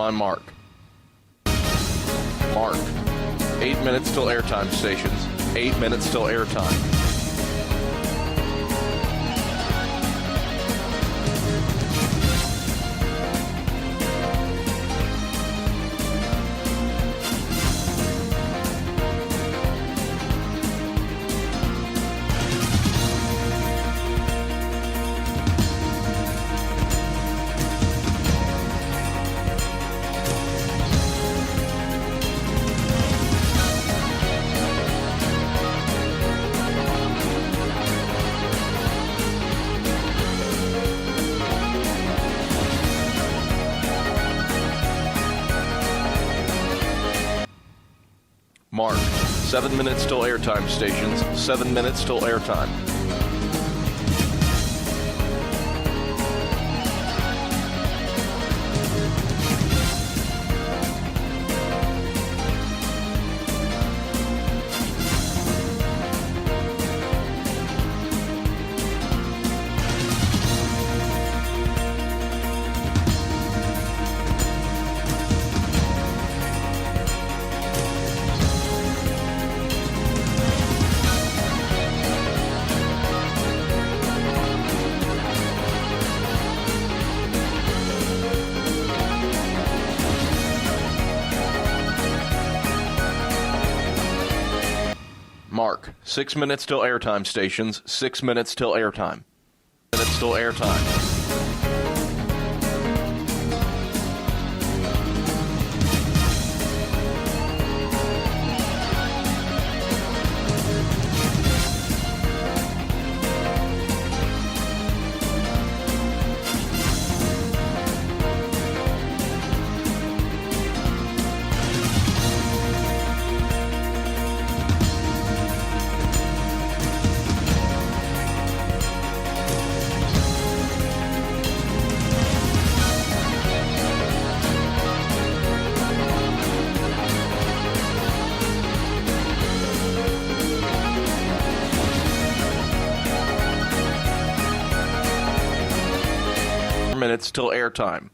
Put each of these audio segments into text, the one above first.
my mark. Mark. 8 minutes till airtime, stations. 8 minutes till airtime. Mark. 7 minutes till airtime, stations. 7 minutes till airtime. Mark. 6 minutes till airtime, stations. 6 minutes till airtime. Minutes till airtime. Minutes till airtime.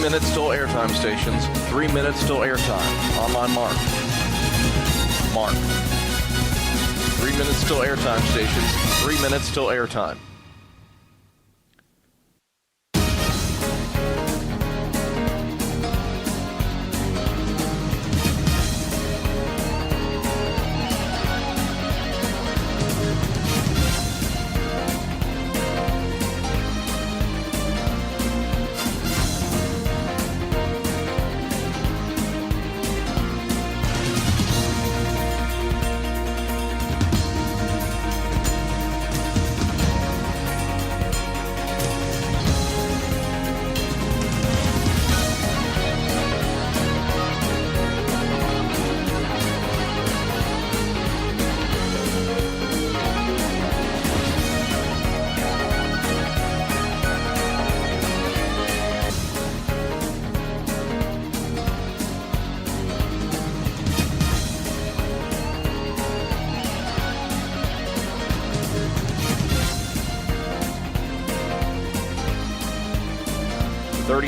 Minutes till airtime, stations. 3 minutes till airtime. On my mark. Mark. 3 minutes till airtime, stations. 3 minutes till airtime.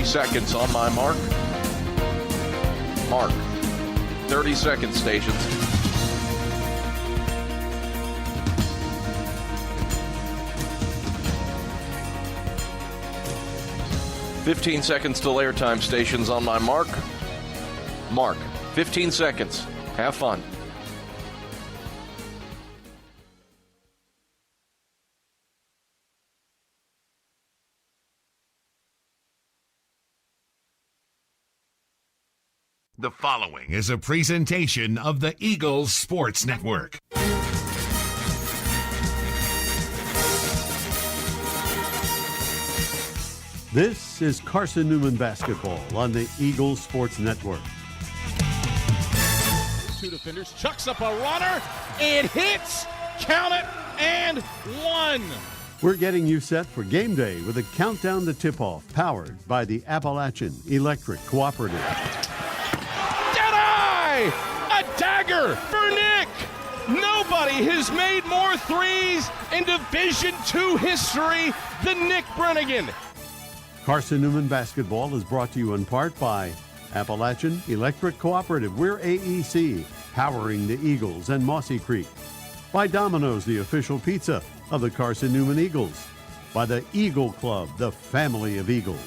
Seconds on my mark. Mark. 30 seconds, stations. "15 seconds till airtime, stations. On my mark. Mark. 15 seconds. Have fun. The following is a presentation of the Eagles Sports Network. This is Carson-Newman basketball on the Eagles Sports Network. Two defenders, chucks up a runner, it hits, count it, and one. We're getting you set for game day with a countdown to tip-off powered by the Appalachian Electric Cooperative. A dagger for Nick. Nobody has made more threes in Division II history than Nick Brennigan. Carson-Newman basketball is brought to you in part by Appalachian Electric Cooperative. We're AEC, powering the Eagles and Mossy Creek. By Domino's, the official pizza of the Carson-Newman Eagles. By the Eagle Club, the family of Eagles.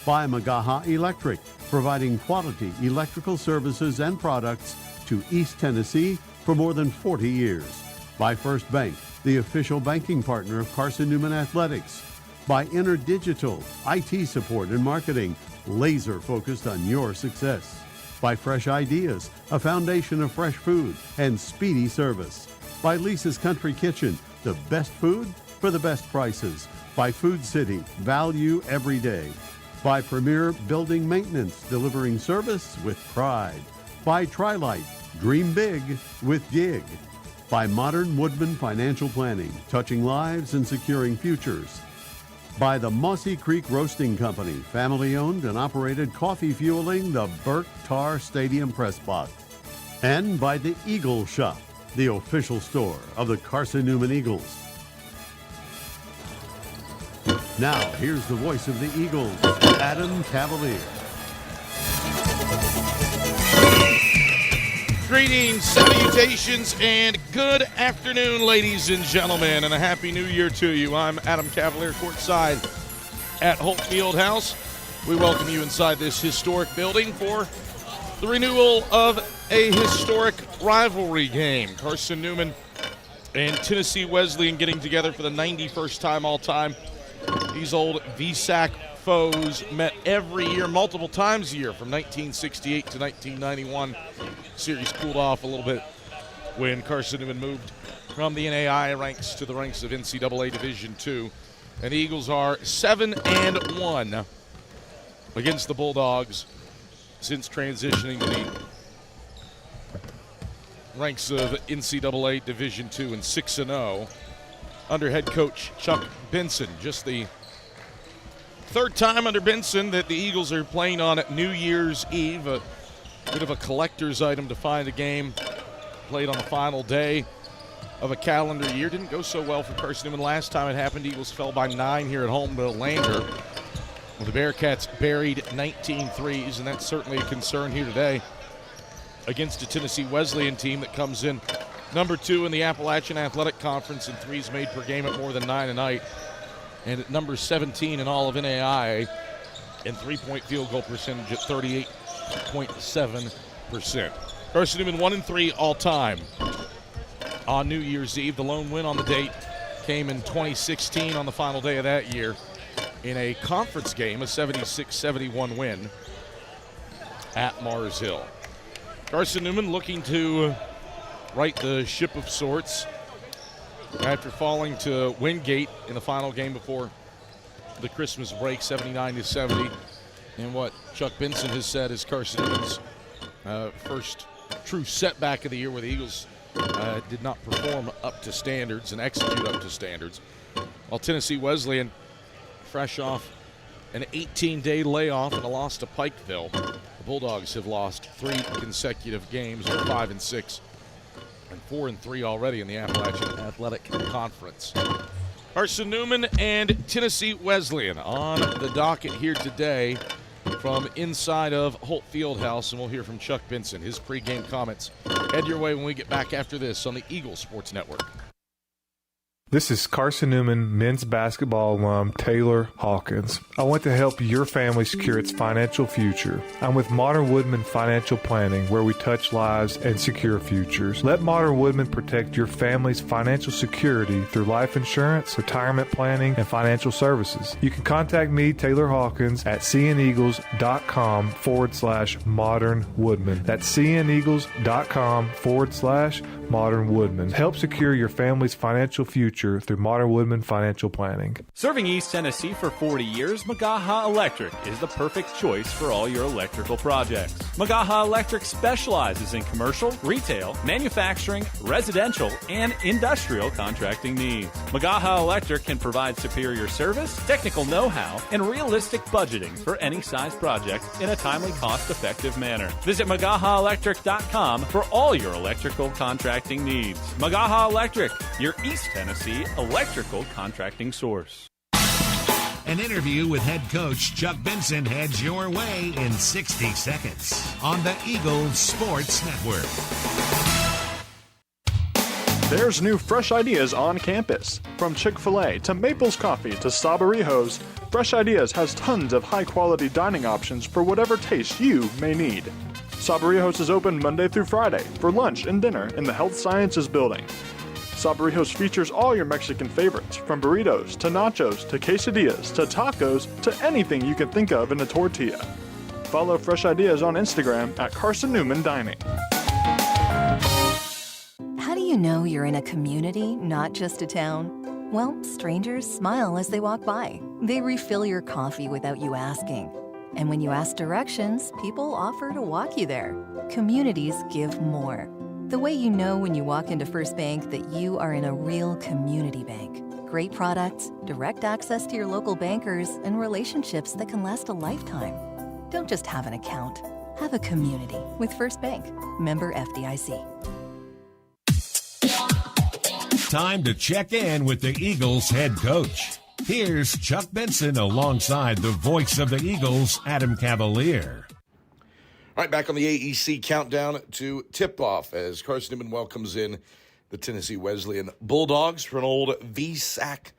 By Magaha Electric, providing quality electrical services and products to East Tennessee for more than 40 years. By First Bank, the official banking partner of Carson-Newman Athletics. By InterDigital, IT support and marketing, laser focused on your success. By Fresh Ideas, a foundation of fresh food and speedy service. By Lisa's Country Kitchen, the best food for the best prices. By Food City, value every day. By Premier Building Maintenance, delivering service with pride. By Trilite, dream big with Gig. By Modern Woodman Financial Planning, touching lives and securing futures. By the Mossy Creek Roasting Company, family-owned and operated coffee fueling the Burke Tar Stadium Press Box. And by the Eagle Shop, the official store of the Carson-Newman Eagles. Now, here's the voice of the Eagles, Adam Cavalier. Greetings, salutations, and good afternoon, ladies and gentlemen, and a happy new year to you. I'm Adam Cavalier, courtside at Holt Fieldhouse. We welcome you inside this historic building for the renewal of a historic rivalry game. Carson-Newman and Tennessee Wesleyan getting together for the 91st time all time. These old VSAC foes met every year, multiple times a year, from 1968 to 1991. Series cooled off a little bit when Carson-Newman moved from the NAI ranks to the ranks of NCAA Division II. And the Eagles are 7-1 against the Bulldogs since transitioning to the ranks of NCAA Division II, and 6-0 under head coach Chuck Benson. Just the third time under Benson that the Eagles are playing on New Year's Eve. A bit of a collector's item to find a game played on the final day of a calendar year. Didn't go so well for Carson-Newman last time it happened. Eagles fell by 9 here at home to Lander, where the Bearcats buried 19 threes, and that's certainly a concern here today against a Tennessee Wesleyan team that comes in number 2 in the Appalachian Athletic Conference in threes made per game at more than 9 a night, and at number 17 in all of NAIA in three-point field goal percentage at 38.7%. Carson-Newman 1-3 all time on New Year's Eve. The lone win on the date came in 2016 on the final day of that year in a conference game, a 76-71 win at Mars Hill. Carson-Newman looking to right the ship of sorts after falling to Wingate in the final game before the Christmas break, 79-70. And what Chuck Benson has said is Carson-Newman's first true setback of the year, where the Eagles did not perform up to standards and execute up to standards. While Tennessee Wesleyan, fresh off an 18-day layoff and a loss to Pikeville, the Bulldogs have lost 3 consecutive games. They're 5-6 and 4-3 already in the Appalachian Athletic Conference. Carson-Newman and Tennessee Wesleyan on the docket here today from inside of Holt Fieldhouse, and we'll hear from Chuck Benson, his pregame comments. Head your way when we get back after this on the Eagles Sports Network. This is Carson-Newman men's basketball alum Taylor Hawkins. I want to help your family secure its financial future. I'm with Modern Woodman Financial Planning, where we touch lives and secure futures. Let Modern Woodman protect your family's financial security through life insurance, retirement planning, and financial services. You can contact me, Taylor Hawkins, at cneagles.com/Modern Woodman. That's cneagles.com/Modern Woodman. Help secure your family's financial future through Modern Woodman Financial Planning. Serving East Tennessee for 40 years, Magaha Electric is the perfect choice for all your electrical projects. Magaha Electric specializes in commercial, retail, manufacturing, residential, and industrial contracting needs. Magaha Electric can provide superior service, technical know-how, and realistic budgeting for any size project in a timely, cost-effective manner. Visit MagahaElectric.com for all your electrical contracting needs. Magaha Electric, your East Tennessee electrical contracting source. An interview with head coach Chuck Benson heads your way in 60 seconds on the Eagles Sports Network. There's new fresh ideas on campus. From Chick-fil-A to Maples Coffee to Sabarijos, Fresh Ideas has tons of high-quality dining options for whatever taste you may need. Sabarijos is open Monday through Friday for lunch and dinner in the Health Sciences Building. Sabarijos features all your Mexican favorites, from burritos to nachos to quesadillas to tacos to anything you can think of in a tortilla. Follow Fresh Ideas on Instagram at Carson-Newman Dining. How do you know you're in a community, not just a town? Well, strangers smile as they walk by. They refill your coffee without you asking. And when you ask directions, people offer to walk you there. Communities give more. The way you know when you walk into First Bank that you are in a real community bank. Great products, direct access to your local bankers, and relationships that can last a lifetime. Don't just have an account. Have a community with First Bank. Member FDIC. Time to check in with the Eagles head coach. Here's Chuck Benson alongside the voice of the Eagles, Adam Cavalier. All right, back on the AEC countdown to tip-off as Carson-Newman welcomes in the Tennessee Wesleyan Bulldogs for an old VSAC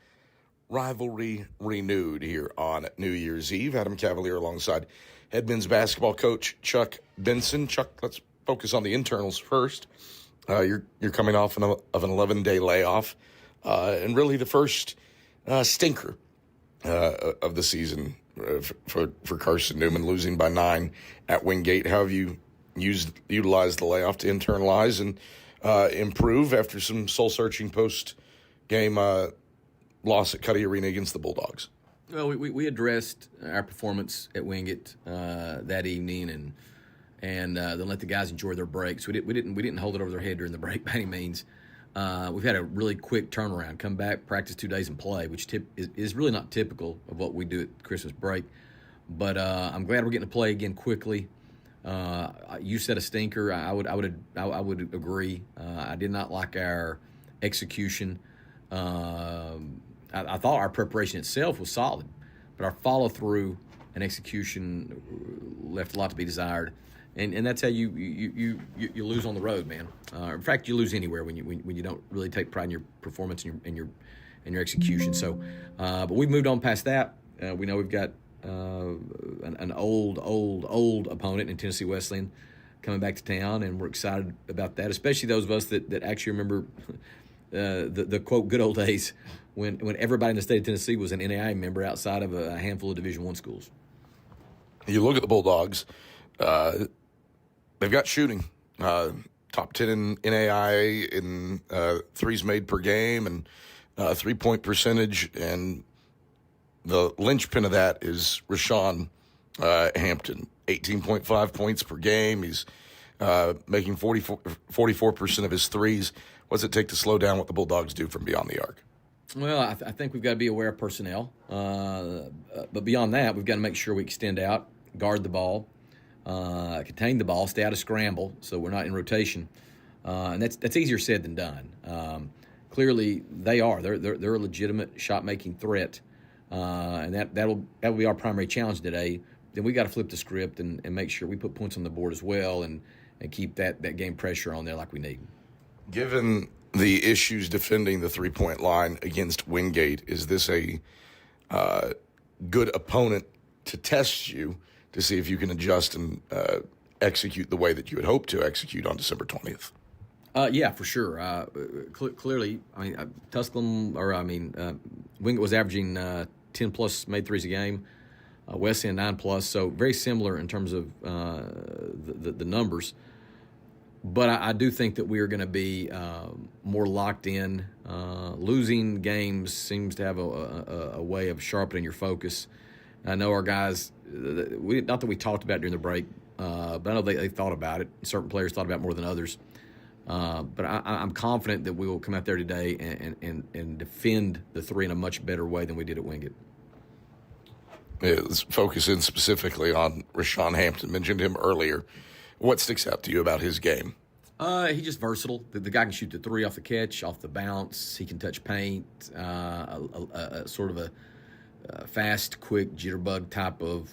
rivalry renewed here on New Year's Eve. Adam Cavalier alongside head men's basketball coach Chuck Benson. Chuck, let's focus on the internals first. You're coming off of an 11-day layoff, and really the first stinker of the season for Carson-Newman, losing by 9 at Wingate. How have you utilized the layoff to internalize and improve after some soul-searching post-game loss at Cuddy Arena against the Bulldogs? Well, we addressed our performance at Wingate that evening, and then let the guys enjoy their breaks. We didn't hold it over their head during the break by any means. We've had a really quick turnaround. Come back, practice 2 days, and play, which is really not typical of what we do at Christmas break. But I'm glad we're getting to play again quickly. You said a stinker. I would agree. I did not like our execution. I thought our preparation itself was solid, but our follow-through and execution left a lot to be desired. And that's how you lose on the road, man. In fact, you lose anywhere when you don't really take pride in your performance and your execution. So, but we've moved on past that. We know we've got an old opponent in Tennessee Wesleyan coming back to town, and we're excited about that. Especially those of us that actually remember the quote good old days when everybody in the state of Tennessee was an NAIA member outside of a handful of Division I schools. You look at the Bulldogs. They've got shooting, top 10 in NAIA in threes made per game and 3-point percentage. And the linchpin of that is Rashawn Hampton, 18.5 points per game. He's making 44% of his threes. What's it take to slow down what the Bulldogs do from beyond the arc? Well, I think we've got to be aware of personnel. But beyond that, we've got to make sure we extend out, guard the ball, contain the ball, stay out of scramble, so we're not in rotation, and that's easier said than done. Clearly, they're a legitimate shot-making threat, and that'll be our primary challenge today. Then we got to flip the script and make sure we put points on the board as well, and keep that game pressure on there like we need. Given the issues defending the three-point line against Wingate? Is this a good opponent to test you to see if you can adjust and execute the way that you had hoped to execute on December 20th? Yeah, for sure. Clearly, Wingate was averaging 10-plus made threes a game, Wesleyan 9-plus, so very similar in terms of the numbers. But I do think that we are going to be more locked in. Losing games seems to have a way of sharpening your focus. I know our guys, not that we talked about it during the break, but I know they thought about it. Certain players thought about it more than others. But I'm confident that we will come out there today and defend the three in a much better way than we did at Wingate. Yeah, let's focus in specifically on Rashawn Hampton. Mentioned him earlier. What sticks out to you about his game? He's just versatile. The guy can shoot the three off the catch, off the bounce. He can touch paint, sort of a fast, quick jitterbug type of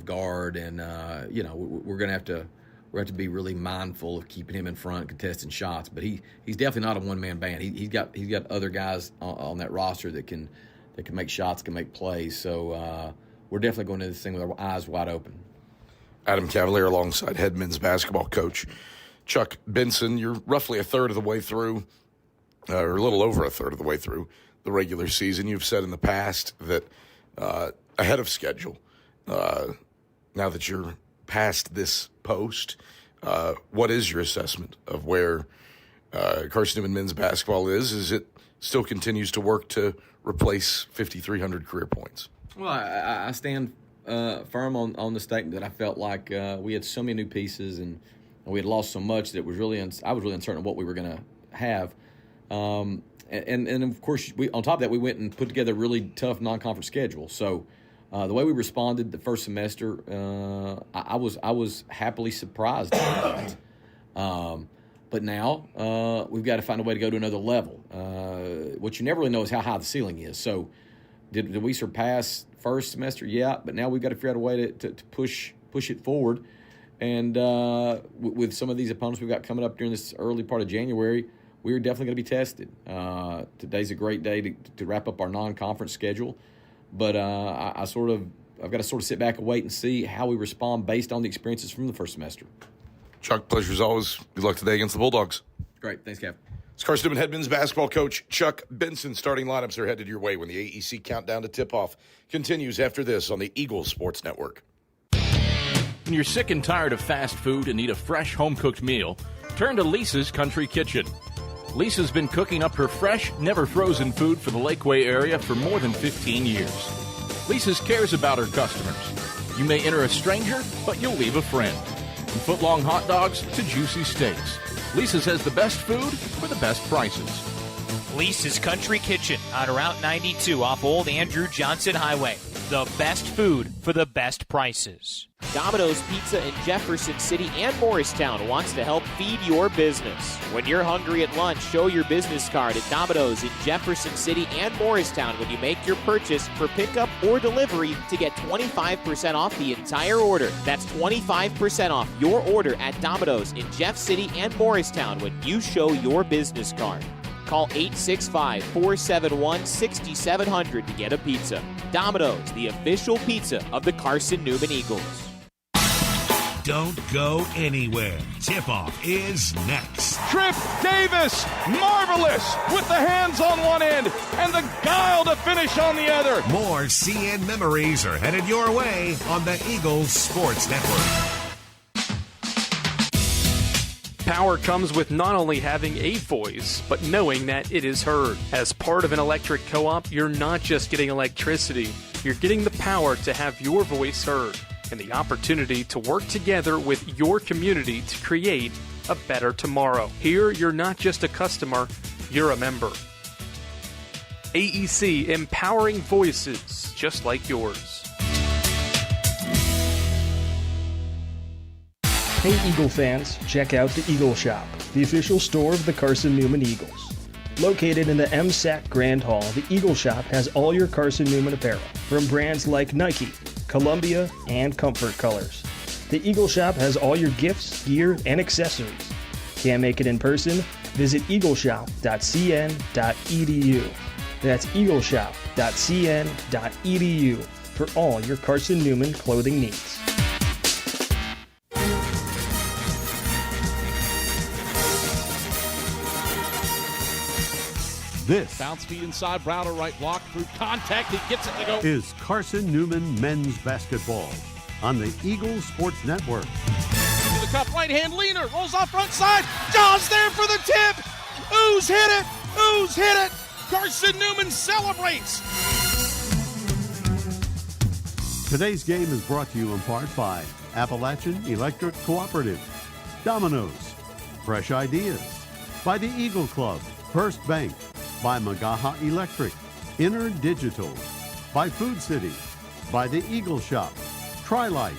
guard. And, we're going to have to be really mindful of keeping him in front, contesting shots. But he's definitely not a one-man band. He's got other guys on that roster that can make shots, can make plays. So we're definitely going into this thing with our eyes wide open. Adam Cavalier alongside head men's basketball coach Chuck Benson. You're roughly a third of the way through, or a little over a third of the way through the regular season. You've said in the past that ahead of schedule, now that you're past this post, what is your assessment of where Carson-Newman men's basketball is? Is it still continues to work to replace 5,300 career points? Well, I stand firm on the statement that I felt like we had so many new pieces and we had lost so much that it was really I was really uncertain of what we were going to have. And of course, on top of that, we went and put together a really tough non-conference schedule. So the way we responded the first semester, I was happily surprised by that. But now we've got to find a way to go to another level. What you never really know is how high the ceiling is. So did we surpass first semester? Yeah, but now we've got to figure out a way to push it forward. And with some of these opponents we've got coming up during this early part of January, we're definitely going to be tested. Today's a great day to wrap up our non-conference schedule. But I've got to sort of sit back and wait and see how we respond based on the experiences from the first semester. Chuck, pleasure as always. Good luck today against the Bulldogs. Great. Thanks, Kev. It's Carson-Newman head men's basketball coach Chuck Benson. Starting lineups are headed your way when the AEC countdown to tip-off continues after this on the Eagles Sports Network. When you're sick and tired of fast food and need a fresh home-cooked meal, turn to Lisa's Country Kitchen. Lisa's been cooking up her fresh, never-frozen food for the Lakeway area for more than 15 years. Lisa's cares about her customers. You may enter a stranger, but you'll leave a friend. From foot-long hot dogs to juicy steaks, Lisa's has the best food for the best prices. Lisa's Country Kitchen on Route 92 off Old Andrew Johnson Highway. The best food for the best prices. Domino's Pizza in Jefferson City and Morristown wants to help feed your business. When you're hungry at lunch, show your business card at Domino's in Jefferson City and Morristown when you make your purchase for pickup or delivery to get 25% off the entire order. That's 25% off your order at Domino's in Jeff City and Morristown when you show your business card. Call 865-471-6700 to get a pizza. Domino's, the official pizza of the Carson-Newman Eagles. Don't go anywhere. Tip-off is next. Trip Davis, marvelous, with the hands on one end and the guile to finish on the other. More CN memories are headed your way on the Eagles Sports Network. Power comes with not only having a voice, but knowing that it is heard. As part of an electric co-op, you're not just getting electricity, you're getting the power to have your voice heard and the opportunity to work together with your community to create a better tomorrow. Here, you're not just a customer, you're a member. AEC, empowering voices just like yours. Hey Eagle fans, check out the Eagle Shop, the official store of the Carson-Newman Eagles. Located in the VSAC Grand Hall, the Eagle Shop has all your Carson-Newman apparel, from brands like Nike, Columbia, and Comfort Colors. The Eagle Shop has all your gifts, gear, and accessories. Can't make it in person? Visit eagleshop.cn.edu. That's eagleshop.cn.edu for all your Carson-Newman clothing needs. This Bounce feed inside, Browder right block through contact. He gets it to go. is Carson-Newman men's basketball on the Eagles Sports Network. To the cup, right hand leaner, rolls off front side. John's there for the tip. Ooze hit it. Ooze hit it. Carson-Newman celebrates. Today's game is brought to you in part by Appalachian Electric Cooperative, Domino's, Fresh Ideas, by the Eagle Club, First Bank, by Magaha Electric, Inner Digital, by Food City, by the Eagle Shop, Tri-Light,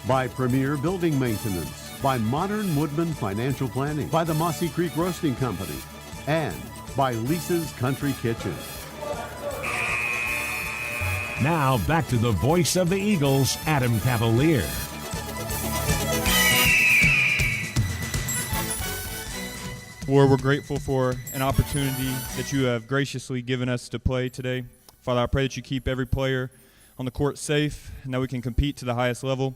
by Premier Building Maintenance, by Modern Woodman Financial Planning, by the Mossy Creek Roasting Company, and by Lisa's Country Kitchen. Now back to the voice of the Eagles, Adam Cavalier. Lord, we're grateful for an opportunity that you have graciously given us to play today. Father, I pray that you keep every player on the court safe and that we can compete to the highest level.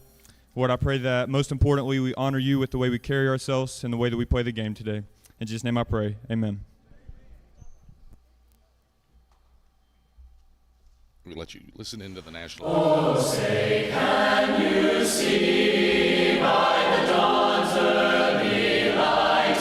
Lord, I pray that most importantly we honor you with the way we carry ourselves and the way that we play the game today. In Jesus' name I pray, amen. Let me let you listen into the national. Oh, say, can you see by the dawn's early light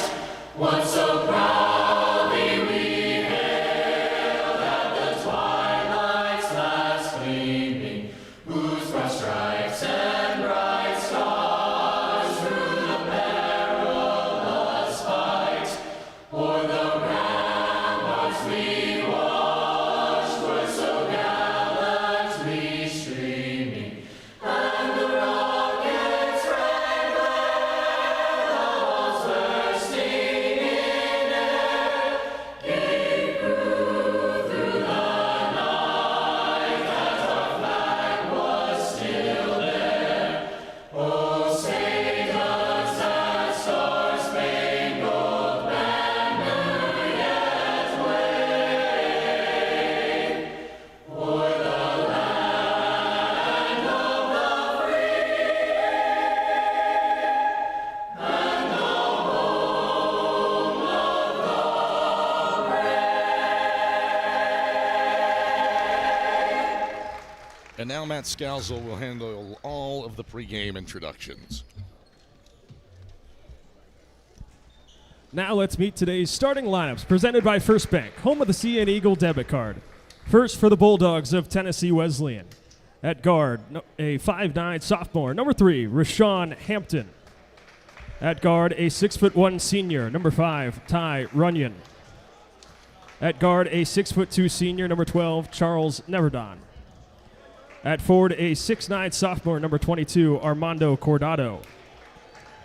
what so proudly we hailed at the twilight's last gleaming, whose broad stripes and bright stars through the perilous fight o'er the ramparts we watched were so gallantly streaming, and the rockets rang glare, the balls bursting in air, gave proof through the night that our flag was still there. Oh, say does that star-spangled banner yet wave o'er the land of the free and the home of the And now Matt Scalzo will handle all of the pregame introductions. Now let's meet today's starting lineups presented by First Bank, home of the CN Eagle debit card. First for the Bulldogs of Tennessee Wesleyan. At guard, a 5'9 sophomore, number 3, Rashawn Hampton. At guard, a 6'1 senior, number 5, Ty Runyon. At guard, a 6'2 senior, number 12, Charles Neverdon. At forward, a 6'9 sophomore, number 22, Armando Cordado.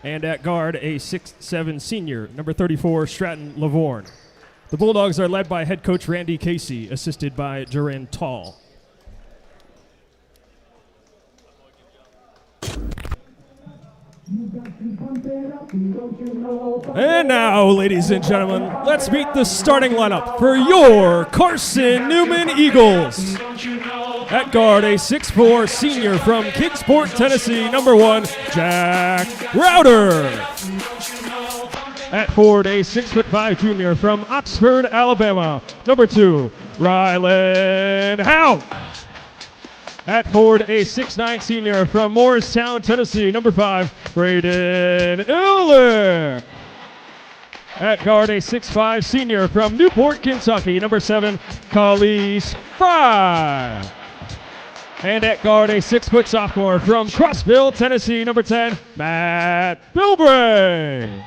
And at guard, a 6'7 senior, number 34, Stratton Lavorne. The Bulldogs are led by head coach Randy Casey, assisted by Duran Tall. And now, ladies and gentlemen, let's meet the starting lineup for your Carson-Newman Eagles. At guard, a 6'4 senior from Kingsport, Tennessee, number 1, Jack Rowder. At forward, a 6'5 junior from Oxford, Alabama, number 2, Rylan Howe. At forward, a 6'9 senior from Morristown, Tennessee, number 5, Braden Euler. At guard, a 6'5 senior from Newport, Kentucky, number 7, Khalees Fry. And at guard, a 6' sophomore from Crossville, Tennessee, number 10, Matt Bilbray.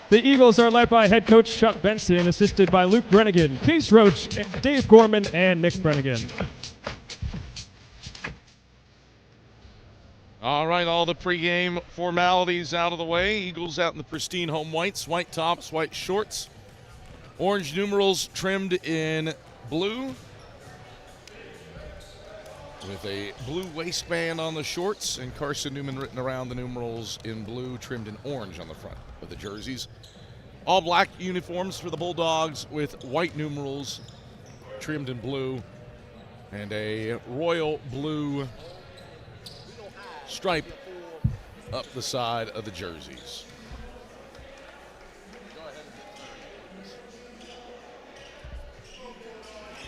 The Eagles are led by head coach Chuck Benson, assisted by Luke Brennigan, Case Roach, Dave Gorman, and Nick Brennigan. All right, all the pregame formalities out of the way. Eagles out in the pristine home whites, white tops, white shorts. Orange numerals trimmed in blue with a blue waistband on the shorts, and Carson-Newman written around the numerals in blue, trimmed in orange on the front of the jerseys. All black uniforms for the Bulldogs with white numerals trimmed in blue and a royal blue stripe up the side of the jerseys.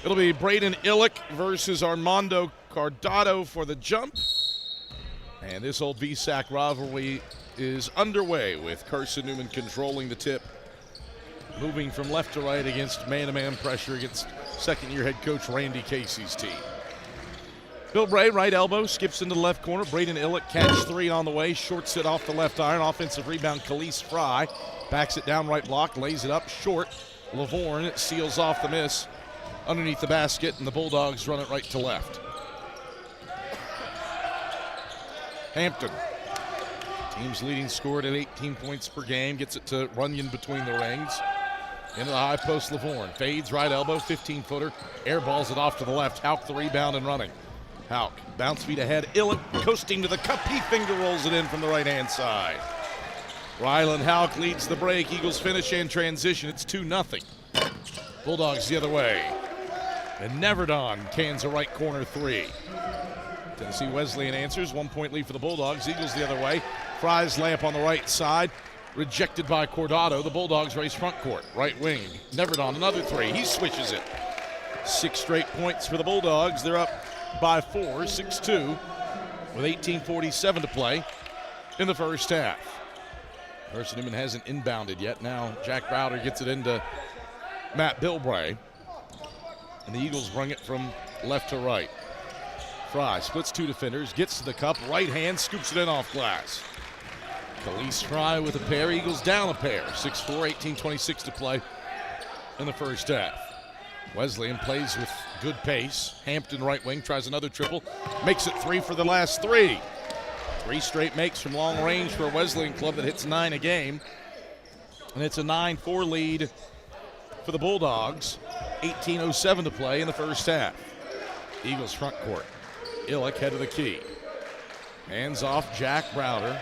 It'll be Braden Illick versus Armando Cardado for the jump. And this old VSAC rivalry is underway with Carson-Newman controlling the tip, moving from left to right against man-to-man pressure against second-year head coach Randy Casey's team. Bilbray, right elbow, skips into the left corner. Braden Illick, catch three on the way. Shorts it off the left iron. Offensive rebound, Khalees Fry. Backs it down right block, lays it up short. Lavorne seals off the miss underneath the basket, and the Bulldogs run it right to left. Hampton, team's leading scorer at 18 points per game, gets it to Runyon between the rings. Into the high post, Lavorne fades right elbow, 15-footer, airballs it off to the left. Houck the rebound and running. Houck, bounce feet ahead, Illick coasting to the cup, he finger rolls it in from the right-hand side. Rylan Houck leads the break, Eagles finish and transition, it's 2-0. Bulldogs the other way. And Neverdon cans a right corner three. Tennessee Wesleyan answers, 1 point lead for the Bulldogs. Eagles the other way. Fry's layup on the right side, rejected by Cordado. The Bulldogs race front court, right wing. Neverdon, another three. He switches it. 6 straight points for the Bulldogs. They're up by 4, 6-2, with 18:47 to play in the first half. Carson-Newman hasn't inbounded yet. Now Jack Browder gets it into Matt Bilbray. And the Eagles bring it from left to right. Fry splits two defenders, gets to the cup, right hand, scoops it in off glass. Khalees Fry with a pair, Eagles down a pair. 6-4, 18:26 to play in the first half. Wesleyan plays with good pace. Hampton right wing tries another triple, makes it 3 for the last 3. 3 straight makes from long range for a Wesleyan club that hits 9 a game. And it's a 9-4 lead for the Bulldogs. 18:07 to play in the first half. Eagles front court. Illick head of the key. Hands off Jack Browder.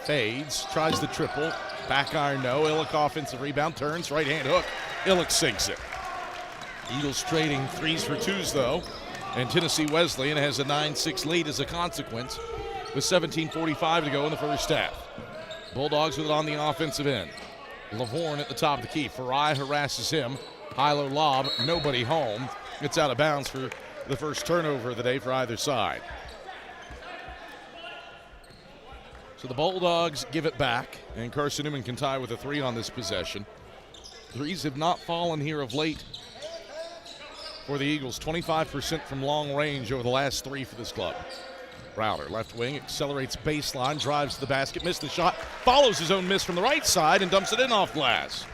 Fades, tries the triple. Back iron no. Illick offensive rebound, turns, right hand hook. Illick sinks it. Eagles trading 3s for 2s though. And Tennessee Wesleyan has a 9-6 lead as a consequence with 17:45 to go in the first half. Bulldogs with it on the offensive end. Lavorne at the top of the key. Farai harasses him. High-low lob, nobody home. It's out of bounds for the first turnover of the day for either side. So the Bulldogs give it back, and Carson-Newman can tie with a 3 on this possession. Threes have not fallen here of late for the Eagles. 25% from long range over the last 3 for this club. Browder, left wing, accelerates baseline, drives to the basket, missed the shot, follows his own miss from the right side, and dumps it in off glass.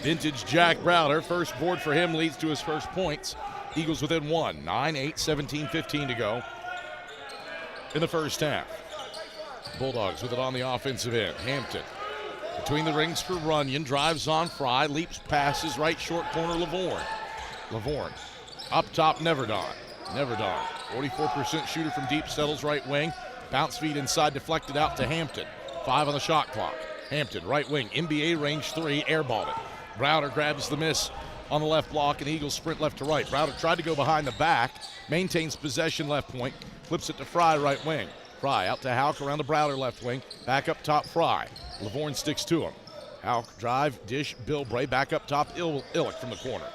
Vintage Jack Browder, first board for him, leads to his first points. Eagles within 1, 9-8, 17-15 to go in the first half. Bulldogs with it on the offensive end. Hampton between the rings for Runyon, drives on Fry, leaps, passes, right short corner Lavorne. Lavorne up top, Neverdon. Neverdon, 44% shooter from deep, settles right wing. Bounce feed inside, deflected out to Hampton. 5 on the shot clock. Hampton, right wing, NBA range 3, airballed it. Browder grabs the miss on the left block, and Eagles sprint left to right. Browder tried to go behind the back, maintains possession left point, flips it to Fry right wing. Fry out to Houck around the Browder left wing, back up top Fry. Lavorne sticks to him. Houck drive, dish, Bilbray, back up top, Illick from the corner.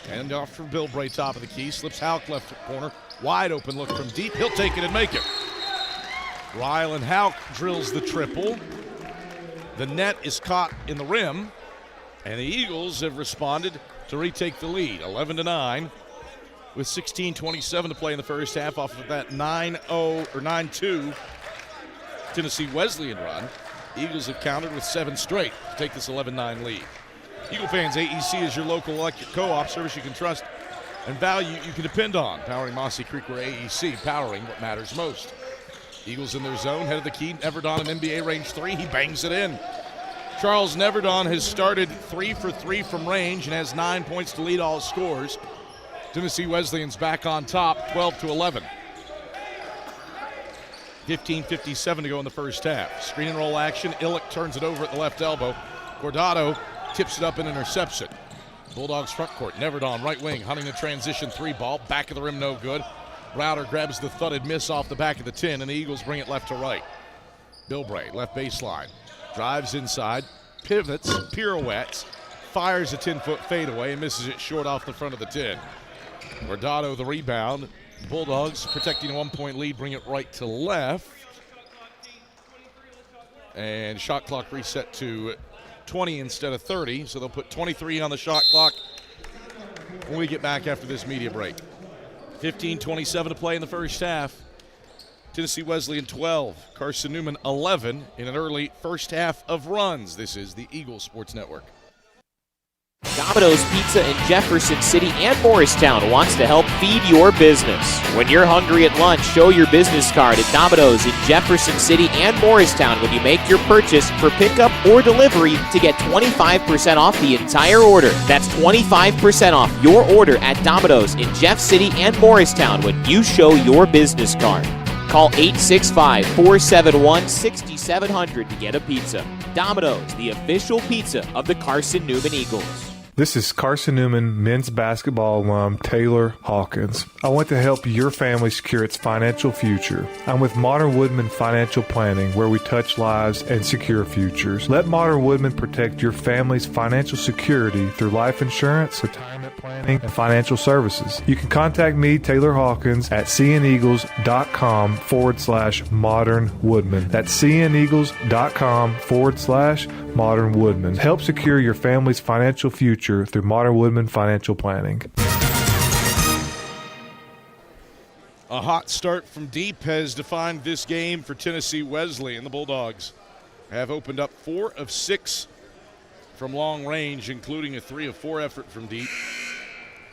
And off for Bilbray, top of the key, slips Houck left corner, wide open look from deep, he'll take it and make it. Rylan Houck drills the triple. The net is caught in the rim, and the Eagles have responded to retake the lead, 11-9, with 16:27 to play in the first half off of that 9-0 or 9-2 Tennessee Wesleyan run. Eagles have countered with 7 straight to take this 11-9 lead. Eagle fans, AEC is your local electric co-op service you can trust and value you can depend on. Powering Mossy Creek, where AEC, powering what matters most. Eagles in their zone, head of the key, Neverdon in NBA range 3, he bangs it in. Charles Neverdon has started 3 for 3 from range and has 9 points to lead all scores. Tennessee Wesleyan's back on top, 12-11. 15:57 to go in the first half. Screen and roll action, Illick turns it over at the left elbow. Cordado tips it up and intercepts it. Bulldogs front court, Neverdon right wing, hunting the transition three ball, back of the rim no good. Browder grabs the thudded miss off the back of the 10, and the Eagles bring it left to right. Bilbray, left baseline, drives inside, pivots, pirouettes, fires a 10-foot fadeaway and misses it short off the front of the 10. Guardado the rebound. Bulldogs protecting a 1-point lead, bring it right to left. And shot clock reset to 20 instead of 30, so they'll put 23 on the shot clock when we get back after this media break. 15:27 to play in the first half. Tennessee Wesleyan 12, Carson-Newman 11 in an early first half of runs. This is the Eagles Sports Network. Domino's Pizza in Jefferson City and Morristown wants to help feed your business. When you're hungry at lunch, show your business card at Domino's in Jefferson City and Morristown when you make your purchase for pickup or delivery to get 25% off the entire order. That's 25% off your order at Domino's in Jeff City and Morristown when you show your business card. Call 865-471-6700 to get a pizza. Domino's, the official pizza of the Carson-Newman Eagles. This is Carson-Newman men's basketball alum Taylor Hawkins. I want to help your family secure its financial future. I'm with Modern Woodman Financial Planning, where we touch lives and secure futures. Let Modern Woodman protect your family's financial security through life insurance, retirement planning, and financial services. You can contact me, Taylor Hawkins, at cneagles.com/Modern Woodman. That's cneagles.com/Modern Woodman. Help secure your family's financial future through Modern Woodman Financial Planning. A hot start from deep has defined this game for Tennessee Wesleyan. The Bulldogs have opened up 4 of 6 from long range, including a 3 of 4 effort from deep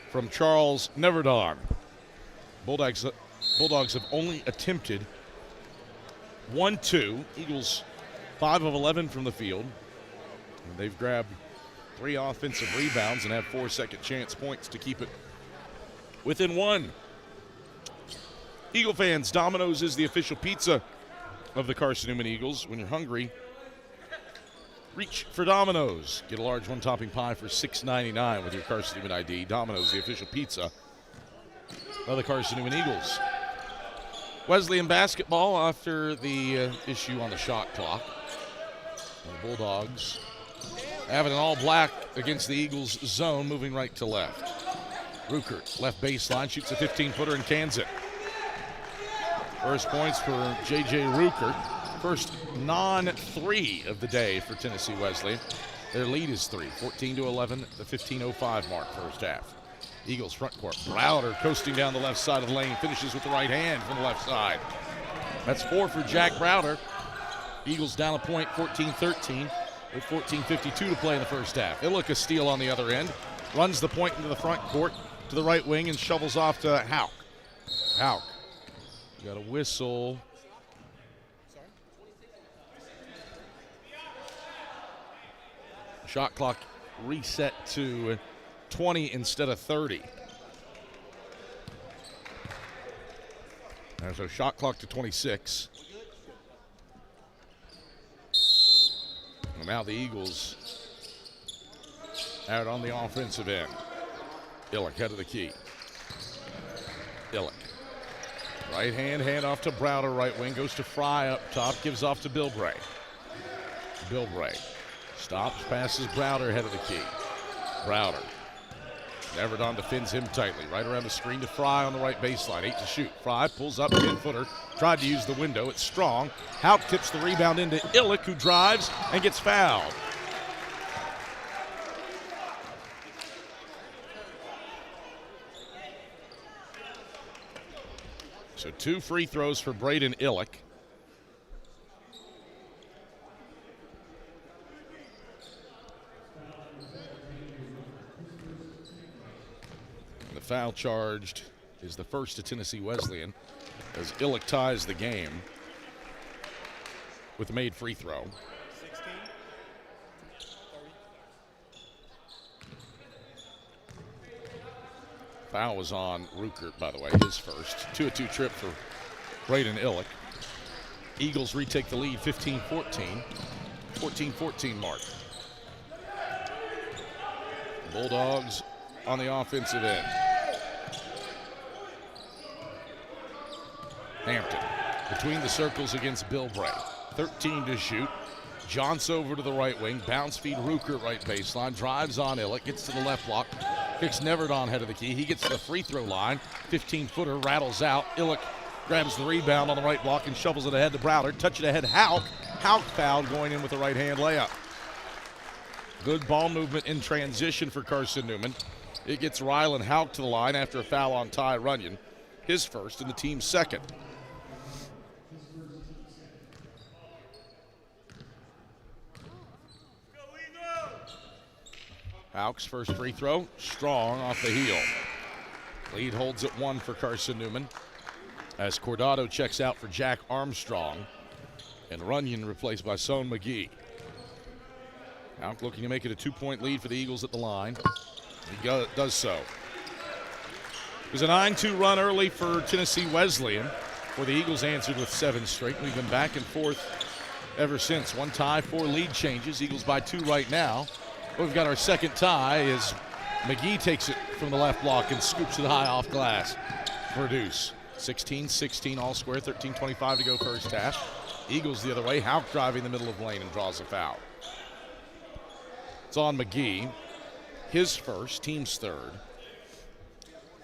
from Charles Neverdon. Bulldogs have only attempted 1-2. Eagles 5 of 11 from the field. And they've grabbed 3 offensive rebounds and have 4 second chance points to keep it within 1. Eagle fans, Domino's is the official pizza of the Carson-Newman Eagles. When you're hungry, reach for Domino's. Get a large one-topping pie for $6.99 with your Carson-Newman ID. Domino's, the official pizza of the Carson-Newman Eagles. Wesleyan basketball after the issue on the shot clock. And the Bulldogs having an all-black against the Eagles zone, moving right to left. Ruckert, left baseline, shoots a 15-footer and cans it. First points for J.J. Ruckert. First non-3 of the day for Tennessee Wesleyan. Their lead is 3, 14-11, the 15:05 mark first half. Eagles front court. Browder coasting down the left side of the lane, finishes with the right hand from the left side. That's 4 for Jack Browder. Eagles down a point, 14-13. With 14:52 to play in the first half. Illick a steal on the other end. Runs the point into the front court to the right wing and shovels off to Hauk. Hauk got a whistle. Shot clock reset to 20 instead of 30. There's a shot clock to 26. And now the Eagles out on the offensive end. Illick head of the key. Illick. Right hand, hand off to Browder, right wing. Goes to Fry up top, gives off to Bilbray. Bilbray stops, passes Browder, head of the key. Browder. Neverdon defends him tightly. Right around the screen to Fry on the right baseline. 8 to shoot. Fry pulls up, 10-footer. Tried to use the window. It's strong. Hauk tips the rebound into Illick, who drives and gets fouled. So 2 free throws for Braden Illick. The foul charged is the first to Tennessee Wesleyan as Illick ties the game with a made free throw. Foul was on Ruckert, by the way, his first. 2-2 trip for Braden Illick. Eagles retake the lead 15-14. 14-14 mark. Bulldogs on the offensive end. Hampton between the circles against Bilbray. 13 to shoot. Jaunts over to the right wing. Bounce feed Ruker right baseline. Drives on Illick. Gets to the left block. Kicks Neverdon head of the key. He gets to the free throw line. 15-footer rattles out. Illick grabs the rebound on the right block and shovels it ahead to Browder. Touch it ahead. Hauk. Hauk fouled going in with a right-hand layup. Good ball movement in transition for Carson-Newman. It gets Rylan Hauk to the line after a foul on Ty Runyon. His first and the team's second. Hauk's first free throw, strong off the heel. Lead holds at 1 for Carson-Newman as Cordado checks out for Jack Armstrong and Runyon replaced by Son McGee. Hauk looking to make it a 2-point lead for the Eagles at the line. He does so. It was a 9-2 run early for Tennessee Wesleyan, where the Eagles answered with 7 straight. We've been back and forth ever since. 1 tie, 4 lead changes. Eagles by 2 right now. We've got our second tie as McGee takes it from the left block and scoops it high off glass for a deuce. 16-16 all square, 13:25 to go first half. Eagles the other way. Hauk driving the middle of the lane and draws a foul. It's on McGee. His first, team's third.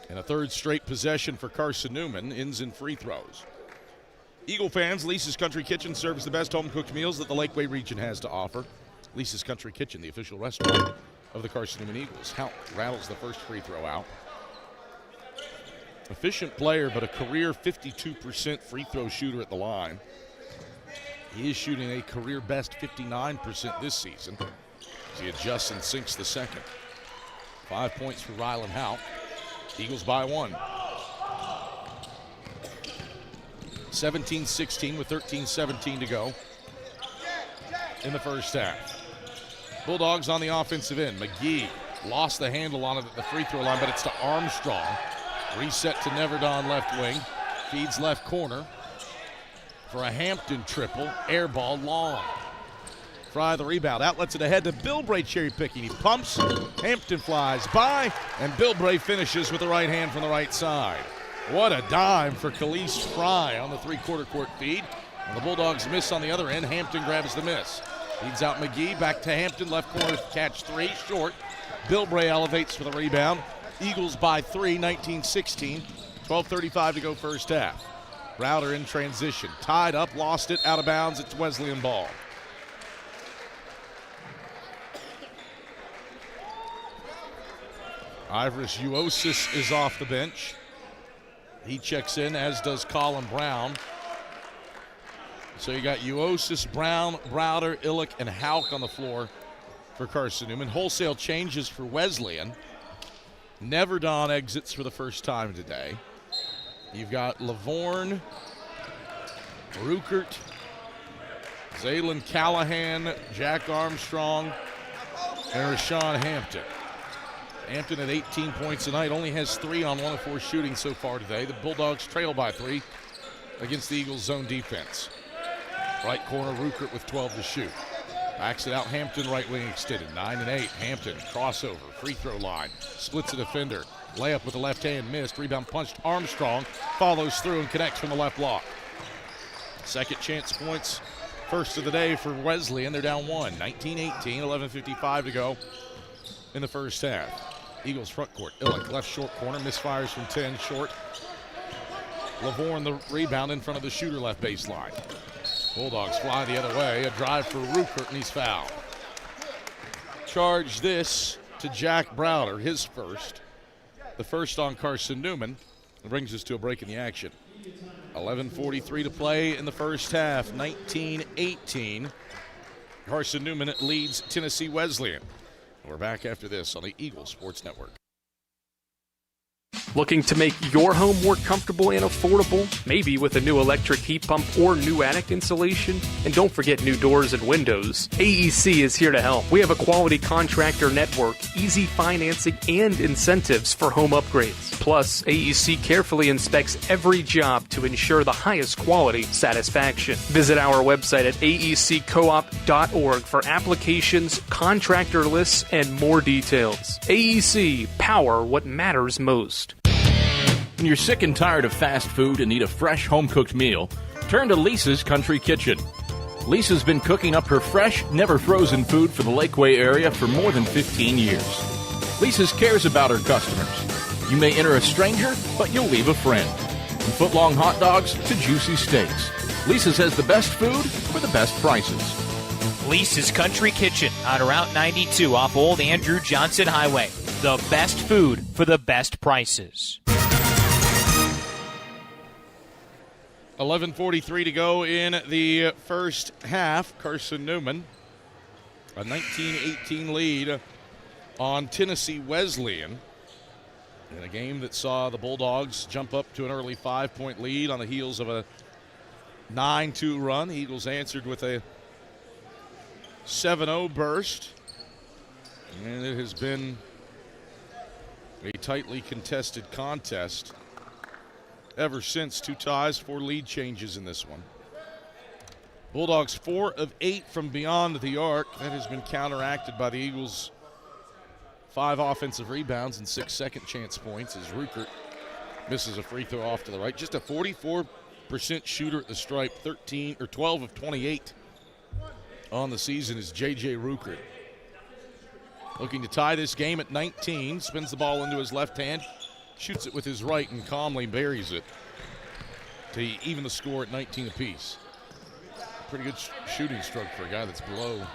And a third straight possession for Carson-Newman ends in free throws. Eagle fans, Lisa's Country Kitchen serves the best home-cooked meals that the Lakeway region has to offer. Lisa's Country Kitchen, the official restaurant of the Carson-Newman Eagles. Hauk rattles the first free throw out. Efficient player, but a career 52% free throw shooter at the line. He is shooting a career best 59% this season as he adjusts and sinks the second. 5 points for Rylan Hauk. Eagles by 1. 17-16 with 13-17 to go in the first half. Bulldogs on the offensive end. McGee lost the handle on it at the free throw line, but it's to Armstrong. Reset to Neverdon left wing. Feeds left corner for a Hampton triple. Air ball long. Fry the rebound. Outlets it ahead to Bilbray cherry picking. He pumps. Hampton flies by, and Bilbray finishes with the right hand from the right side. What a dime for Khalees Fry on the three-quarter court feed. And the Bulldogs miss on the other end. Hampton grabs the miss. Feeds out McGee, back to Hampton, left corner catch 3, short. Bilbray elevates for the rebound. Eagles by 3, 19-16. 12:35 to go first half. Browder in transition, tied up, lost it, out of bounds. It's Wesleyan ball. Ivris Uosis is off the bench. He checks in, as does Colin Brown. So you got Uosis, Brown, Browder, Illick, and Hauk on the floor for Carson-Newman. Wholesale changes for Wesleyan. Neverdon exits for the first time today. You've got Lavorne, Rukert, Zaylen Callahan, Jack Armstrong, and Rashawn Hampton. Hampton at 18 points tonight, only has 3 on 1 of 4 shooting so far today. The Bulldogs trail by 3 against the Eagles' zone defense. Right corner, Rukert with 12 to shoot. Backs it out, Hampton right wing extended, 9 and 8. Hampton, crossover, free throw line, splits a defender. Layup with the left hand missed, rebound punched. Armstrong follows through and connects from the left block. Second chance points, first of the day for Wesleyan. They're down 1, 19-18, 11:55 to go in the first half. Eagles front court, Illick left short corner, misfires from 10 short. Lavorne the rebound in front of the shooter left baseline. Bulldogs fly the other way, a drive for Rukert, and he's fouled. Charge this to Jack Browder, his first. The first on Carson-Newman. It brings us to a break in the action. 11:43 to play in the first half, 19-18. Carson-Newman leads Tennessee Wesleyan. We're back after this on the Eagles Sports Network. Looking to make your home more comfortable and affordable? Maybe with a new electric heat pump or new attic insulation? And don't forget new doors and windows. AEC is here to help. We have a quality contractor network, easy financing, and incentives for home upgrades. Plus, AEC carefully inspects every job to ensure the highest quality satisfaction. Visit our website at aeccoop.org for applications, contractor lists, and more details. AEC, power what matters most. When you're sick and tired of fast food and need a fresh home-cooked meal, turn to Lisa's Country Kitchen. Lisa's been cooking up her fresh, never-frozen food for the Lakeway area for more than 15 years. Lisa's cares about her customers. You may enter a stranger, but you'll leave a friend. From foot-long hot dogs to juicy steaks, Lisa's has the best food for the best prices. Lisa's Country Kitchen on Route 92 off Old Andrew Johnson Highway. The best food for the best prices. 11:43 to go in the first half. Carson-Newman, a 19-18 lead on Tennessee Wesleyan in a game that saw the Bulldogs jump up to an early 5-point lead on the heels of a 9-2 run. The Eagles answered with a 7-0 burst, and it has been a tightly contested contest ever since. 2 ties, 4 lead changes in this one. Bulldogs 4 of 8 from beyond the arc. That has been counteracted by the Eagles' 5 offensive rebounds and 6 second chance points as Ruckert misses a free throw off to the right. Just a 44% shooter at the stripe, 12 of 28 on the season is J.J. Ruckert. Looking to tie this game at 19, spins the ball into his left hand, shoots it with his right and calmly buries it to even the score at 19 apiece. Pretty good shooting stroke for a guy that's below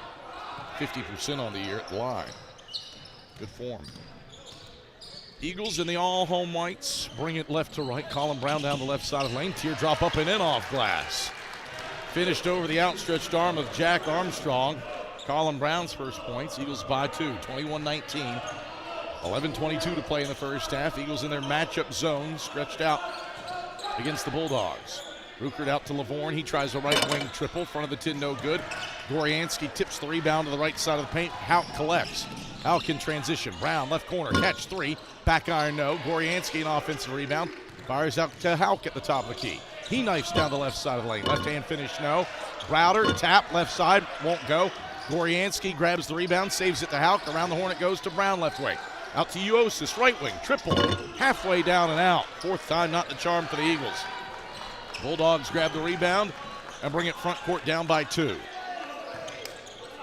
50% on the year at the line. Good form. Eagles in the all-home whites bring it left to right. Colin Brown down the left side of the lane. Teardrop up and in off glass. Finished over the outstretched arm of Jack Armstrong. Colin Brown's first points. Eagles by 2, 21-19. 11:22 to play in the first half. Eagles in their matchup zone, stretched out against the Bulldogs. Ruckert out to Lavorne. He tries a right wing triple. Front of the tin, no good. Gorianski tips the rebound to the right side of the paint. Hauk collects. Hauk in transition. Brown, left corner, catch 3. Back iron, no. Gorianski, an offensive rebound. Fires out to Hauk at the top of the key. He knifes down the left side of the lane. Left hand finish, no. Browder, tap, left side, won't go. Gorianski grabs the rebound, saves it to Hauk. Around the horn it goes to Brown, left wing. Out to Uosis, right wing, triple. Halfway down and out. 4th time, not the charm for the Eagles. Bulldogs grab the rebound and bring it front court down by 2.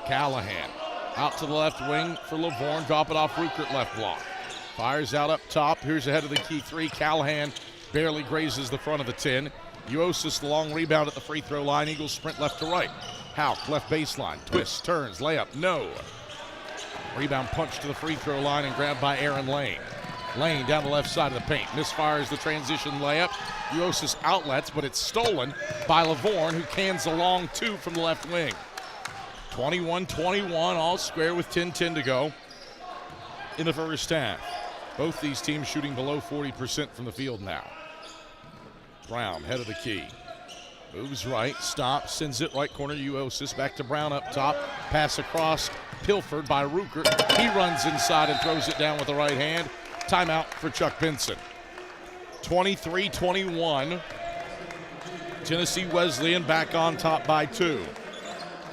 Callahan out to the left wing for Lavorne. Drop it off Ruckert, left block. Fires out up top. Here's ahead of the key 3. Callahan barely grazes the front of the tin. Uosis, the long rebound at the free throw line. Eagles sprint left to right. Hauk, left baseline. Twists, turns, layup, no. Rebound punch to the free throw line and grabbed by Aaron Lane. Lane down the left side of the paint. Misfires the transition layup. Uosis outlets, but it's stolen by Lavorne, who cans a long 2 from the left wing. 21-21, all square with 10:10 to go in the first half. Both these teams shooting below 40% from the field now. Brown, head of the key. Moves right, stops, sends it right corner to Uosis. Back to Brown up top. Pass across, pilfered by Ruckert. He runs inside and throws it down with the right hand. Timeout for Chuck Benson. 23-21. Tennessee Wesleyan back on top by 2.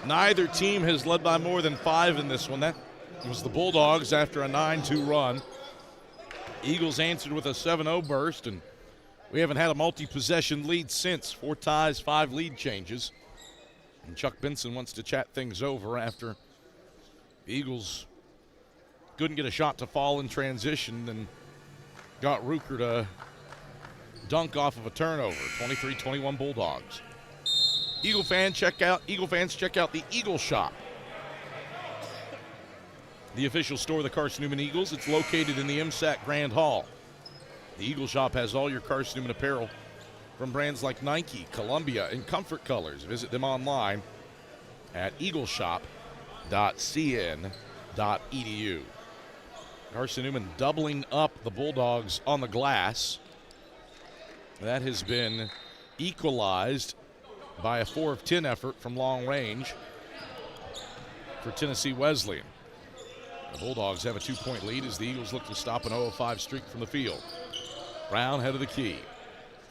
Neither team has led by more than 5 in this one. That was the Bulldogs after a 9-2 run. Eagles answered with a 7-0 burst, and we haven't had a multi-possession lead since. 4 ties, 5 lead changes. And Chuck Benson wants to chat things over after the Eagles couldn't get a shot to fall in transition and got Ruckert a dunk off of a turnover. 23-21 Bulldogs. Eagles fans check out the Eagle Shop, the official store of the Carson-Newman Eagles. It's located in the VSAC Grand Hall. The Eagle Shop has all your Carson-Newman apparel from brands like Nike, Columbia, and Comfort Colors. Visit them online at eagleshop.cn.edu. Carson-Newman doubling up the Bulldogs on the glass. That has been equalized by a 4 of 10 effort from long range for Tennessee Wesleyan. The Bulldogs have a 2-point lead as the Eagles look to stop an 0-5 streak from the field. Brown head of the key.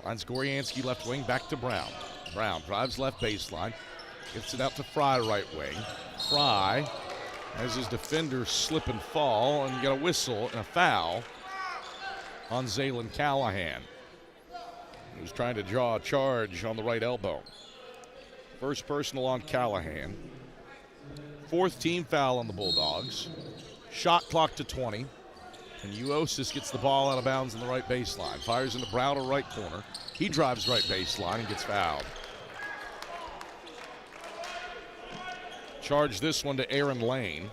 Finds Goryansky left wing, back to Brown. Brown drives left baseline. Gets it out to Fry right wing. Fry has his defender slip and fall, and you got a whistle and a foul on Zaylen Callahan. He was trying to draw a charge on the right elbow. First personal on Callahan. 4th team foul on the Bulldogs. Shot clock to 20. And Uosis gets the ball out of bounds on the right baseline. Fires into Browder right corner. He drives right baseline and gets fouled. Charge this one to Aaron Lane.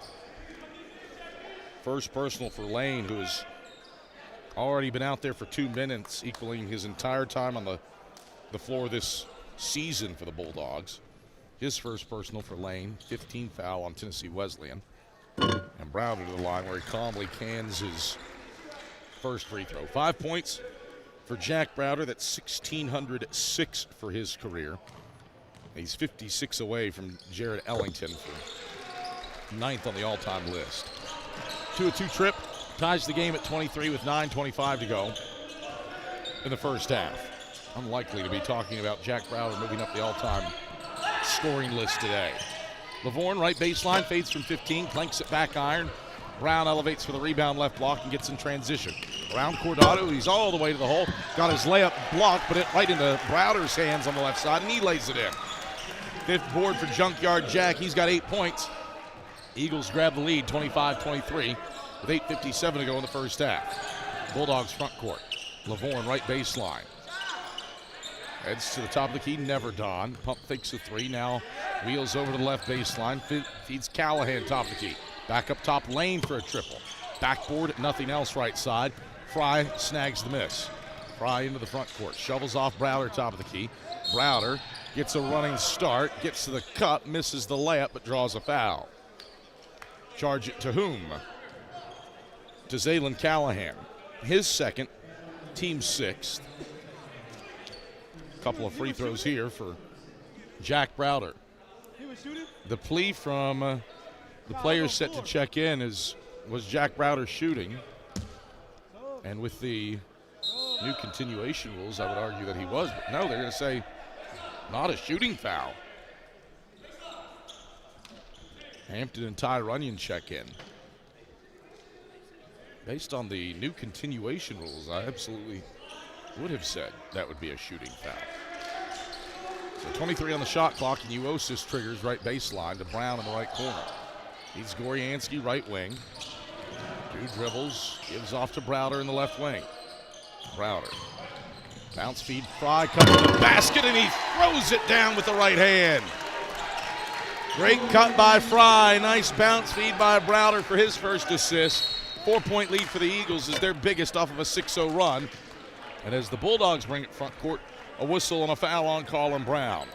First personal for Lane, who has already been out there for 2 minutes, equaling his entire time on the floor this season for the Bulldogs. His first personal for Lane, 15 foul on Tennessee Wesleyan. And Browder to the line where he calmly cans his first free throw. 5 points for Jack Browder. That's 1,606 for his career. He's 56 away from Jared Ellington for 9th on the all-time list. 2-2 trip ties the game at 23 with 9:25 to go in the first half. Unlikely to be talking about Jack Browder moving up the all-time scoring list today. Lavorne, right baseline, fades from 15, clanks it back iron. Brown elevates for the rebound left block and gets in transition. Around Cordado, he's all the way to the hole. Got his layup blocked, but it right into Browder's hands on the left side, and he lays it in. 5th board for Junkyard Jack. He's got 8 points. Eagles grab the lead, 25-23, with 8:57 to go in the first half. Bulldogs front court. Lavorne, right baseline. Heads to the top of the key, never Don. Pump fakes a 3, now wheels over to the left baseline. Feeds Callahan top of the key. Back up top lane for a triple. Backboard, nothing else right side. Fry snags the miss. Fry into the front court. Shovels off Browder top of the key. Browder gets a running start, gets to the cup, misses the layup, but draws a foul. Charge it to whom? To Zaylen Callahan. His second, team 6th. Couple of free throws here for Jack Browder. The plea from the players set to check in was Jack Browder shooting. And with the new continuation rules, I would argue that he was. But no, they're going to say not a shooting foul. Hampton and Ty Runyon check in. Based on the new continuation rules, I absolutely would have said that would be a shooting foul. So 23 on the shot clock, and Uosis triggers right baseline to Brown in the right corner. He's Goryansky right wing. 2 dribbles, gives off to Browder in the left wing. Browder. Bounce feed, Fry comes to the basket, and he throws it down with the right hand. Great cut by Fry. Nice bounce feed by Browder for his first assist. 4-point lead for the Eagles is their biggest off of a 6-0 run. And as the Bulldogs bring it front court, a whistle and a foul on Colin Brown.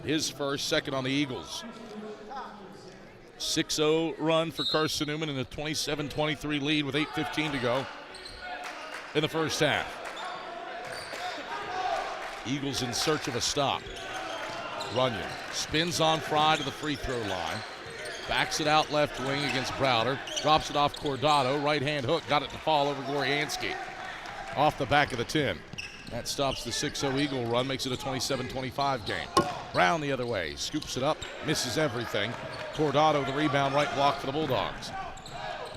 His first, second on the Eagles. 6-0 run for Carson-Newman in a 27-23 lead with 8:15 to go in the first half. Eagles in search of a stop. Runyon spins on Fry to the free throw line. Backs it out left wing against Browder. Drops it off Cordado. Right-hand hook. Got it to fall over Goryansky. Off the back of the 10. That stops the 6-0 Eagle run. Makes it a 27-25 game. Brown the other way. Scoops it up. Misses everything. Cordado the rebound. Right block for the Bulldogs.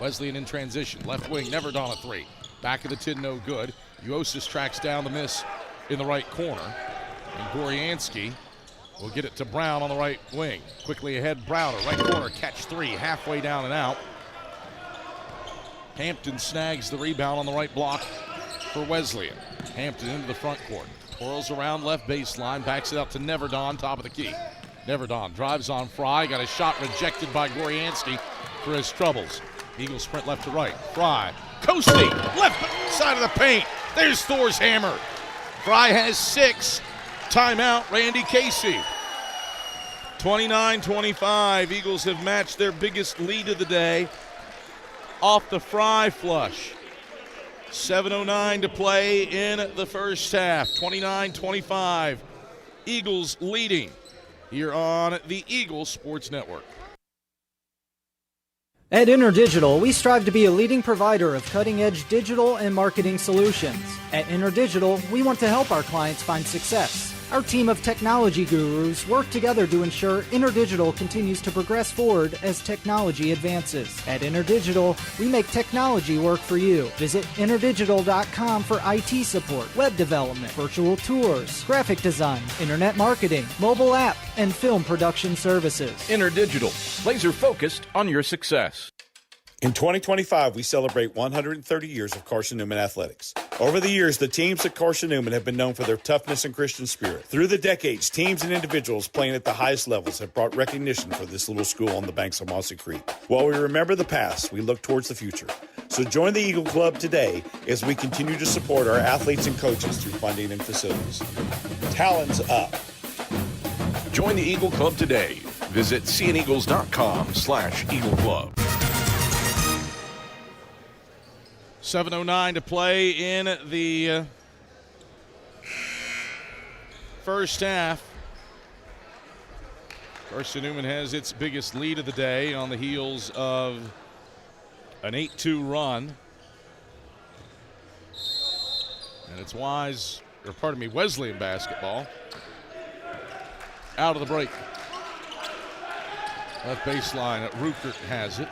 Wesleyan in transition. Left wing. Never Don a 3. Back of the 10. No good. Uosis tracks down the miss in the right corner. And Goryansky will get it to Brown on the right wing. Quickly ahead, Browder, right corner, catch 3, halfway down and out. Hampton snags the rebound on the right block for Wesleyan. Hampton into the front court. Twirls around left baseline, backs it out to Neverdon, top of the key. Neverdon drives on Fry, got a shot rejected by Goryansky for his troubles. Eagles sprint left to right. Fry, coasting, left side of the paint. There's Thor's hammer. Fry has 6. Timeout, Randy Casey. 29-25. Eagles have matched their biggest lead of the day. off the Fry flush. 7:09 to play in the first half. 29-25. Eagles leading here on the Eagles Sports Network. At InterDigital, we strive to be a leading provider of cutting-edge digital and marketing solutions. At InterDigital, we want to help our clients find success. Our team of technology gurus work together to ensure InterDigital continues to progress forward as technology advances. At InterDigital, we make technology work for you. Visit interdigital.com for IT support, web development, virtual tours, graphic design, internet marketing, mobile app, and film production services. InterDigital, laser focused on your success. In 2025, we celebrate 130 years of Carson-Newman athletics. Over the years, the teams at Carson-Newman have been known for their toughness and Christian spirit. Through the decades, teams and individuals playing at the highest levels have brought recognition for this little school on the banks of Mossy Creek. While we remember the past, we look towards the future. So join the Eagle Club today as we continue to support our athletes and coaches through funding and facilities. Talons up. Join the Eagle Club today. Visit cneagles.com/Eagle Club. 7:09 to play in the first half. Carson-Newman has its biggest lead of the day on the heels of an 8-2 run. And it's Wesleyan basketball. Out of the break. Left baseline, Ruckert has it.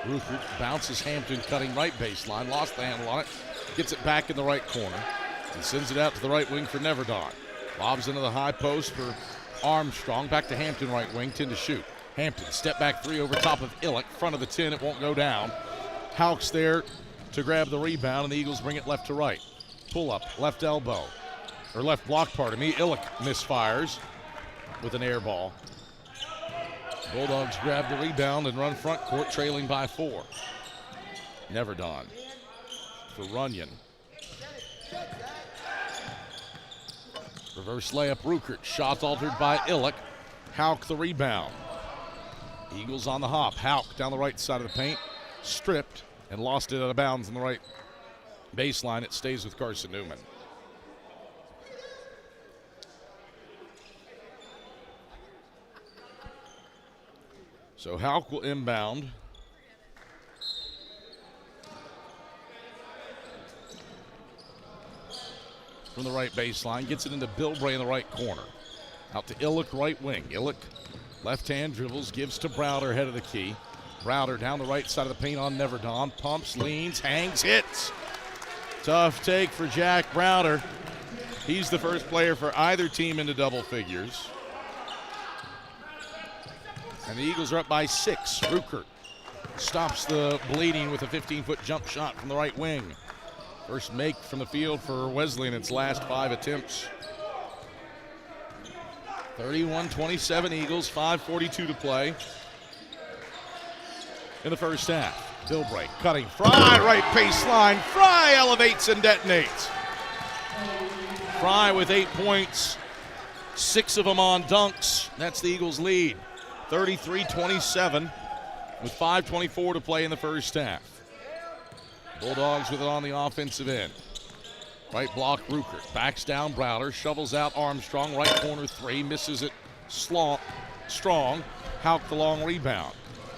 Ruckert bounces Hampton, cutting right baseline. Lost the handle on it. Gets it back in the right corner. And sends it out to the right wing for Neverdon. Lobs into the high post for Armstrong. Back to Hampton, right wing. 10 to shoot. Hampton, step back three over top of Illick. Front of the 10, it won't go down. Houck's there to grab the rebound, and the Eagles bring it left to right. Pull up, left elbow. Or left block, pardon me. Illick misfires with an air ball. Bulldogs grab the rebound and run front court, trailing by 4. Neverdon for Runyon. Reverse layup, Ruckert. Shot altered by Illick. Houck the rebound. Eagles on the hop. Houck down the right side of the paint. Stripped and lost it out of bounds on the right baseline. It stays with Carson-Newman. So Houck will inbound. From the right baseline, gets it into Bilbray in the right corner. Out to Illick, right wing. Illick, left hand dribbles, gives to Browder, head of the key. Browder down the right side of the paint on Neverdon. Pumps, leans, hangs, hits. Tough take for Jack Browder. He's the first player for either team into double figures. And the Eagles are up by 6. Ruckert stops the bleeding with a 15-foot jump shot from the right wing. First make from the field for Wesleyan in its last 5 attempts. 31-27 Eagles, 5:42 to play in the first half. Bilbray cutting. Fry, right baseline. Fry elevates and detonates. Fry with 8 points, 6 of them on dunks. That's the Eagles' lead. 33-27 with 5:24 to play in the first half. Bulldogs with it on the offensive end. Right block, Ruckert. Backs down, Browder. Shovels out Armstrong. Right corner 3. Misses it strong. Houck the long rebound.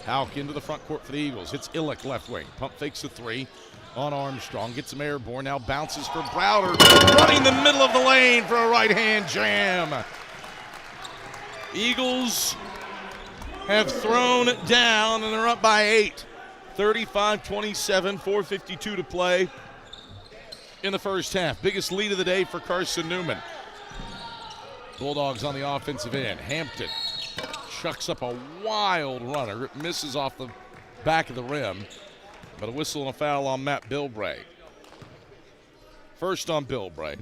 Houck into the front court for the Eagles. Hits Illick left wing. Pump fakes the 3 on Armstrong. Gets him airborne. Now bounces for Browder. Running the middle of the lane for a right-hand jam. Eagles have thrown down, and they're up by 8. 35-27, 4:52 to play in the first half. Biggest lead of the day for Carson-Newman. Bulldogs on the offensive end. Hampton chucks up a wild runner. It misses off the back of the rim, but a whistle and a foul on Matt Bilbray. First on Bilbray.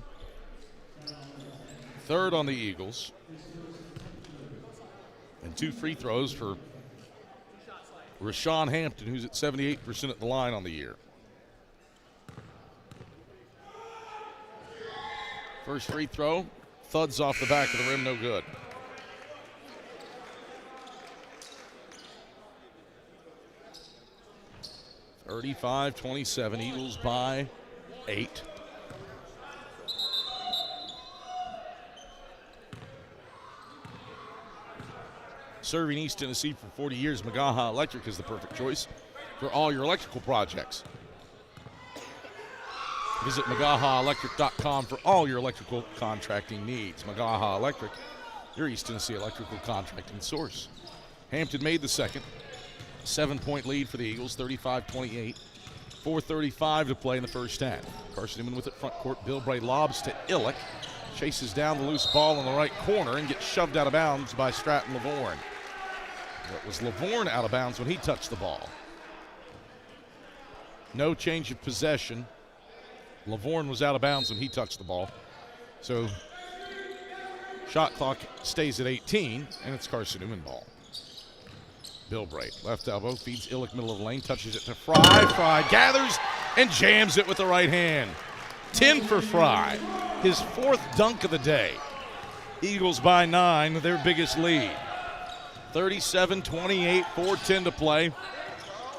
Third on the Eagles. And 2 free throws for Rashawn Hampton, who's at 78% at the line on the year. First free throw, thuds off the back of the rim, no good. 35-27, Eagles by 8. Serving East Tennessee for 40 years, Magaha Electric is the perfect choice for all your electrical projects. Visit MagahaElectric.com for all your electrical contracting needs. Magaha Electric, your East Tennessee electrical contracting source. Hampton made the second. 7-point lead for the Eagles, 35-28. 4:35 to play in the first half. Carson-Newman with it front court. Bill Bray lobs to Illick. Chases down the loose ball in the right corner and gets shoved out of bounds by Stratton Lavorne. It was Lavorne out of bounds when he touched the ball. No change of possession. Lavorne was out of bounds when he touched the ball. So shot clock stays at 18, and it's Carson-Newman ball. Bill Bray, left elbow, feeds Illick middle of the lane, touches it to Fry. Fry gathers and jams it with the right hand. 10 for Fry, his 4th dunk of the day. Eagles by 9, their biggest lead. 37-28, 4:10 to play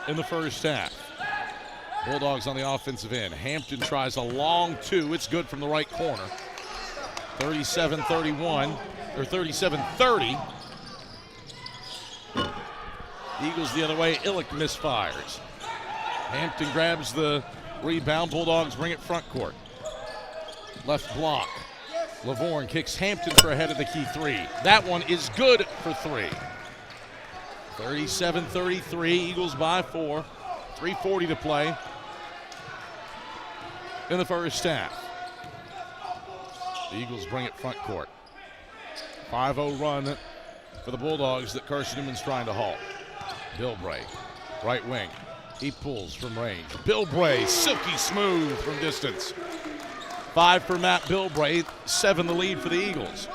in the first half. Bulldogs on the offensive end. Hampton tries a long 2. It's good from the right corner. 37-31, or 37-30. Eagles the other way. Illick misfires. Hampton grabs the rebound. Bulldogs bring it front court. Left block. Lavorne kicks Hampton for a head of the key 3. That one is good for 3. 37-33, Eagles by 4. 3:40 to play in the first half. The Eagles bring it front court. 5-0 run for the Bulldogs that Carson-Newman's trying to halt. Bill Bray, right wing. He pulls from range. Bill Bray, silky smooth from distance. 5 for Matt Bill Bray, 7 the lead for the Eagles.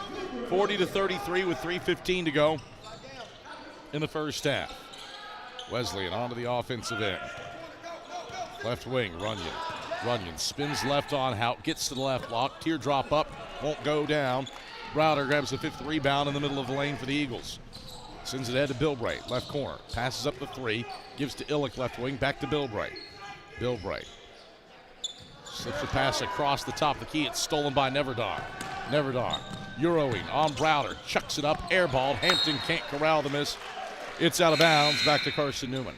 40-33 with 3:15 to go in the first half. Wesleyan onto the offensive end. Left wing, Runyon. Runyon spins left on Hout, gets to the left block. Teardrop up, won't go down. Browder grabs the 5th rebound in the middle of the lane for the Eagles. Sends it ahead to Bill Bray, left corner. Passes up the 3, gives to Illick left wing, back to Bill Bray. Bill Bray slips a pass across the top of the key. It's stolen by Neverdon. Neverdon Euroing on Browder, chucks it up, airball. Hampton can't corral the miss. It's out of bounds, back to Carson-Newman.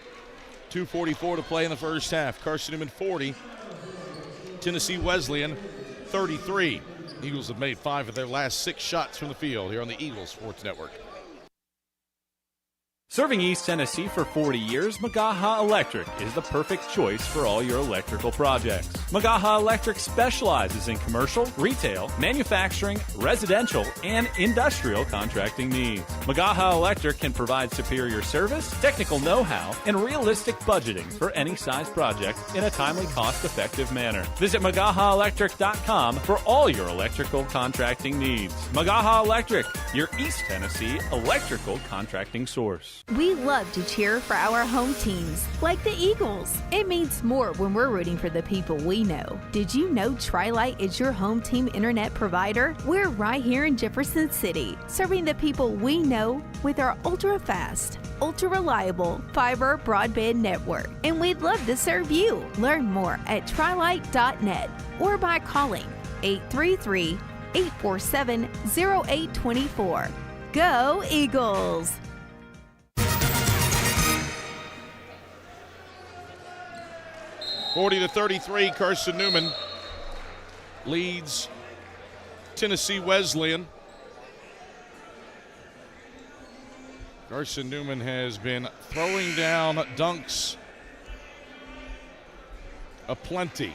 2:44 to play in the first half. Carson-Newman 40, Tennessee Wesleyan 33. Eagles have made 5 of their last 6 shots from the field here on the Eagles Sports Network. Serving East Tennessee for 40 years, Magaha Electric is the perfect choice for all your electrical projects. Magaha Electric specializes in commercial, retail, manufacturing, residential, and industrial contracting needs. Magaha Electric can provide superior service, technical know-how, and realistic budgeting for any size project in a timely, cost-effective manner. Visit MagahaElectric.com for all your electrical contracting needs. Magaha Electric, your East Tennessee electrical contracting source. We love to cheer for our home teams, like the Eagles. It means more when we're rooting for the people we know. Did you know Tri-Lite is your home team internet provider? We're right here in Jefferson City, serving the people we know with our ultra-fast, ultra-reliable fiber broadband network. And we'd love to serve you. Learn more at trilite.net or by calling 833-847-0824. Go Eagles! 40-33, Carson-Newman leads Tennessee Wesleyan. Carson-Newman has been throwing down dunks aplenty.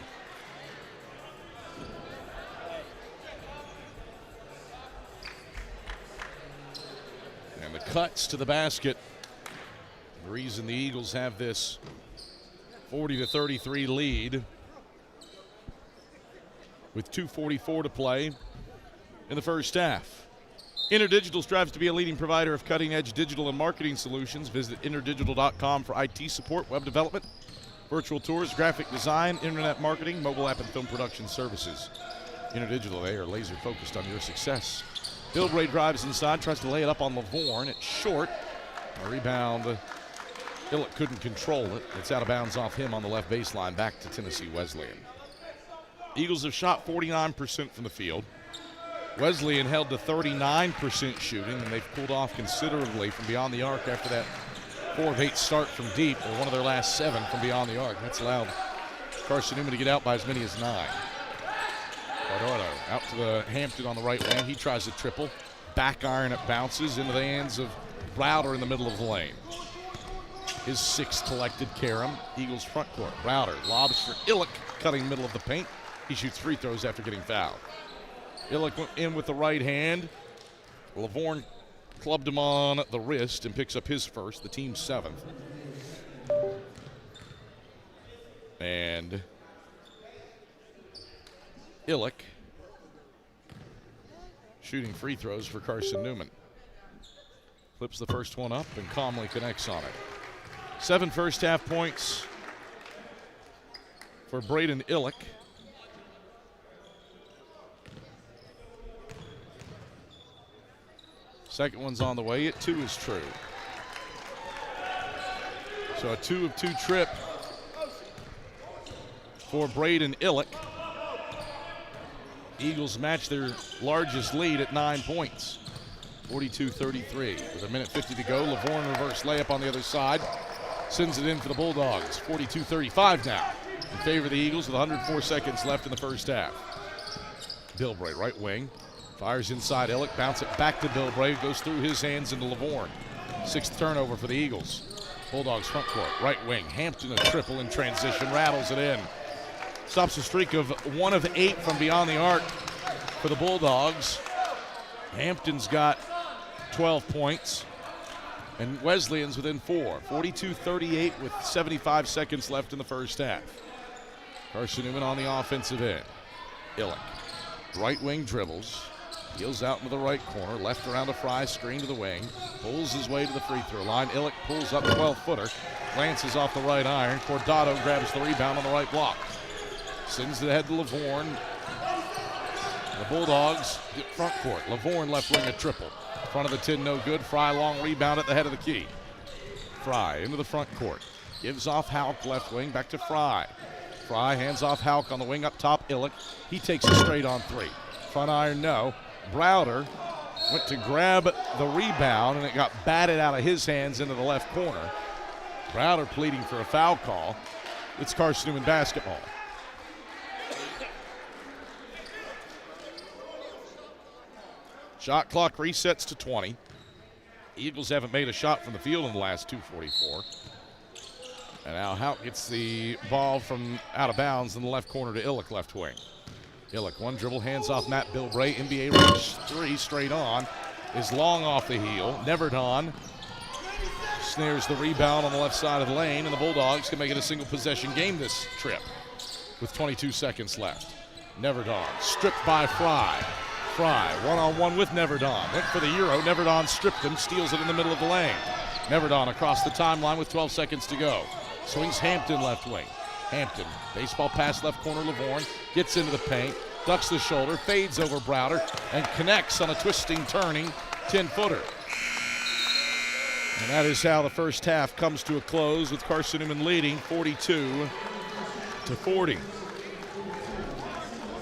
And the cuts to the basket. The reason the Eagles have this 40-33 lead with 2:44 to play in the first half. InterDigital strives to be a leading provider of cutting-edge digital and marketing solutions. Visit interdigital.com for IT support, web development, virtual tours, graphic design, internet marketing, mobile app, and film production services. InterDigital, they are laser focused on your success. Bill Bray drives inside, tries to lay it up on Lavorne. It's short. A rebound Illick couldn't control it. It's out of bounds off him on the left baseline, back to Tennessee Wesleyan. Eagles have shot 49% from the field. Wesleyan held to 39% shooting, and they've pulled off considerably from beyond the arc after that 4 of 8 start from deep, or one of their last 7 from beyond the arc. That's allowed Carson-Newman to get out by as many as 9. Eduardo out to the Hampton on the right wing. He tries to triple. Back iron, it bounces into the hands of Browder in the middle of the lane. His 6th collected carom. Eagles front court. Browder lobs for Illick, cutting middle of the paint. He shoots free throws after getting fouled. Illick went in with the right hand. Lavorne clubbed him on the wrist and picks up his first, the team's 7th. And Illick shooting free throws for Carson-Newman. Flips the first one up and calmly connects on it. 7 first-half points for Braden Illick. Second one's on the way. It too is true. So a 2 of 2 trip for Braden Illick. Eagles match their largest lead at 9 points, 42-33. With 1:50 to go, Lavorne reverse layup on the other side. Sends it in for the Bulldogs, 42-35 now. In favor of the Eagles with 104 seconds left in the first half. Bilbray, right wing. Fires inside Illick, bounce it back to Bilbray, goes through his hands into Lavorne. 6th turnover for the Eagles. Bulldogs front court, right wing. Hampton a triple in transition, rattles it in. Stops a streak of 1 of 8 from beyond the arc for the Bulldogs. Hampton's got 12 points, and Wesleyan's within 4. 42-38 with 75 seconds left in the first half. Carson-Newman on the offensive end. Illick, right wing dribbles. Heels out into the right corner, left around a Fry screen to the wing. Pulls his way to the free throw line. Illick pulls up 12-footer. Glances off the right iron. Cordado grabs the rebound on the right block. Sends it ahead to Lavorne. The Bulldogs get front court. Lavorne left wing a triple. Front of the 10, no good. Fry long rebound at the head of the key. Fry into the front court. Gives off Houck left wing, back to Fry. Fry hands off Houck on the wing up top. Illick. He takes it straight on 3. Front iron, no. Browder went to grab the rebound, and it got batted out of his hands into the left corner. Browder pleading for a foul call. It's Carson-Newman basketball. Shot clock resets to 20. Eagles haven't made a shot from the field in the last 2:44. And now Houck gets the ball from out of bounds in the left corner to Illick, left wing. Illick, one dribble, hands off Matt Bilbray. NBA range 3 straight on. Is long off the heel. Neverdon snares the rebound on the left side of the lane, and the Bulldogs can make it a single possession game this trip with 22 seconds left. Neverdon stripped by Fry. Fry one-on-one with Neverdon. Went for the Euro. Neverdon stripped him, steals it in the middle of the lane. Neverdon across the timeline with 12 seconds to go. Swings Hampton left wing. Hampton, baseball pass left corner, Lavorne, gets into the paint, ducks the shoulder, fades over Browder, and connects on a twisting, turning 10-footer. And that is how the first half comes to a close, with Carson-Newman leading 42-40.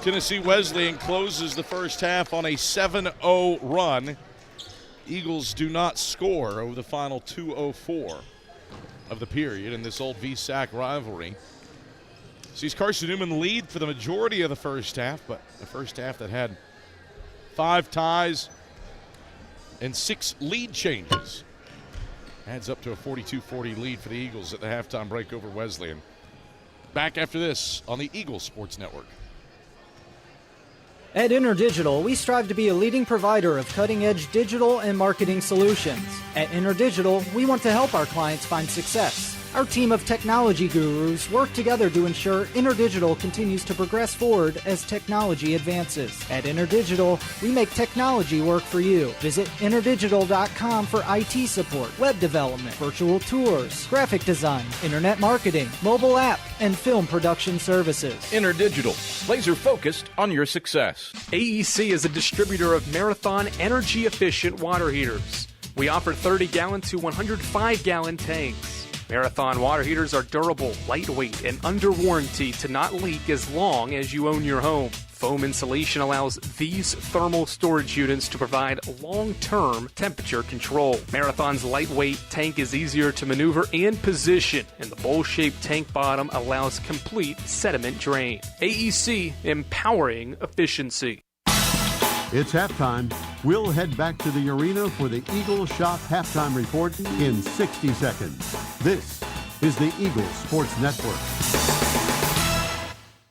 Tennessee Wesleyan closes the first half on a 7-0 run. Eagles do not score over the final 2:04 of the period in this old VSAC rivalry. Sees Carson-Newman lead for the majority of the first half, but the first half that had 5 ties and 6 lead changes. Adds up to a 42-40 lead for the Eagles at the halftime break over Wesleyan. Back after this on the Eagles Sports Network. At InterDigital, we strive to be a leading provider of cutting-edge digital and marketing solutions. At InterDigital, we want to help our clients find success. Our team of technology gurus work together to ensure InterDigital continues to progress forward as technology advances. At InterDigital, we make technology work for you. Visit interdigital.com for IT support, web development, virtual tours, graphic design, internet marketing, mobile app, and film production services. InterDigital, laser focused on your success. AEC is a distributor of Marathon energy-efficient water heaters. We offer 30-gallon to 105-gallon tanks. Marathon water heaters are durable, lightweight, and under warranty to not leak as long as you own your home. Foam insulation allows these thermal storage units to provide long-term temperature control. Marathon's lightweight tank is easier to maneuver and position, and the bowl-shaped tank bottom allows complete sediment drain. AEC, empowering efficiency. It's halftime. We'll head back to the arena for the Eagles Shop halftime report in 60 seconds. This is the Eagles Sports Network.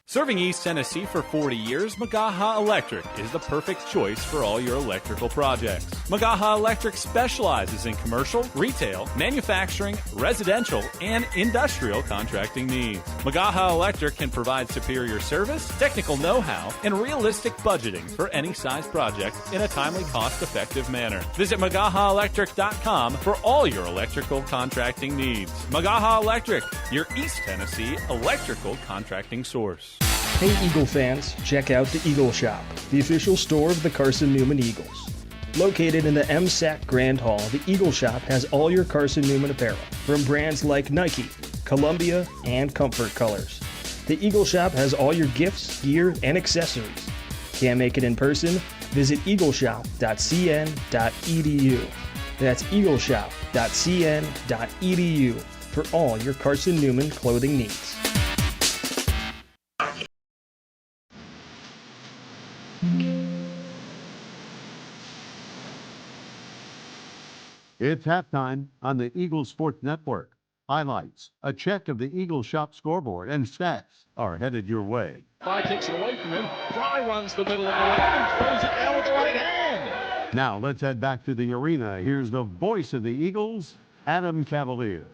Serving East Tennessee for 40 years, Magaha Electric is the perfect choice for all your electrical projects. Magaha Electric specializes in commercial, retail, manufacturing, residential, and industrial contracting needs. Magaha Electric can provide superior service, technical know-how, and realistic budgeting for any size project in a timely, cost-effective manner. Visit MagahaElectric.com for all your electrical contracting needs. Magaha Electric, your East Tennessee electrical contracting source. Hey Eagle fans, check out the Eagle Shop, the official store of the Carson-Newman Eagles. Located in the VSAC Grand Hall, the Eagle Shop has all your Carson-Newman apparel, from brands like Nike, Columbia, and Comfort Colors. The Eagle Shop has all your gifts, gear, and accessories. Can't make it in person? Visit eagleshop.cn.edu. That's eagleshop.cn.edu for all your Carson-Newman clothing needs. It's halftime on the Eagles Sports Network. Highlights, a check of the Eagles Shop scoreboard, and stats are headed your way. Fry takes it away from him. Fry runs the middle of the lane and throws it down with the right hand. Now let's head back to the arena. Here's the voice of the Eagles, Adam Cavalier.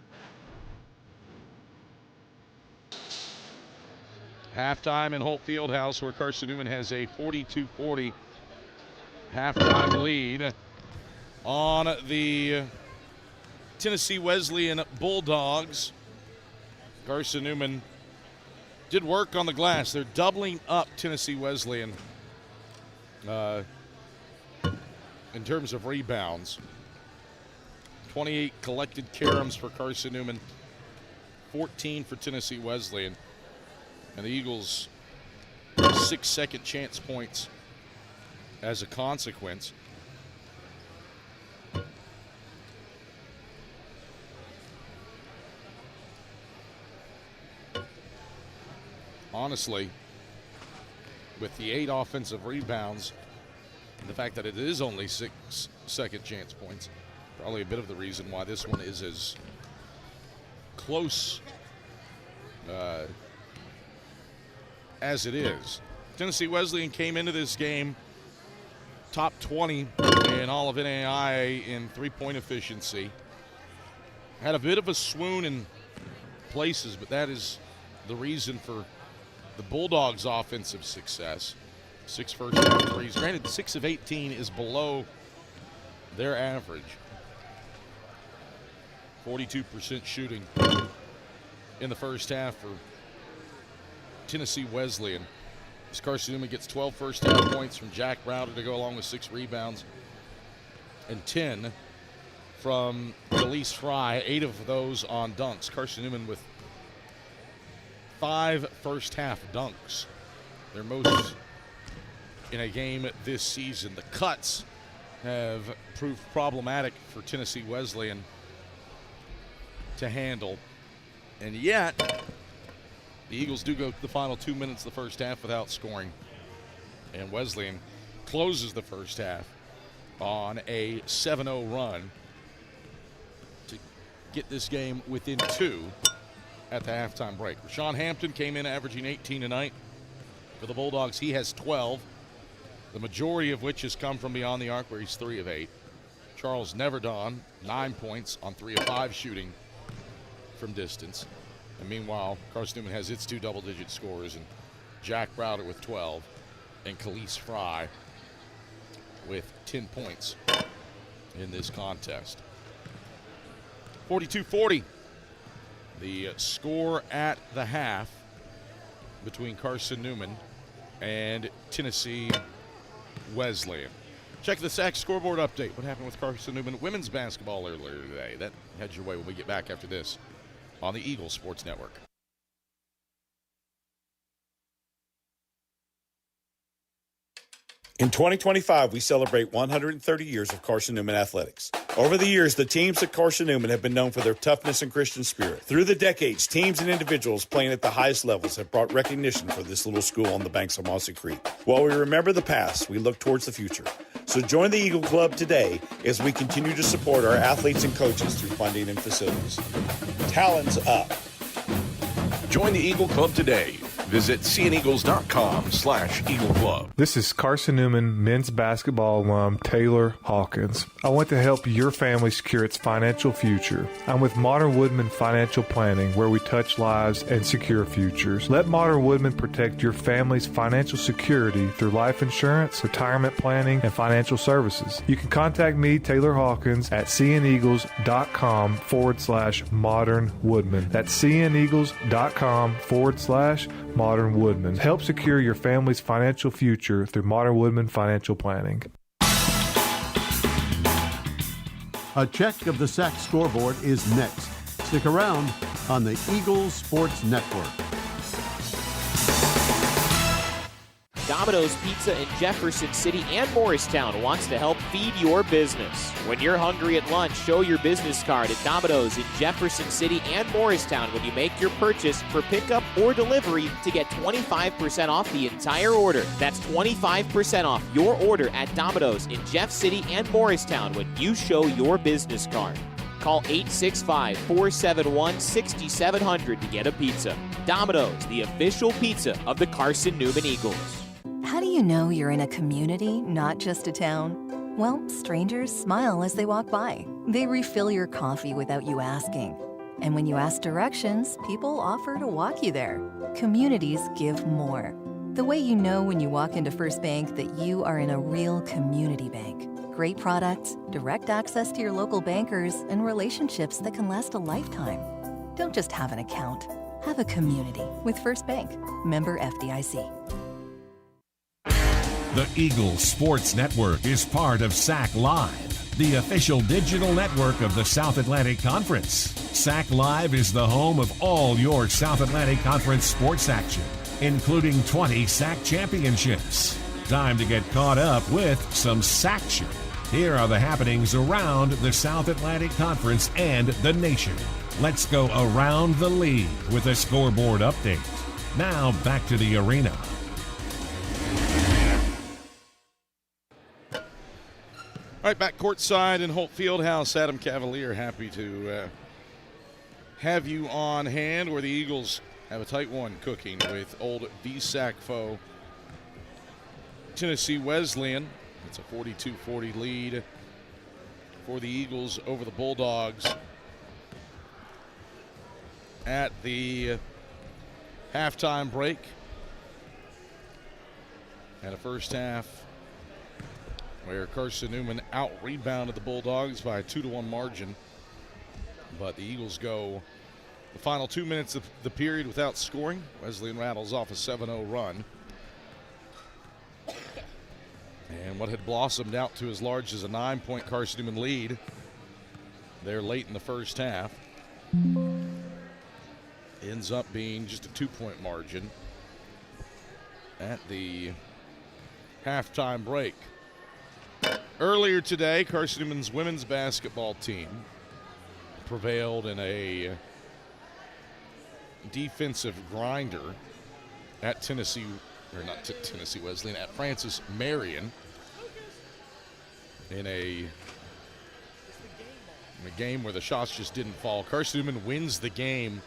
Halftime in Holt Fieldhouse, where Carson-Newman has a 42-40 halftime lead on the Tennessee Wesleyan Bulldogs. Carson-Newman did work on the glass. They're doubling up Tennessee Wesleyan in terms of rebounds. 28 collected caroms for Carson-Newman, 14 for Tennessee Wesleyan. And the Eagles 6 second chance points as a consequence. Honestly, with the 8 offensive rebounds and the fact that it is only 6 second chance points, probably a bit of the reason why this one is as close as it is. Tennessee Wesleyan came into this game top 20 in all of NAIA in three-point efficiency. Had a bit of a swoon in places, but that is the reason for the Bulldogs' offensive success. 6 first-half threes. Granted, 6 of 18 is below their average. 42% shooting in the first half for Tennessee Wesleyan. As Carson-Newman gets 12 first-half points from Jack Browder to go along with 6 rebounds and 10 from Elise Fry, 8 of those on dunks. Carson-Newman with 5 first-half dunks, their most in a game this season. The cuts have proved problematic for Tennessee Wesleyan to handle, and yet the Eagles do go the final 2 minutes of the first half without scoring, and Wesleyan closes the first half on a 7-0 run to get this game within 2 at the halftime break. Rashawn Hampton came in averaging 18 tonight for the Bulldogs. He has 12, the majority of which has come from beyond the arc, where he's 3 of 8. Charles Neverdon, 9 points on 3 of 5 shooting from distance. And meanwhile, Carson-Newman has its 2 double-digit scorers, and Jack Browder with 12, and Khalees Fry with 10 points in this contest. 42-40. The score at the half between Carson-Newman and Tennessee Wesleyan. Check the SAC scoreboard update. What happened with Carson-Newman women's basketball earlier today? That heads your way when we get back after this on the Eagles Sports Network. In 2025, we celebrate 130 years of Carson-Newman athletics. Over the years, the teams at Carson-Newman have been known for their toughness and Christian spirit. Through the decades, teams and individuals playing at the highest levels have brought recognition for this little school on the banks of Mossy Creek. While we remember the past, we look towards the future. So join the Eagle Club today as we continue to support our athletes and coaches through funding and facilities. Talons up. Join the Eagle Club today. Visit cneagles.com/Eagle Club. This is Carson-Newman men's basketball alum Taylor Hawkins. I want to help your family secure its financial future. I'm with Modern Woodman Financial Planning, where we touch lives and secure futures. Let Modern Woodman protect your family's financial security through life insurance, retirement planning, and financial services. You can contact me, Taylor Hawkins, at cneagles.com/Modern Woodman. That's cneagles.com/Modern Woodman. Help secure your family's financial future through Modern Woodman Financial Planning. A check of the SAC scoreboard is next. Stick around on the Eagles Sports Network. Domino's Pizza in Jefferson City and Morristown wants to help feed your business. When you're hungry at lunch, show your business card at Domino's in Jefferson City and Morristown when you make your purchase for pickup or delivery to get 25% off the entire order. That's 25% off your order at Domino's in Jeff City and Morristown when you show your business card. Call 865-471-6700 to get a pizza. Domino's, the official pizza of the Carson-Newman Eagles. How do you know you're in a community, not just a town? Well, strangers smile as they walk by. They refill your coffee without you asking. And when you ask directions, people offer to walk you there. Communities give more. The way you know when you walk into First Bank that you are in a real community bank. Great products, direct access to your local bankers, and relationships that can last a lifetime. Don't just have an account. Have a community with First Bank. Member FDIC. The Eagles Sports Network is part of SAC Live, the official digital network of the South Atlantic Conference. SAC Live is the home of all your South Atlantic Conference sports action, including 20 SAC championships. Time to get caught up with some SACtion. Here are the happenings around the South Atlantic Conference and the nation. Let's go around the league with a scoreboard update. Now back to the arena. All right, back courtside in Holt Fieldhouse. Adam Cavalier, happy to have you on hand, where the Eagles have a tight one cooking with old VSAC foe Tennessee Wesleyan. It's a 42-40 lead for the Eagles over the Bulldogs at the halftime break. And a first half where Carson-Newman out-rebounded the Bulldogs by a 2-1 margin. But the Eagles go the final 2 minutes of the period without scoring. Wesleyan rattles off a 7-0 run. And what had blossomed out to as large as a 9-point Carson-Newman lead there late in the first half ends up being just a 2-point margin at the halftime break. Earlier today, Carson-Newman's women's basketball team prevailed in a defensive grinder at Tennessee Wesleyan, at Francis Marion in a game where the shots just didn't fall. Carson-Newman wins the game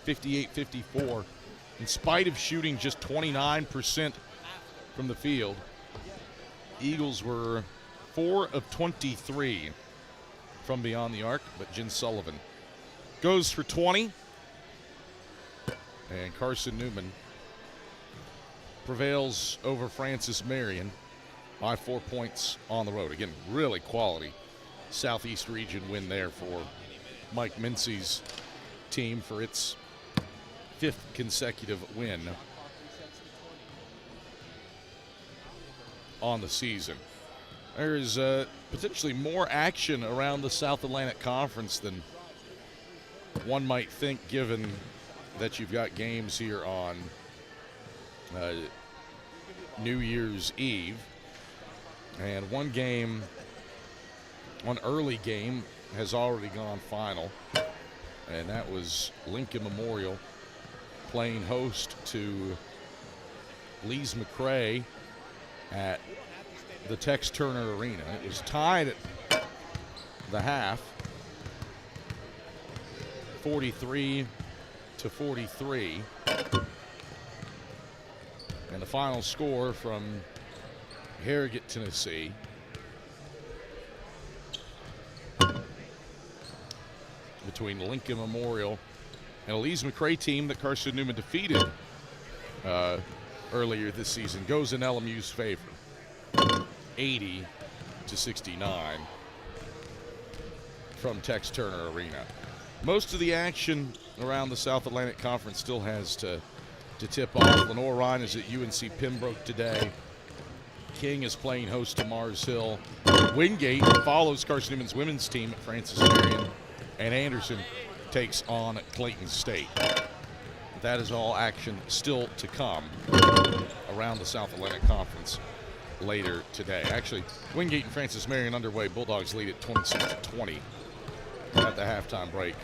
58-54 in spite of shooting just 29% from the field. Eagles were 4 of 23 from beyond the arc, but Jen Sullivan goes for 20. And Carson-Newman prevails over Francis Marion by 4 points on the road. Again, really quality Southeast region win there for Mike Mincy's team for its 5th consecutive win on the season. There's potentially more action around the South Atlantic Conference than one might think, given that you've got games here on New Year's Eve, and one early game has already gone final, and that was Lincoln Memorial playing host to Lees McRae at the Tex Turner Arena. It was tied at the half, 43-43, and the final score from Harrogate, Tennessee, between Lincoln Memorial and a Lees McRae team that Carson-Newman defeated earlier this season, goes in LMU's favor, 80-69 from Tex Turner Arena. Most of the action around the South Atlantic Conference still has to tip off. Lenore-Ryan is at UNC Pembroke today. King is playing host to Mars Hill. Wingate follows Carson-Newman's women's team at Francis Marion, and Anderson takes on Clayton State. That is all action still to come around the South Atlantic Conference later today. Actually, Wingate and Francis Marion underway. Bulldogs lead at 26-20 at the halftime break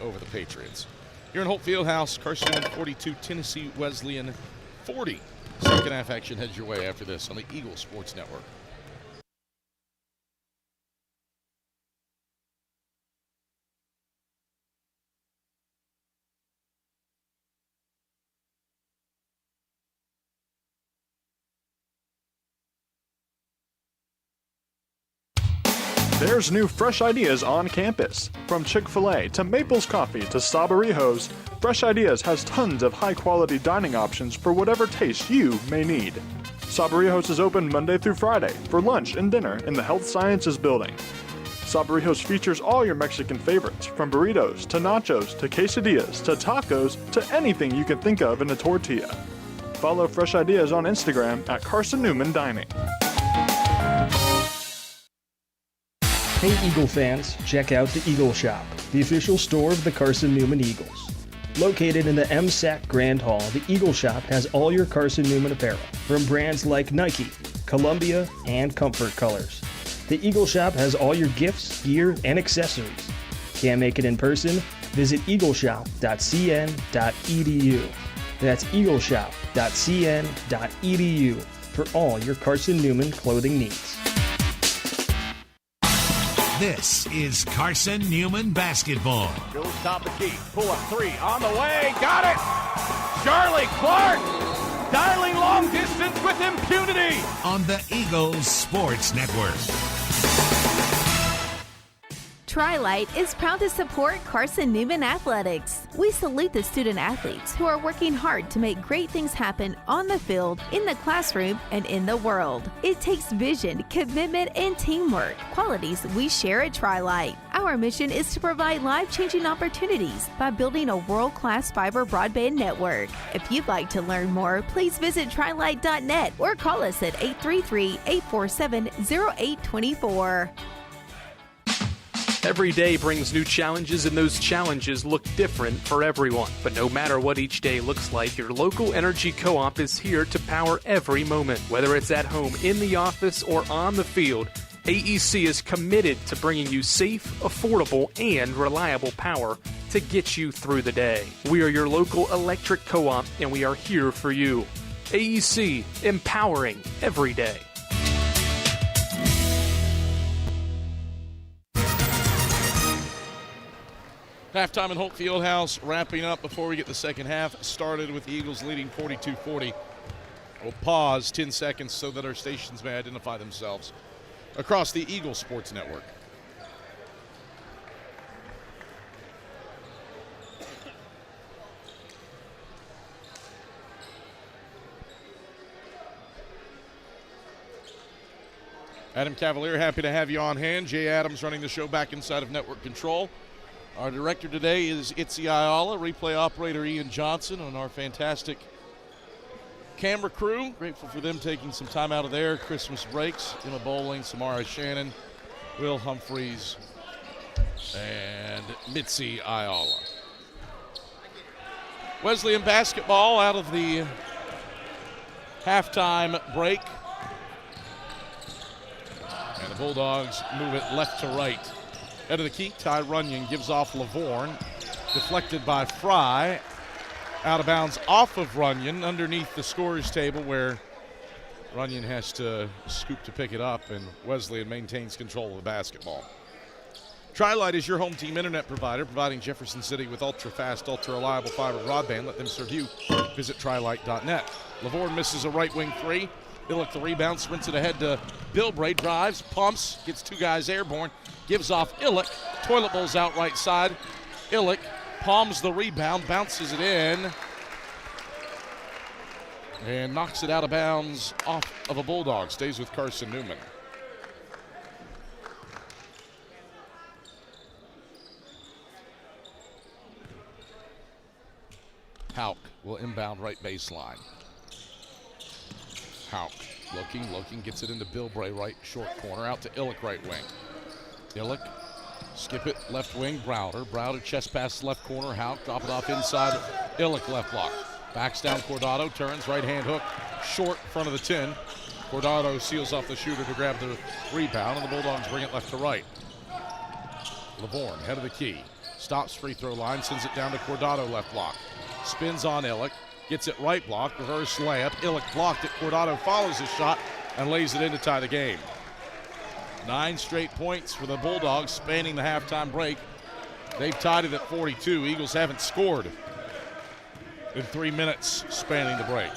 over the Patriots. Here in Holt Fieldhouse, Carson-Newman 42, Tennessee Wesleyan 40. Second half action heads your way after this on the Eagles Sports Network. There's new fresh ideas on campus. From Chick-fil-A to Maples Coffee to Sabarijos, Fresh Ideas has tons of high-quality dining options for whatever taste you may need. Sabarijos is open Monday through Friday for lunch and dinner in the Health Sciences Building. Sabarijos features all your Mexican favorites, from burritos to nachos to quesadillas to tacos to anything you can think of in a tortilla. Follow Fresh Ideas on Instagram at Carson-Newman Dining. Hey Eagle fans, check out the Eagle Shop, the official store of the Carson-Newman Eagles. Located in the VSAC Grand Hall, the Eagle Shop has all your Carson-Newman apparel, from brands like Nike, Columbia, and Comfort Colors. The Eagle Shop has all your gifts, gear, and accessories. Can't make it in person? Visit eagleshop.cn.edu. That's eagleshop.cn.edu for all your Carson-Newman clothing needs. This is Carson-Newman basketball. Goes top the key. Pull up three. On the way. Got it. Charlie Clark dialing long distance with impunity. On the Eagles Sports Network. Tri-Light is proud to support Carson-Newman Athletics. We salute the student athletes who are working hard to make great things happen on the field, in the classroom, and in the world. It takes vision, commitment, and teamwork, qualities we share at Tri-Light. Our mission is to provide life-changing opportunities by building a world-class fiber broadband network. If you'd like to learn more, please visit trilight.net or call us at 833-847-0824. Every day brings new challenges, and those challenges look different for everyone. But no matter what each day looks like, your local energy co-op is here to power every moment. Whether it's at home, in the office, or on the field, AEC is committed to bringing you safe, affordable, and reliable power to get you through the day. We are your local electric co-op, and we are here for you. AEC, empowering every day. Halftime in Holt Fieldhouse wrapping up before we get the second half started with the Eagles leading 42-40. We'll pause 10 seconds so that our stations may identify themselves across the Eagles Sports Network. Adam Cavalier, happy to have you on hand. Jay Adams running the show back inside of network control. Our director today is Itzi Ayala, replay operator Ian Johnson, and our fantastic camera crew. Grateful for them taking some time out of their Christmas breaks. Emma Bowling, Samara Shannon, Will Humphreys, and Mitzi Ayala. Wesleyan basketball out of the halftime break. And the Bulldogs move it left to right. Head of the key, Ty Runyon gives off Lavorne. Deflected by Fry. Out of bounds off of Runyon underneath the scorer's table where Runyon has to scoop to pick it up, and Wesleyan maintains control of the basketball. Tri-Lite is your home team internet provider, providing Jefferson City with ultra-fast, ultra-reliable fiber broadband. Let them serve you. Visit trilite.net. Lavorne misses a right wing three. Illick the rebound, sprints it ahead to Bilbray, drives, pumps, gets two guys airborne, gives off Illick. Toilet bowl's out right side. Illick palms the rebound, bounces it in, and knocks it out of bounds off of a Bulldog. Stays with Carson-Newman. Hauk will inbound right baseline. Hauk looking, gets it into Bilbray right short corner, out to Illick right wing. Illick, skip it, left wing, Browder chest pass left corner, Hauk, drop it off inside, Illick left block. Backs down Cordado, turns, right hand hook, short front of the 10. Cordado seals off the shooter to grab the rebound, and the Bulldogs bring it left to right. Lavorne, head of the key, stops free throw line, sends it down to Cordado left block. Spins on Illick, gets it right block, reverse layup. Illick blocked it. Cordado follows his shot and lays it in to tie the game. 9 straight points for the Bulldogs spanning the halftime break. They've tied it at 42. Eagles haven't scored in 3 minutes spanning the break.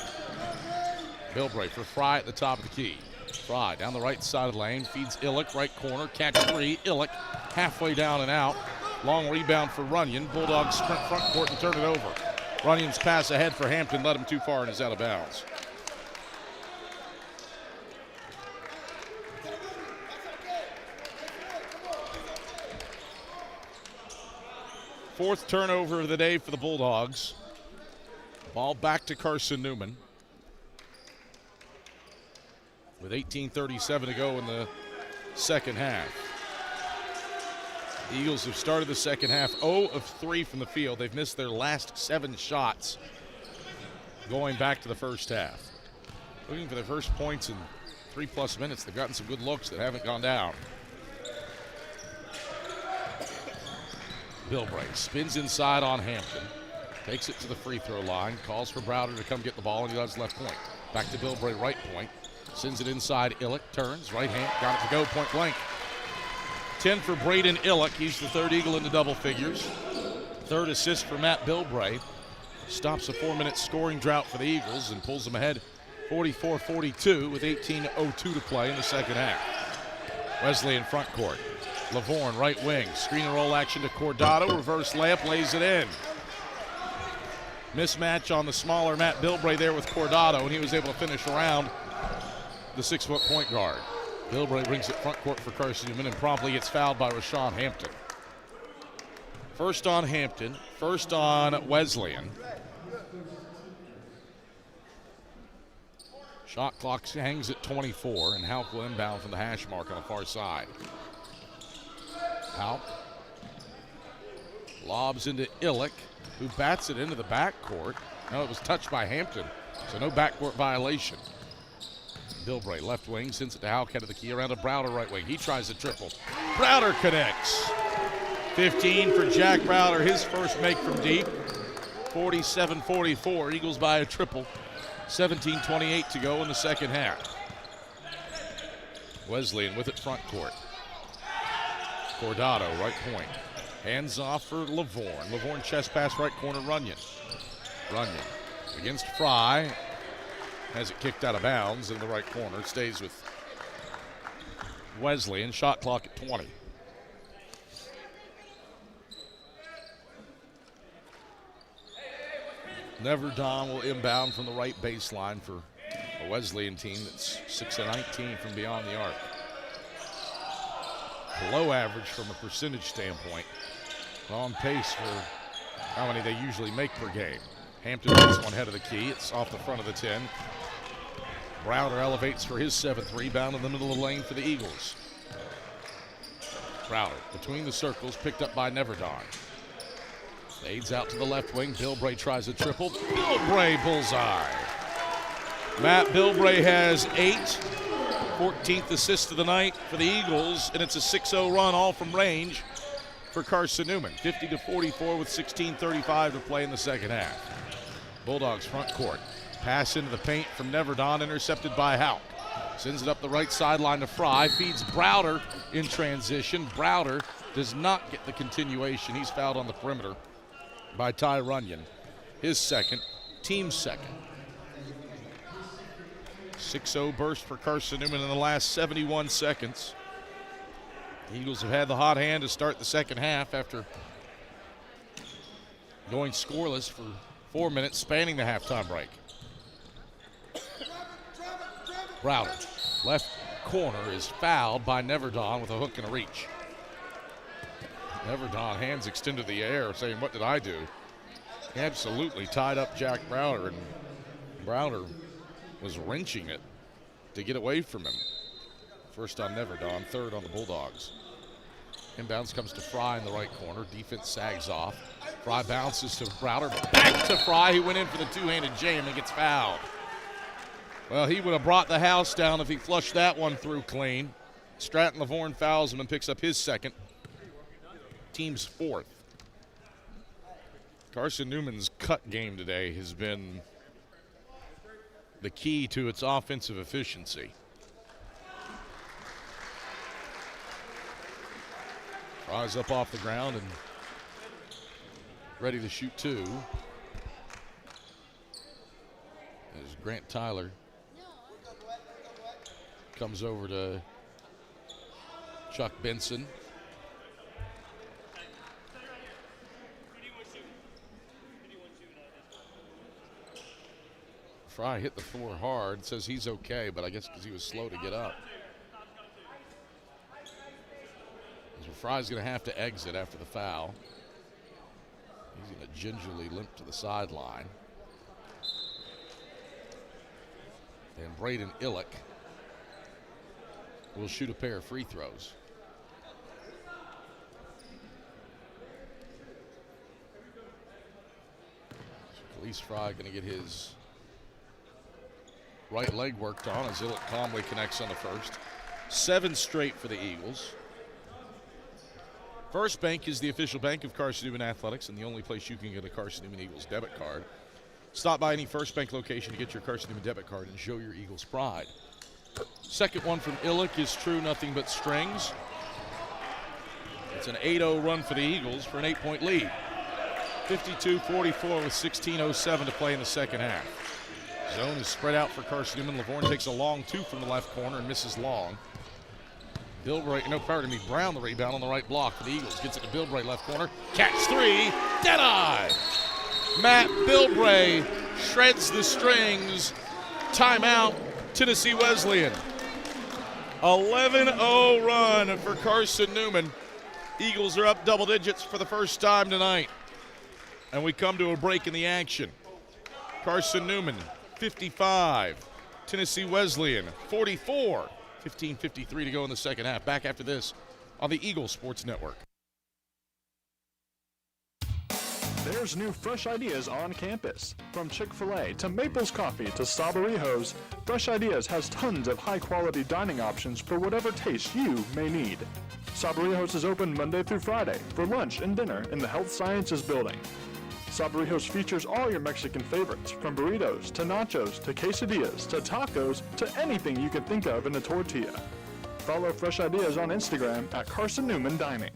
Bilbray for Fry at the top of the key. Fry down the right side of the lane, feeds Illick, right corner, catch three. Illick halfway down and out. Long rebound for Runyon. Bulldogs sprint front court and turn it over. Runyon's pass ahead for Hampton led him too far and is out of bounds. Fourth turnover of the day for the Bulldogs. Ball back to Carson-Newman. With 18:37 to go in the second half. The Eagles have started the second half 0 of 3 from the field. They've missed their last 7 shots going back to the first half. Looking for their first points in 3+ minutes. They've gotten some good looks that haven't gone down. Bilbray spins inside on Hampton. Takes it to the free throw line. Calls for Browder to come get the ball, and he does left point. Back to Bilbray right point. Sends it inside Illick. Turns, right hand. Got it to go, point blank. 10 for Braden Illick. He's the third Eagle into double figures. Third assist for Matt Bilbray. Stops a 4-minute scoring drought for the Eagles and pulls them ahead 44-42 with 18:02 to play in the second half. Wesley in front court. Lavorne, right wing. Screen and roll action to Cordado. Reverse layup, lays it in. Mismatch on the smaller Matt Bilbray there with Cordado, and he was able to finish around the 6-foot point guard. Bilbray brings it front court for Carson-Newman and promptly gets fouled by Rashawn Hampton. First on Hampton, first on Wesleyan. Shot clock hangs at 24, and Hauk will inbound from the hash mark on the far side. Hauk lobs into Illick, who bats it into the backcourt. No, it was touched by Hampton, so no backcourt violation. Bilbray, left wing, sends it to Hauk, head of the key, around to Browder, right wing. He tries a triple. Browder connects. 15 for Jack Browder, his first make from deep. 47-44, Eagles by a triple. 17:28 to go in the second half. Wesleyan with it front court. Cordado, right point. Hands off for Lavorne. Lavorne chest pass right corner, Runyon. Runyon against Fry. Has it kicked out of bounds in the right corner. Stays with Wesleyan. Shot clock at 20. Never Don will inbound from the right baseline for a Wesleyan team that's 6-19 from beyond the arc. Below average from a percentage standpoint. On pace for how many they usually make per game. Hampton gets one head of the key. It's off the front of the 10. Browder elevates for his 7th rebound in the middle of the lane for the Eagles. Browder between the circles, picked up by Neverdon. Fades out to the left wing. Bilbray tries a triple. Bilbray bullseye. Matt Bilbray has 8. 14th assist of the night for the Eagles, and it's a 6-0 run, all from range for Carson-Newman. 50-44 with 16:35 to play in the second half. Bulldogs front court. Pass into the paint from Neverdon, intercepted by Houck. Sends it up the right sideline to Fry. Feeds Browder in transition. Browder does not get the continuation. He's fouled on the perimeter by Ty Runyon. His second, team second. 6-0 burst for Carson-Newman in the last 71 seconds. The Eagles have had the hot hand to start the second half after going scoreless for 4 minutes, spanning the halftime break. Browder, left corner, is fouled by Neverdon with a hook and a reach. Neverdon, hands extended to the air, saying, "What did I do?" He absolutely tied up Jack Browder, and Browder was wrenching it to get away from him. First on Neverdon, third on the Bulldogs. Inbounds comes to Fry in the right corner. Defense sags off. Fry bounces to Browder. Back to Fry. He went in for the two-handed jam and gets fouled. Well, he would have brought the house down if he flushed that one through clean. Stratton Lavorne fouls him and picks up his second. Team's fourth. Carson-Newman's cut game today has been the key to its offensive efficiency. Fries up off the ground and ready to shoot two. As Grant Tyler comes over to Chuck Benson. Fry hit the floor hard, says he's okay, but I guess because he was slow to get up. So Fry's going to have to exit after the foul. He's going to gingerly limp to the sideline. And Braden Illick will shoot a pair of free throws. So Khalise Fry going to get his right leg worked on as Illick calmly connects on the first. 7 straight for the Eagles. First Bank is the official bank of Carson-Newman Athletics and the only place you can get a Carson-Newman Eagles debit card. Stop by any First Bank location to get your Carson-Newman debit card and show your Eagles pride. Second one from Illick is true, nothing but strings. It's an 8-0 run for the Eagles for an 8-point lead. 52-44 with 16:07 to play in the second half. Zone is spread out for Carson-Newman. Lavorne takes a long two from the left corner and misses long. Brown the rebound on the right block for the Eagles. Gets it to Bilbray, left corner. Catch three, dead-eye. Matt Bilbray shreds the strings. Timeout, Tennessee Wesleyan. 11-0 run for Carson-Newman. Eagles are up double digits for the first time tonight. And we come to a break in the action. Carson-Newman, 55. Tennessee Wesleyan, 44. 15:53 to go in the second half. Back after this on the Eagles Sports Network. There's new fresh ideas on campus. From Chick-fil-A to Maples Coffee to Sabarijo's, Fresh Ideas has tons of high-quality dining options for whatever taste you may need. Sabarijo's is open Monday through Friday for lunch and dinner in the Health Sciences Building. Sabarijo's features all your Mexican favorites, from burritos to nachos to quesadillas to tacos to anything you can think of in a tortilla. Follow Fresh Ideas on Instagram at Carson-Newman Dining.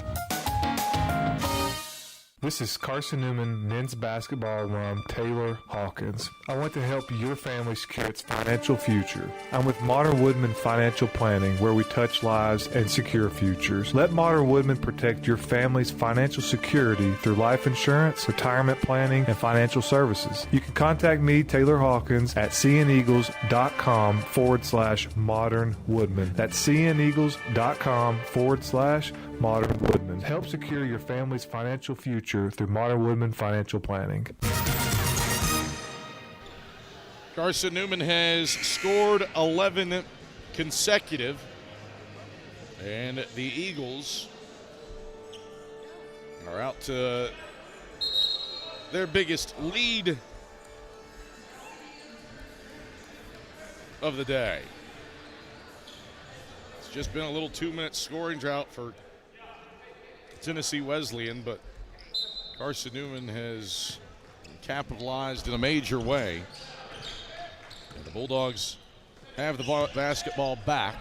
This is Carson-Newman men's basketball alum Taylor Hawkins. I want to help your family secure its financial future. I'm with Modern Woodman Financial Planning, where we touch lives and secure futures. Let Modern Woodman protect your family's financial security through life insurance, retirement planning, and financial services. You can contact me, Taylor Hawkins, at cneagles.com/Modern Woodman. That's cneagles.com/Modern Woodman. Help secure your family's financial future through Modern Woodman Financial Planning. Carson-Newman has scored 11 consecutive, and the Eagles are out to their biggest lead of the day. It's just been a little 2-minute scoring drought for Tennessee Wesleyan, but Carson-Newman has capitalized in a major way. And the Bulldogs have the basketball back,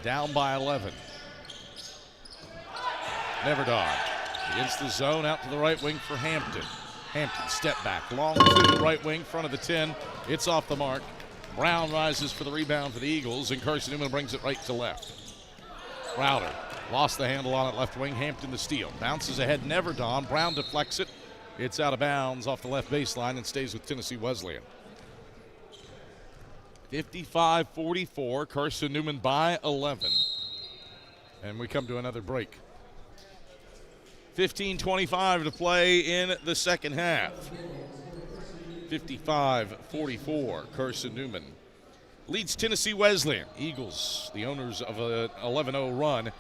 down by 11. Neverdon against the zone, out to the right wing for Hampton. Hampton, step back, long two, right wing, front of the 10. It's off the mark. Brown rises for the rebound for the Eagles, and Carson-Newman brings it right to left. Browder lost the handle on it, left wing. Hampton the steal. Bounces ahead, Neverdon. Brown deflects it. It's out of bounds off the left baseline and stays with Tennessee Wesleyan. 55-44, Carson-Newman by 11. And we come to another break. 15:25 to play in the second half. 55-44, Carson-Newman leads Tennessee Wesleyan. Eagles, the owners of an 11-0 run,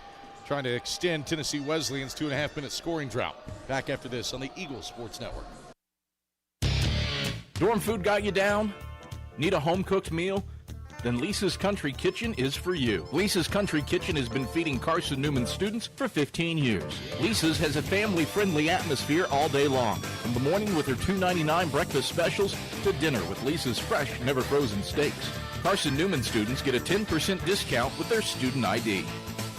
trying to extend Tennessee Wesleyan's 2.5-minute scoring drought. Back after this on the Eagles Sports Network. Dorm food got you down? Need a home-cooked meal? Then Lisa's Country Kitchen is for you. Lisa's Country Kitchen has been feeding Carson-Newman students for 15 years. Lisa's has a family-friendly atmosphere all day long, from the morning with her $2.99 breakfast specials to dinner with Lisa's fresh, never-frozen steaks. Carson-Newman students get a 10% discount with their student ID.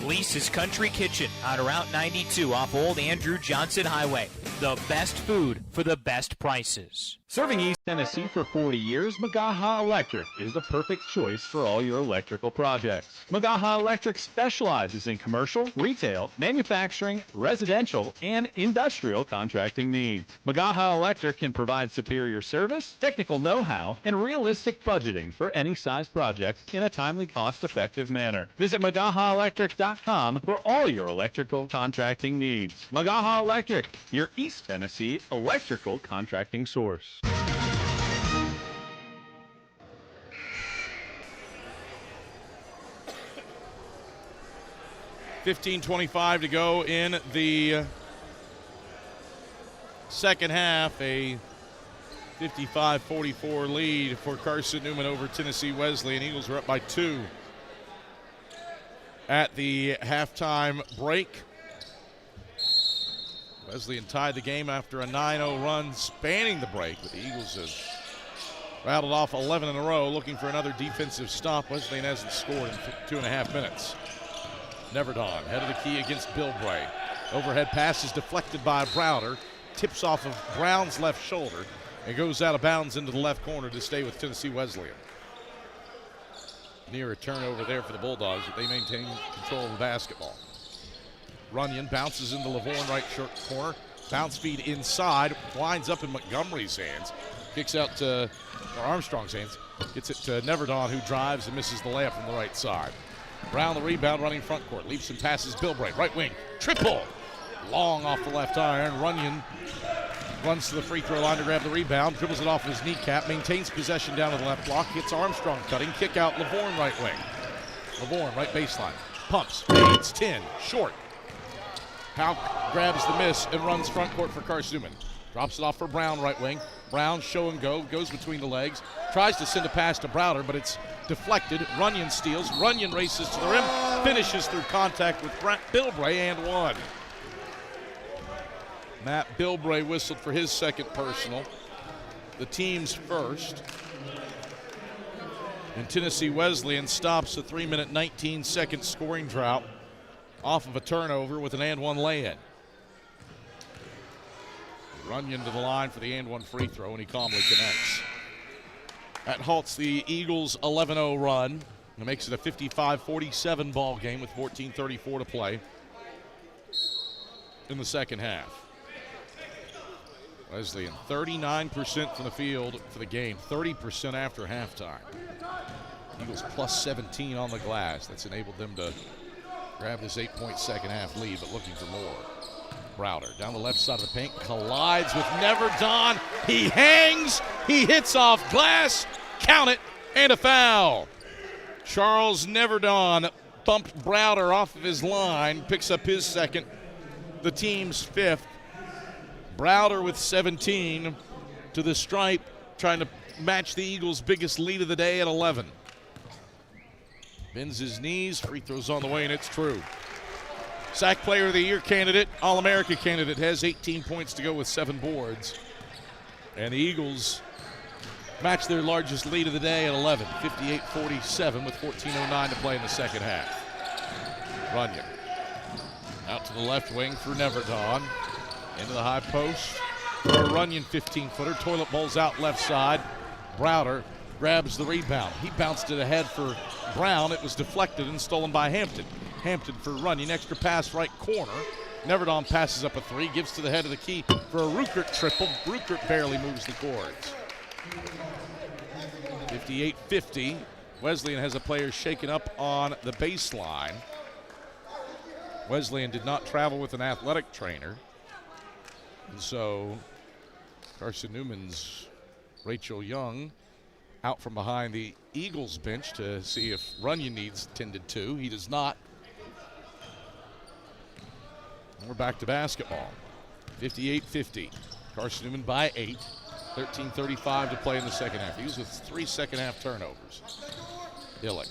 Lisa's Country Kitchen on Route 92 off Old Andrew Johnson Highway. The best food for the best prices. Serving East Tennessee for 40 years, Magaha Electric is the perfect choice for all your electrical projects. Magaha Electric specializes in commercial, retail, manufacturing, residential, and industrial contracting needs. Magaha Electric can provide superior service, technical know-how, and realistic budgeting for any size project in a timely, cost-effective manner. Visit MagahaElectric.com for all your electrical contracting needs. Magaha Electric, your East Tennessee electrical contracting source. 15:25 to go in the second half. A 55-44 lead for Carson-Newman over Tennessee Wesleyan. Eagles are up by 2 at the halftime break. Wesleyan tied the game after a 9-0 run spanning the break, but the Eagles have rattled off 11 in a row, looking for another defensive stop. Wesleyan hasn't scored in 2.5 minutes. Neverdon, head of the key against Bilbray. Overhead pass is deflected by Browder, tips off of Brown's left shoulder, and goes out of bounds into the left corner to stay with Tennessee Wesleyan. Near a turnover there for the Bulldogs, but they maintain control of the basketball. Runyon bounces into Lavorne right short corner. Bounce feed inside, winds up in Montgomery's hands. Kicks out to Armstrong's hands. Gets it to Neverdon, who drives and misses the layup from the right side. Brown the rebound, running front court. Leaps and passes Bilbray, right wing. Triple! Long off the left iron. Runyon runs to the free throw line to grab the rebound. Dribbles it off his kneecap. Maintains possession down to the left block. Hits Armstrong cutting. Kick out Lavorne right wing. Lavorne right baseline. Pumps. Fades. 10. Short. Houck grabs the miss and runs front court for Carson-Newman. Drops it off for Brown right wing. Brown show and go. Goes between the legs. Tries to send a pass to Browder, but it's deflected. Runyon steals. Runyon races to the rim. Finishes through contact with Bilbray and one. Matt Bilbray whistled for his second personal. The team's first. And Tennessee Wesleyan stops a 3-minute, 19-second scoring drought off of a turnover with an and-one lay-in. Runyon to the line for the and-one free throw, and he calmly connects. That halts the Eagles' 11-0 run. It makes it a 55-47 ball game with 14:34 to play in the second half. Wesleyan 39% from the field for the game, 30% after halftime. Eagles plus 17 on the glass. That's enabled them to grab this 8-point second half lead, but looking for more. Browder down the left side of the paint, collides with Neverdon. He hangs, he hits off glass, count it, and a foul. Charles Neverdon bumped Browder off of his line, picks up his second, the team's fifth. Browder with 17 to the stripe, trying to match the Eagles' biggest lead of the day at 11. Bends his knees, free throws on the way, and it's true. SAC Player of the Year candidate, All-America candidate, has 18 points to go with 7 boards. And the Eagles match their largest lead of the day at 11, 58-47 with 14:09 to play in the second half. Runyon out to the left wing for Neverdon. Into the high post for a Runyon 15-footer. Toilet bowls out left side. Browder grabs the rebound. He bounced it ahead for Brown. It was deflected and stolen by Hampton. Hampton for Runyon. Extra pass right corner. Neverdon passes up a 3. Gives to the head of the key for a Ruckert triple. Ruckert barely moves the cords. 58-50. Wesleyan has a player shaken up on the baseline. Wesleyan did not travel with an athletic trainer. And so Carson-Newman's Rachel Young out from behind the Eagles bench to see if Runyon needs tended to. He does not. And we're back to basketball. 58-50. Carson-Newman by 8. 13:35 to play in the second half. He was with 3 second-half turnovers. Illick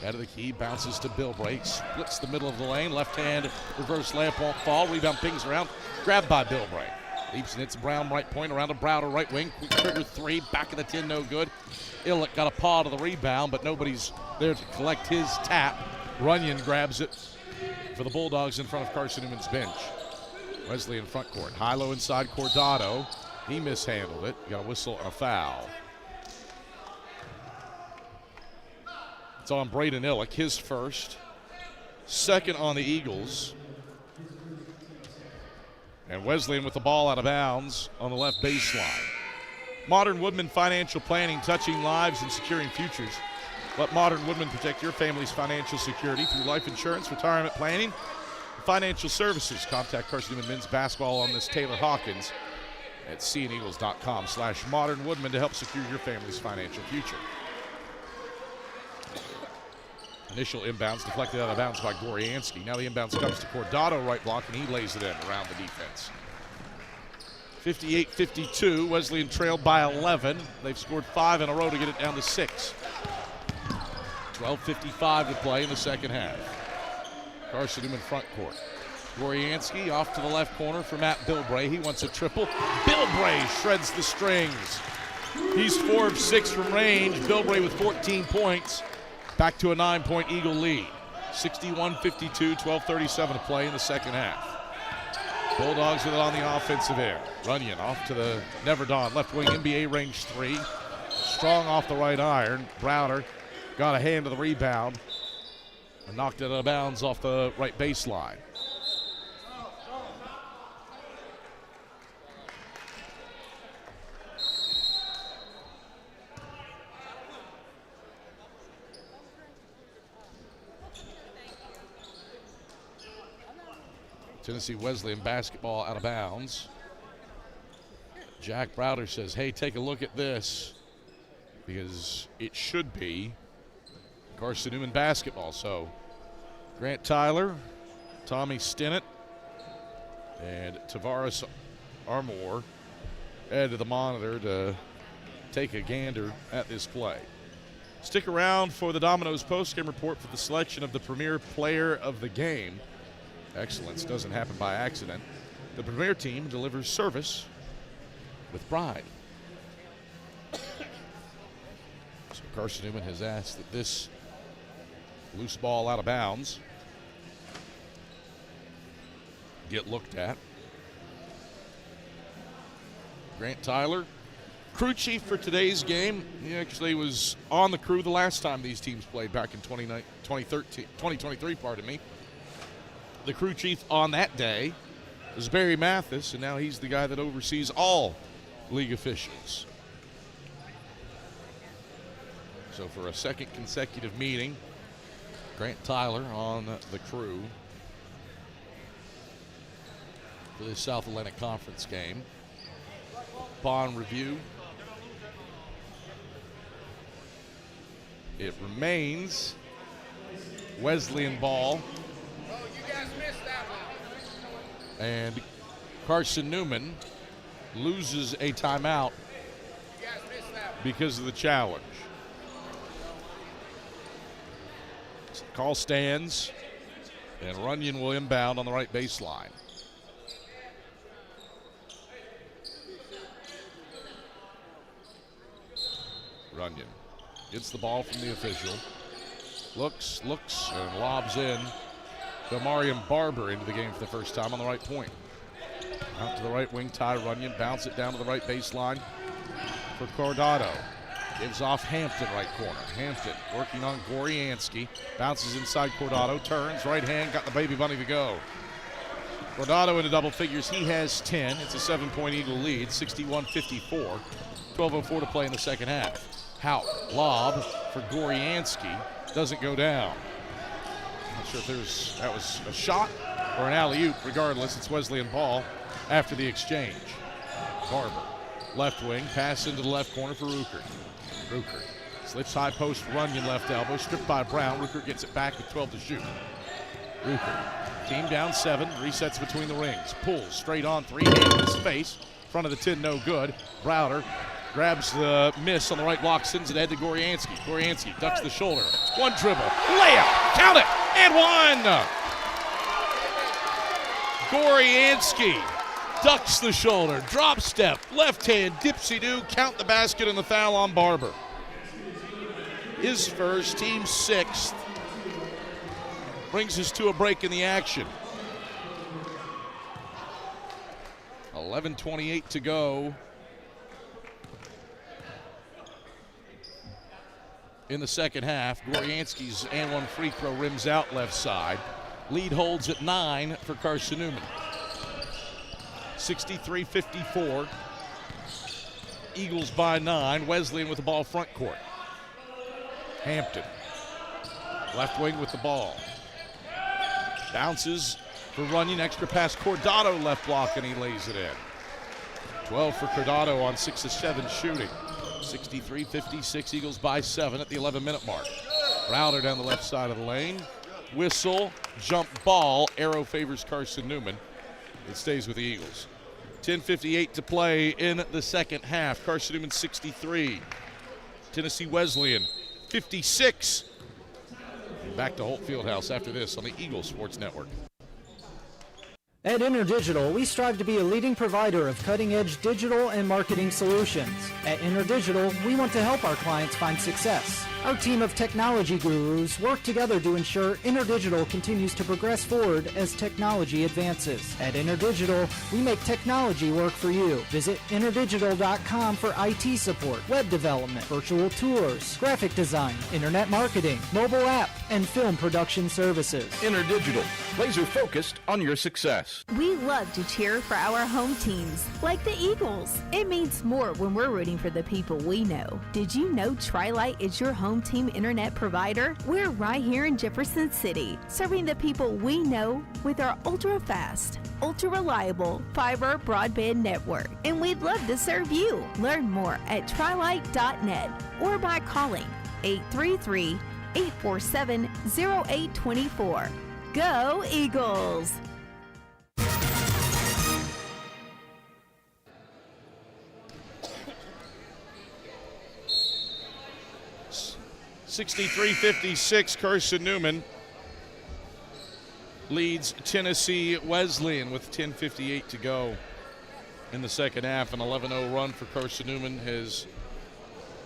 out of the key, bounces to Bilbray, splits the middle of the lane, left hand reverse layup won't fall, rebound pings around, grabbed by Bilbray. Leaps and hits Brown right point, around to Browder right wing, quick trigger 3, back of the 10, no good. Illick got a paw to the rebound, but nobody's there to collect his tap. Runyon grabs it for the Bulldogs in front of Carson-Newman's bench. Wesley in front court, high-low inside Cordado. He mishandled it, got a whistle and a foul. It's on Braden Illick, his first. Second on the Eagles. And Wesleyan with the ball out of bounds on the left baseline. Modern Woodman Financial Planning, touching lives and securing futures. Let Modern Woodman protect your family's financial security through life insurance, retirement planning, and financial services. Contact Carson-Newman Men's Basketball on this Taylor Hawkins at seeandeagles.com/Modern Woodman to help secure your family's financial future. Initial inbounds deflected out of bounds by Goriansky. Now the inbounds comes to Cordado, right block, and he lays it in around the defense. 58-52, Wesleyan trailed by 11. They've scored 5 in a row to get it down to 6. 12:55 to play in the second half. Carson-Newman front court. Goriansky off to the left corner for Matt Bilbray. He wants a triple. Bilbray shreds the strings. He's 4 of 6 from range. Bilbray with 14 points. Back to a 9-point Eagle lead. 61-52, 12:37 to play in the second half. Bulldogs with it on the offensive end. Runyon off to the Neverdon, left wing, NBA range 3. Strong off the right iron. Browder got a hand to the rebound and knocked it out of bounds off the right baseline. Tennessee Wesleyan basketball out of bounds. Jack Browder says, hey, take a look at this, because it should be Carson-Newman basketball. So Grant Tyler, Tommy Stinnett, and Tavares Armour head to the monitor to take a gander at this play. Stick around for the Domino's postgame report for the selection of the premier player of the game. Excellence doesn't happen by accident. The premier team delivers service with pride. So Carson-Newman has asked that this loose ball out of bounds get looked at. Grant Tyler, crew chief for today's game. He actually was on the crew the last time these teams played back in 2023, pardon me. The crew chief on that day was Barry Mathis, and now he's the guy that oversees all league officials. So for a second consecutive meeting, Grant Tyler on the crew for this South Atlantic Conference game. Upon review, it remains Wesleyan ball. And Carson-Newman loses a timeout because of the challenge. Call stands, and Runyon will inbound on the right baseline. Runyon gets the ball from the official. Looks, and lobs in. Delmarion Barber into the game for the first time on the right point. Out to the right wing, Ty Runyon. Bounce it down to the right baseline for Cordado. Gives off Hampton, right corner. Hampton working on Goriansky. Bounces inside Cordado. Turns, right hand, got the baby bunny to go. Cordado into double figures. He has 10. It's a 7-point Eagle lead, 61-54. 12:04 to play in the second half. Hout, lob for Goriansky. Doesn't go down. Not sure if that was a shot or an alley-oop. Regardless, it's Wesleyan ball after the exchange. Barber, left wing, pass into the left corner for Ruckert. Ruckert slips high post, Runyon left elbow, stripped by Brown. Ruckert gets it back with 12 to shoot. Ruckert, team down 7, resets between the rings. Pulls straight on 3, hand in his face. Front of the 10, no good. Browder grabs the miss on the right block, sends it ahead to Goriansky. Goriansky ducks the shoulder. One dribble, layup, count it, and one! Goriansky ducks the shoulder, drop step, left hand, dipsy-do, count the basket and the foul on Barber. His first, team 6th. Brings us to a break in the action. 11:28 to go in the second half. Goriansky's and one free throw rims out left side. Lead holds at 9 for Carson-Newman. 63-54. Eagles by 9. Wesleyan with the ball front court. Hampton, left wing with the ball. Bounces for Runyon, extra pass. Cordado left block, and he lays it in. 12 for Cordado on 6 of 7 shooting. 63-56, Eagles by 7 at the 11-minute mark. Browder down the left side of the lane. Whistle, jump ball. Arrow favors Carson-Newman. It stays with the Eagles. 10:58 to play in the second half. Carson-Newman 63. Tennessee Wesleyan 56. Back to Holt Fieldhouse after this on the Eagles Sports Network. At InterDigital, we strive to be a leading provider of cutting-edge digital and marketing solutions. At InterDigital, we want to help our clients find success. Our team of technology gurus work together to ensure InterDigital continues to progress forward as technology advances. At InterDigital, we make technology work for you. Visit interdigital.com for IT support, web development, virtual tours, graphic design, internet marketing, mobile app, and film production services. InterDigital, laser focused on your success. We love to cheer for our home teams, like the Eagles. It means more when we're rooting for the people we know. Did you know Tri-Lite is your home team internet provider? We're right here in Jefferson City, serving the people we know with our ultra-fast, ultra-reliable fiber broadband network. And we'd love to serve you. Learn more at trilite.net or by calling 833-847-0824. Go Eagles! 63-56, Carson-Newman leads Tennessee Wesleyan with 10:58 to go in the second half. An 11-0 run for Carson-Newman has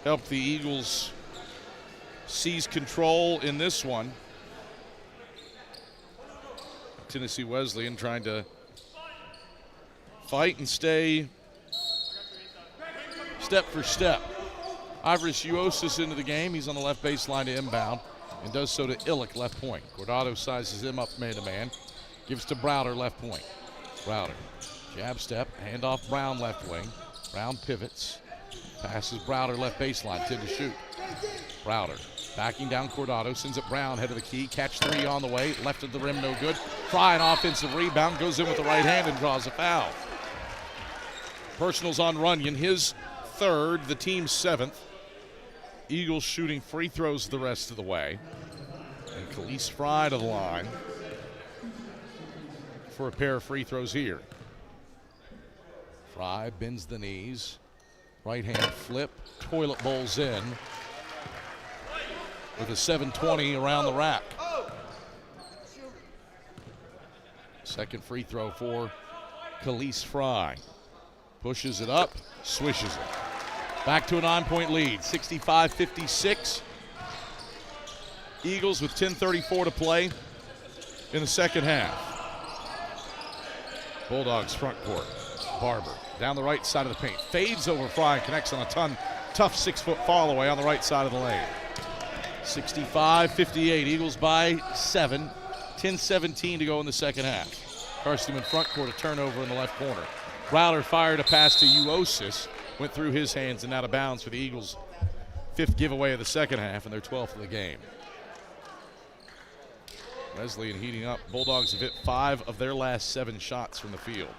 helped the Eagles seize control in this one. Tennessee Wesleyan trying to fight and stay step for step. Ivris Uosis into the game. He's on the left baseline to inbound and does so to Illick, left point. Cordado sizes him up man-to-man. Gives to Browder, left point. Browder, jab step, handoff Brown, left wing. Brown pivots. Passes Browder, left baseline, 10 to shoot. Browder backing down Cordado, sends it Brown, head of the key. Catch three on the way. Left of the rim, no good. Try an offensive rebound. Goes in with the right hand and draws a foul. Personals on Runyon. His third, the team's 7th. Eagles shooting free throws the rest of the way. And Khalees Fry to the line for a pair of free throws here. Fry bends the knees. Right hand flip. Toilet bowls in. With a 7:20 around the rack. Second free throw for Khalees Fry. Pushes it up, swishes it. Back to a 9-point lead, 65-56. Eagles with 10:34 to play in the second half. Bulldogs front court. Barber down the right side of the paint. Fades over Fry and connects on a tough 6-foot fall away on the right side of the lane. 65-58. Eagles by 7. 10:17 to go in the second half. Carson-Newman front court, a turnover in the left corner. Browder fired a pass to Uosis. Went through his hands and out of bounds for the Eagles' 5th giveaway of the second half and their 12th of the game. Wesleyan heating up. Bulldogs have hit 5 of their last 7 shots from the field.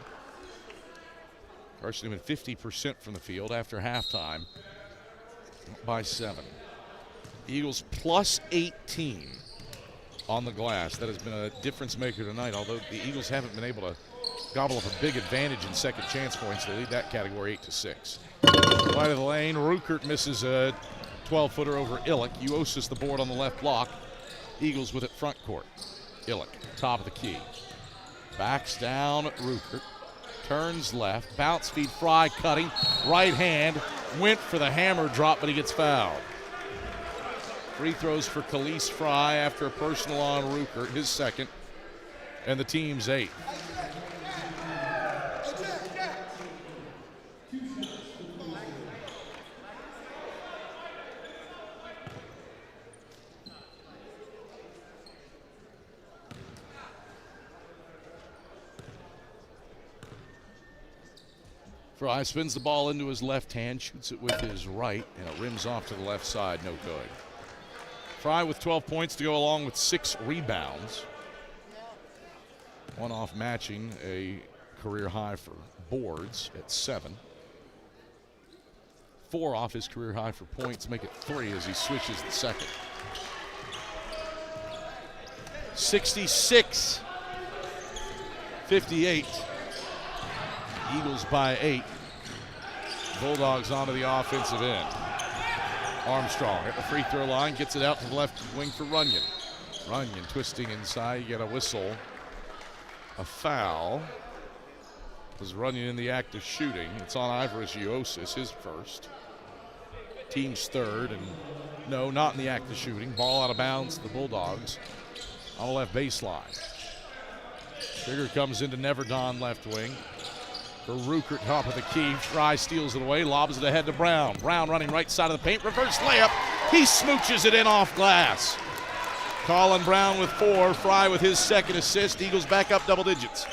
Carson-Newman 50% from the field after halftime by 7. Eagles plus 18 on the glass. That has been a difference maker tonight, although the Eagles haven't been able to gobble up a big advantage in second chance points. They lead that category 8-6. Right of the lane, Ruckert misses a 12-footer over Illick. Uosis the board on the left block. Eagles with it front court. Illick, top of the key. Backs down Ruckert. Turns left. Bounce feed Fry cutting. Right hand. Went for the hammer drop, but he gets fouled. Free throws for Khalees Fry after a personal on Ruckert, his second, and the team's 8. Fry spins the ball into his left hand, shoots it with his right, and it rims off to the left side, no good. Fry with 12 points to go along with 6 rebounds. One off matching a career high for boards at 7. 4 off his career high for points, make it 3 as he switches the second. 66-58. Eagles by 8. Bulldogs onto the offensive end. Armstrong at the free throw line, gets it out to the left wing for Runyon. Runyon twisting inside, you get a whistle. A foul. Was Runyon in the act of shooting? It's on Ivoris Uosis, his first. Team's third, and no, not in the act of shooting. Ball out of bounds to the Bulldogs on the left baseline. Trigger comes into Neverdon left wing. For Ruckert, top of the key. Fry steals it away, lobs it ahead to Brown. Brown running right side of the paint, reverse layup. He smooches it in off glass. Colin Brown with 4, Fry with his second assist. Eagles back up double digits.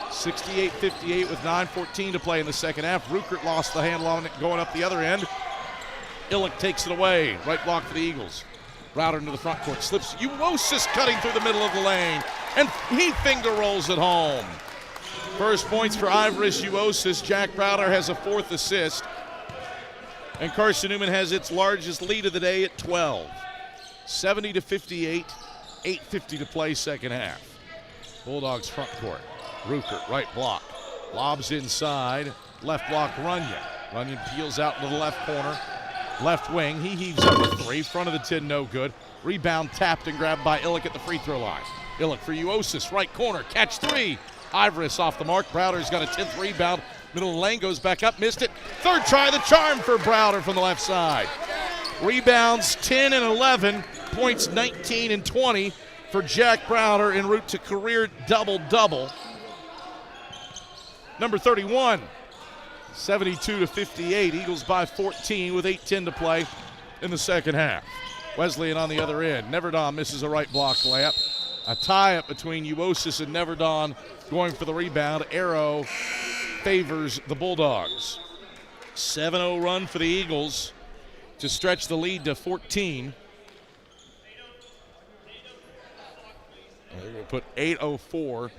68-58 with 9:14 to play in the second half. Ruckert lost the handle on it going up the other end. Illick takes it away. Right block for the Eagles. Browder into the front court. Slips Uosis cutting through the middle of the lane. And he finger rolls it home. First points for Ivoris Uosis. Jack Browder has a 4th assist. And Carson-Newman has its largest lead of the day at 12. 70-58, 8:50 to play second half. Bulldogs front court. Ruckert, right block. Lobs inside. Left block Runyon. Runyon peels out into the left corner. Left wing. He heaves up a 3. Front of the 10, no good. Rebound tapped and grabbed by Illick at the free throw line. Illick for Uosis. Right corner. Catch 3. Ivoris off the mark. Browder's got a 10th rebound. Middle of the lane, goes back up, missed it. Third try, the charm for Browder from the left side. Rebounds 10 and 11. Points 19 and 20 for Jack Browder en route to career double-double. Number 31, 72-58. Eagles by 14 with 8:10 to play in the second half. Wesleyan on the other end. Neverdon misses a right block layup. A tie-up between Uosis and Neverdon going for the rebound. Arrow favors the Bulldogs. 7-0 run for the Eagles to stretch the lead to 14. They're going to put 8:04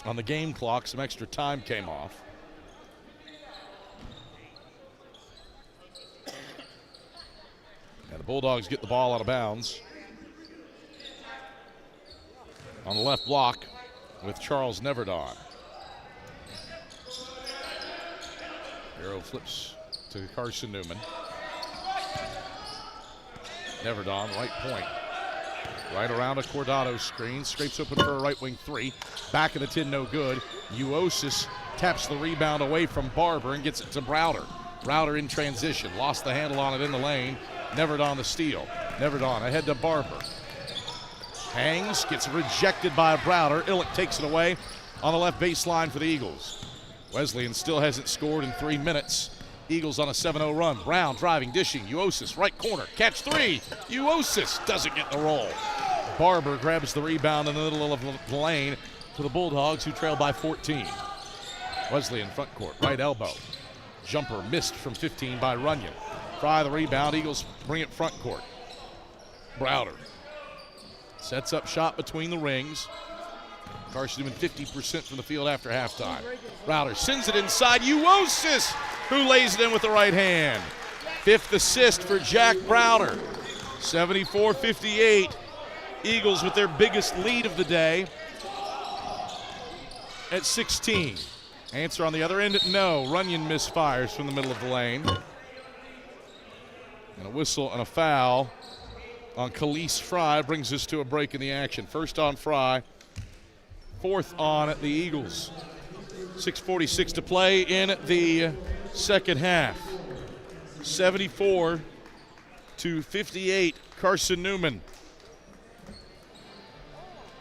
on the game clock. Some extra time came off. And the Bulldogs get the ball out of bounds. On the left block with Charles Neverdon. Arrow flips to Carson-Newman. Neverdon, right point. Right around a Cordado screen. Scrapes open for a right wing three. Back of the tin, no good. Uosis taps the rebound away from Barber and gets it to Browder. Browder in transition. Lost the handle on it in the lane. Neverdon the steal. Neverdon ahead to Barber. Hangs, gets rejected by Browder. Illick takes it away on the left baseline for the Eagles. Wesleyan still hasn't scored in 3 minutes. Eagles on a 7-0 run. Brown driving, dishing. Uosis, right corner. Catch three. Uosis doesn't get the roll. Barber grabs the rebound in the middle of the lane for the Bulldogs, who trail by 14. Wesleyan front court, right elbow. Jumper missed from 15 by Runyon. Fry the rebound. Eagles bring it front court. Browder sets up shot between the rings. Carson-Newman 50% from the field after halftime. Browder sends it inside. Uosis, who lays it in with the right hand. 5th assist for Jack Browder. 74-58. Eagles with their biggest lead of the day at 16. Answer on the other end, no. Runyon misfires from the middle of the lane. And a whistle and a foul on Khalees Fry brings us to a break in the action. First on Fry, 4th on the Eagles. 6:46 to play in the second half. 74-58, Carson-Newman.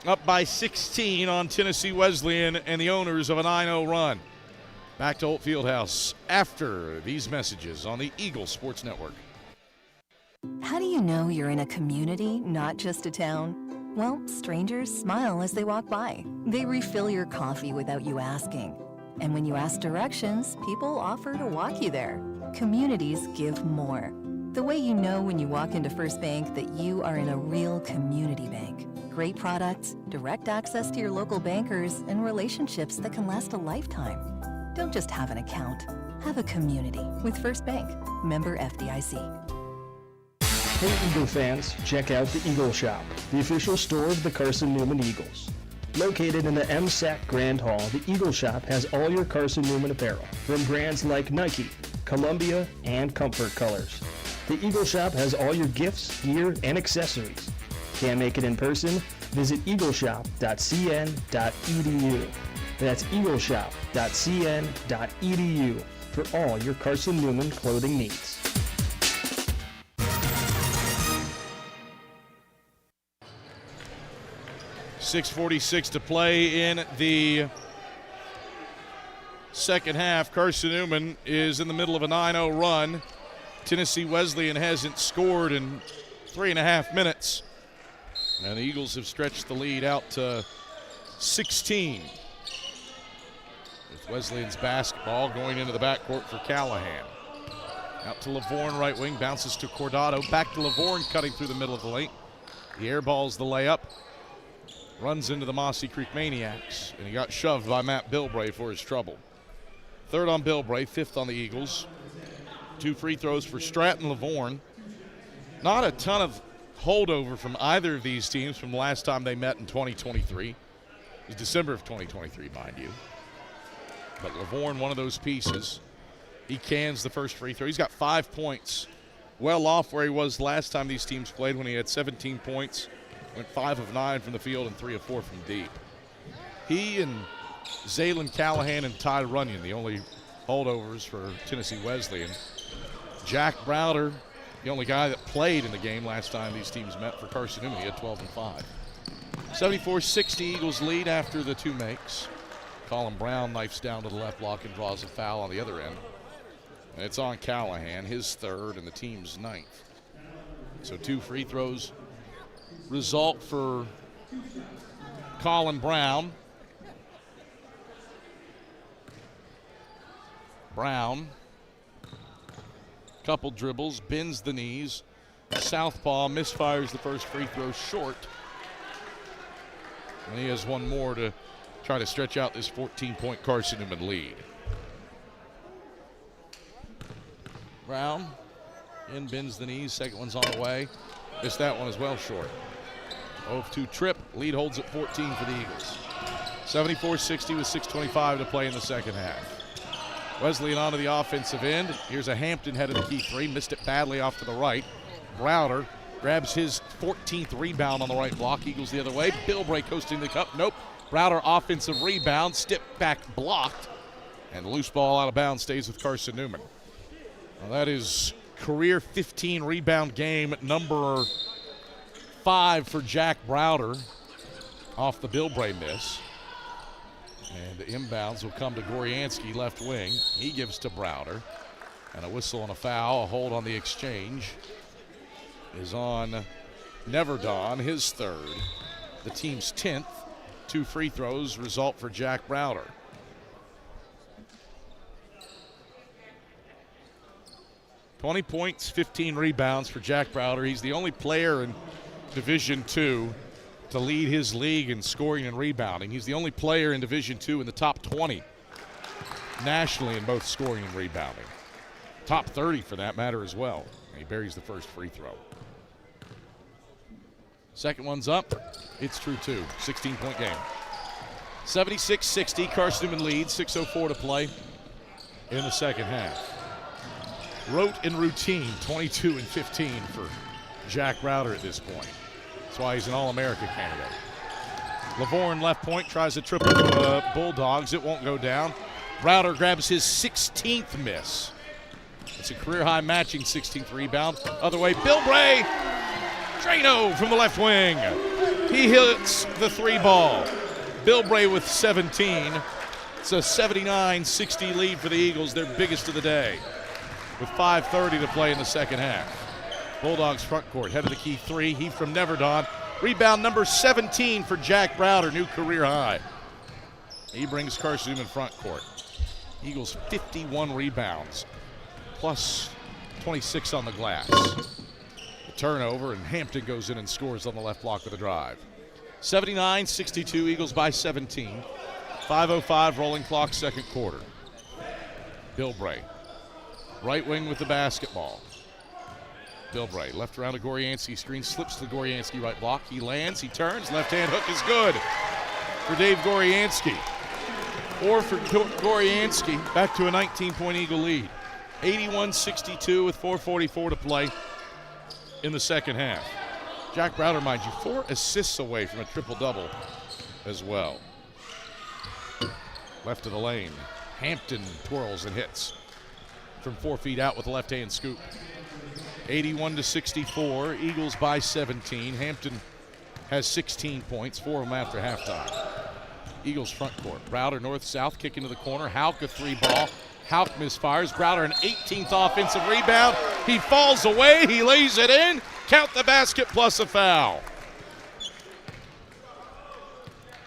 Up by 16 on Tennessee Wesleyan and the owners of a 9-0 run. Back to Holt Fieldhouse after these messages on the Eagles Sports Network. How do you know you're in a community, not just a town? Well, strangers smile as they walk by. They refill your coffee without you asking. And when you ask directions, people offer to walk you there. Communities give more. The way you know when you walk into First Bank that you are in a real community bank. Great products, direct access to your local bankers, and relationships that can last a lifetime. Don't just have an account. Have a community with First Bank. Member FDIC. Hey Eagle fans, check out the Eagle Shop, the official store of the Carson-Newman Eagles. Located in the MSAC Grand Hall, the Eagle Shop has all your Carson-Newman apparel, from brands like Nike, Columbia, and Comfort Colors. The Eagle Shop has all your gifts, gear, and accessories. Can't make it in person? Visit eagleshop.cn.edu. That's eagleshop.cn.edu for all your Carson-Newman clothing needs. .646 to play in the second half. Carson-Newman is in the middle of a 9-0 run. Tennessee Wesleyan hasn't scored in 3.5 minutes. And the Eagles have stretched the lead out to 16. With Wesleyan's basketball going into the backcourt for Callahan. Out to Lavorne, right wing, bounces to Cordado. Back to Lavorne, cutting through the middle of the lane. The air ball's the layup. Runs into the Mossy Creek Maniacs, and he got shoved by Matt Bilbray for his trouble. 3rd on Bilbray, 5th on the Eagles. 2 free throws for Stratton Lavorne. Not a ton of holdover from either of these teams from the last time they met in 2023. It was December of 2023, mind you. But Lavorne, one of those pieces. He cans the first free throw. He's got 5 points. Well off where he was last time these teams played when he had 17 points. Went 5 of 9 from the field and 3 of 4 from deep. He and Zaylen Callahan and Ty Runyon, the only holdovers for Tennessee Wesleyan. Jack Browder, the only guy that played in the game last time these teams met for Carson-Newman. He had 12 and 5. 74-60 Eagles lead after the 2 makes. Colin Brown knifes down to the left block and draws a foul on the other end. And it's on Callahan, his 3rd and the team's 9th. So 2 free throws result for Colin Brown. Brown, couple dribbles, bends the knees, southpaw, misfires the first free throw short. And he has one more to try to stretch out this 14-point Carson-Newman lead. Brown, in, bends the knees, second one's on the way. Missed that one as well, short. 0-2 trip, lead holds at 14 for the Eagles. 74-60 with 6:25 to play in the second half. Wesleyan onto the offensive end. Here's a Hampton head of the key three. Missed it badly off to the right. Browder grabs his 14th rebound on the right block. Eagles the other way. Bilbray coasting the cup. Nope. Browder offensive rebound. Step back blocked. And the loose ball out of bounds stays with Carson-Newman. Well, that is career 15 rebound game number 5 for Jack Browder off the Bilbray miss. And the inbounds will come to Goryansky, left wing. He gives to Browder. And a whistle and a foul. A hold on the exchange is on Neverdon, his third. The team's 10th. 2 free throws result for Jack Browder. "20 points, 15 rebounds for Jack Browder. He's the only player in Division II to lead his league in scoring and rebounding. He's the only player in Division II in the top 20 nationally in both scoring and rebounding. Top 30 for that matter as well. And he buries the first free throw. Second one's up. It's true too. 16-point game. 76-60. Carson-Newman leads. 6:04 to play in the second half. Rote and routine. 22 and 15 for Jack Browder at this point. That's why he's an All-America candidate. Lavorne left point tries a triple for the Bulldogs. It won't go down. Browder grabs his 16th miss. It's a career-high matching 16th rebound. Other way, Bilbray. Drano from the left wing. He hits the 3 ball. Bilbray with 17. It's a 79-60 lead for the Eagles, their biggest of the day, with 5:30 to play in the second half. Bulldogs front court, head of the key 3. He from Neverdon. Rebound number 17 for Jack Browder, new career high. He brings Carson-Newman front court. Eagles 51 rebounds, plus 26 on the glass. The turnover, and Hampton goes in and scores on the left block with a drive. 79-62, Eagles by 17. 5:05 rolling clock, second quarter. Bilbray, right wing with the basketball. Bilbray, left around to Goryansky, screen slips to the Goryansky right block. He lands, he turns, left-hand hook is good for Dave Goryansky. Or for Goryansky, back to a 19-point Eagle lead. 81-62 with 4:44 to play in the second half. Jack Browder, mind you, 4 assists away from a triple-double as well. Left of the lane, Hampton twirls and hits from 4 feet out with a left-hand scoop. 81-64, Eagles by 17. Hampton has 16 points, 4 of them after halftime. Eagles front court. Browder north-south, kick into the corner. Houck a 3 ball. Houck misfires. Browder an 18th offensive rebound. He falls away. He lays it in. Count the basket plus a foul.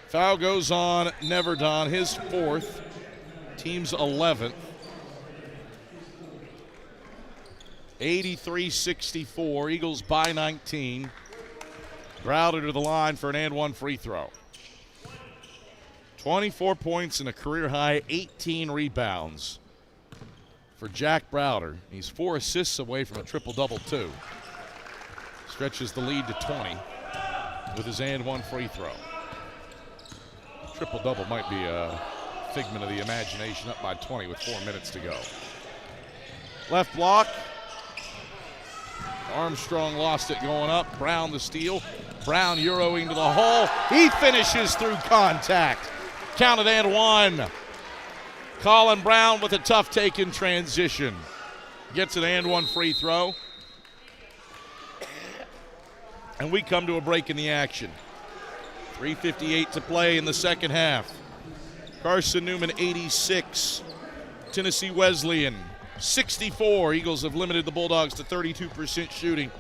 Foul goes on Neverdon, his 4th. Team's 11th. 83-64, Eagles by 19. Browder to the line for an and 1 free throw. 24 points and a career-high 18 rebounds for Jack Browder. He's 4 assists away from a triple-double, too. Stretches the lead to 20 with his and 1 free throw. Triple-double might be a figment of the imagination, up by 20 with 4 minutes to go. Left block. Armstrong lost it going up. Brown the steal. Brown euroing to the hole. He finishes through contact. Counted and 1. Colin Brown with a tough take in transition. Gets an and 1 free throw. And we come to a break in the action. 3:58 to play in the second half. Carson-Newman 86. Tennessee Wesleyan 64. Eagles have limited the Bulldogs to 32% shooting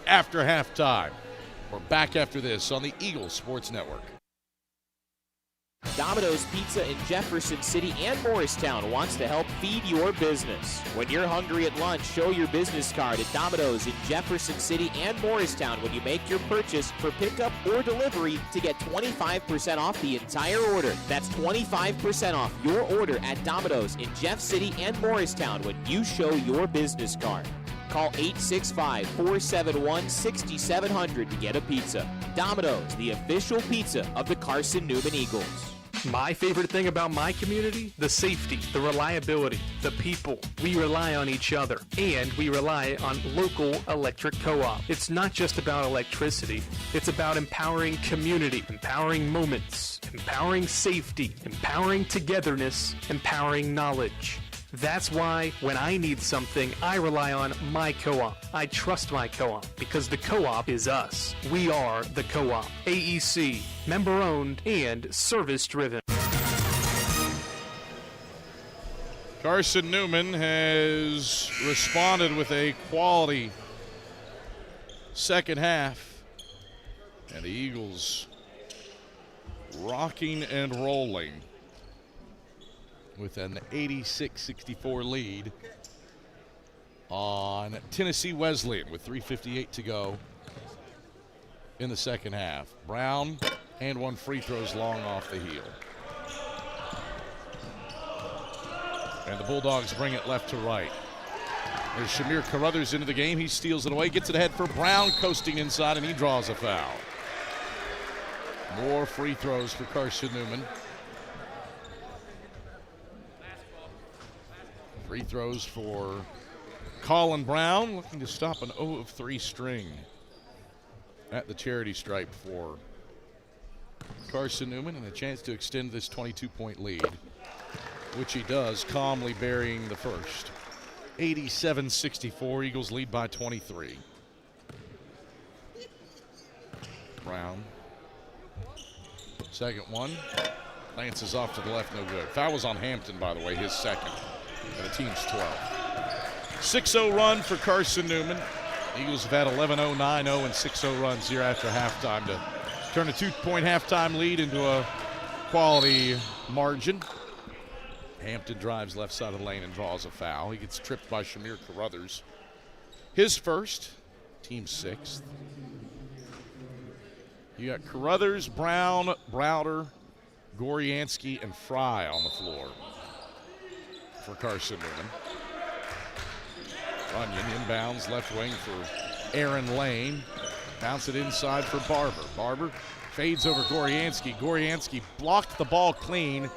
after halftime. We're back after this on the Eagles Sports Network. Domino's Pizza in Jefferson City and Morristown wants to help feed your business. When you're hungry at lunch, show your business card at Domino's in Jefferson City and Morristown when you make your purchase for pickup or delivery to get 25% off the entire order. That's 25% off your order at Domino's in Jeff City and Morristown when you show your business card. Call 865-471-6700 to get a pizza. Domino's, the official pizza of the Carson-Newman Eagles. My favorite thing about my community? The safety, the reliability, the people. We rely on each other, and we rely on local electric co-op. It's not just about electricity. It's about empowering community, empowering moments, empowering safety, empowering togetherness, empowering knowledge. That's why when I need something, I rely on my co-op. I trust my co-op because the co-op is us. We are the co-op. AEC, member-owned and service-driven. Carson-Newman has responded with a quality second half. And the Eagles rocking and rolling with an 86-64 lead on Tennessee Wesleyan with 3:58 to go in the second half. Brown and one free throws long off the heel. And the Bulldogs bring it left to right. There's Shamir Carruthers into the game. He steals it away, gets it ahead for Brown, coasting inside, and he draws a foul. More free throws for Carson-Newman. Free throws for Colin Brown, looking to stop an 0 of 3 string at the charity stripe for Carson-Newman, and a chance to extend this 22-point lead, which he does, calmly burying the first. 87-64, Eagles lead by 23. Brown, second one, lances off to the left, no good. Foul was on Hampton, by the way, his second. And the team's 12. 6-0 run for Carson-Newman. Eagles have had 11-0, 9-0, and 6-0 runs here after halftime to turn a 2-point halftime lead into a quality margin. Hampton drives left side of the lane and draws a foul. He gets tripped by Shamir Carruthers. His first, team sixth. You got Carruthers, Brown, Browder, Goryansky, and Fry on the floor for Carson-Newman. Runyon inbounds left wing for Aaron Lane. Bounce it inside for Barber. Barber fades over Goryansky. Goryansky blocked the ball clean,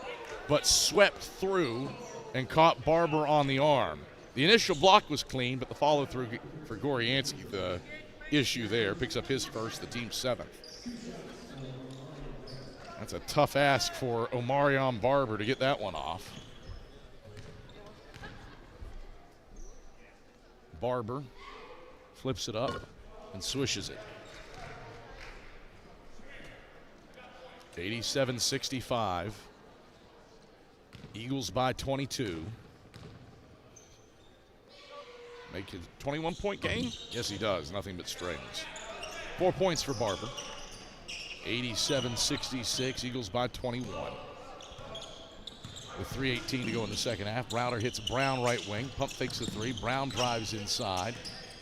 but swept through and caught Barber on the arm. The initial block was clean, but the follow-through for Goryansky, the issue there, picks up his first, the team's seventh. That's a tough ask for Omarion Barber to get that one off. Barber flips it up and swishes it. 87-65. Eagles by 22. Make it a 21-point game? Yes, he does. Nothing but strings. 4 points for Barber. 87-66. Eagles by 21. With 3:18 to go in the second half. Browder hits Brown right wing. Pump fakes the three. Brown drives inside.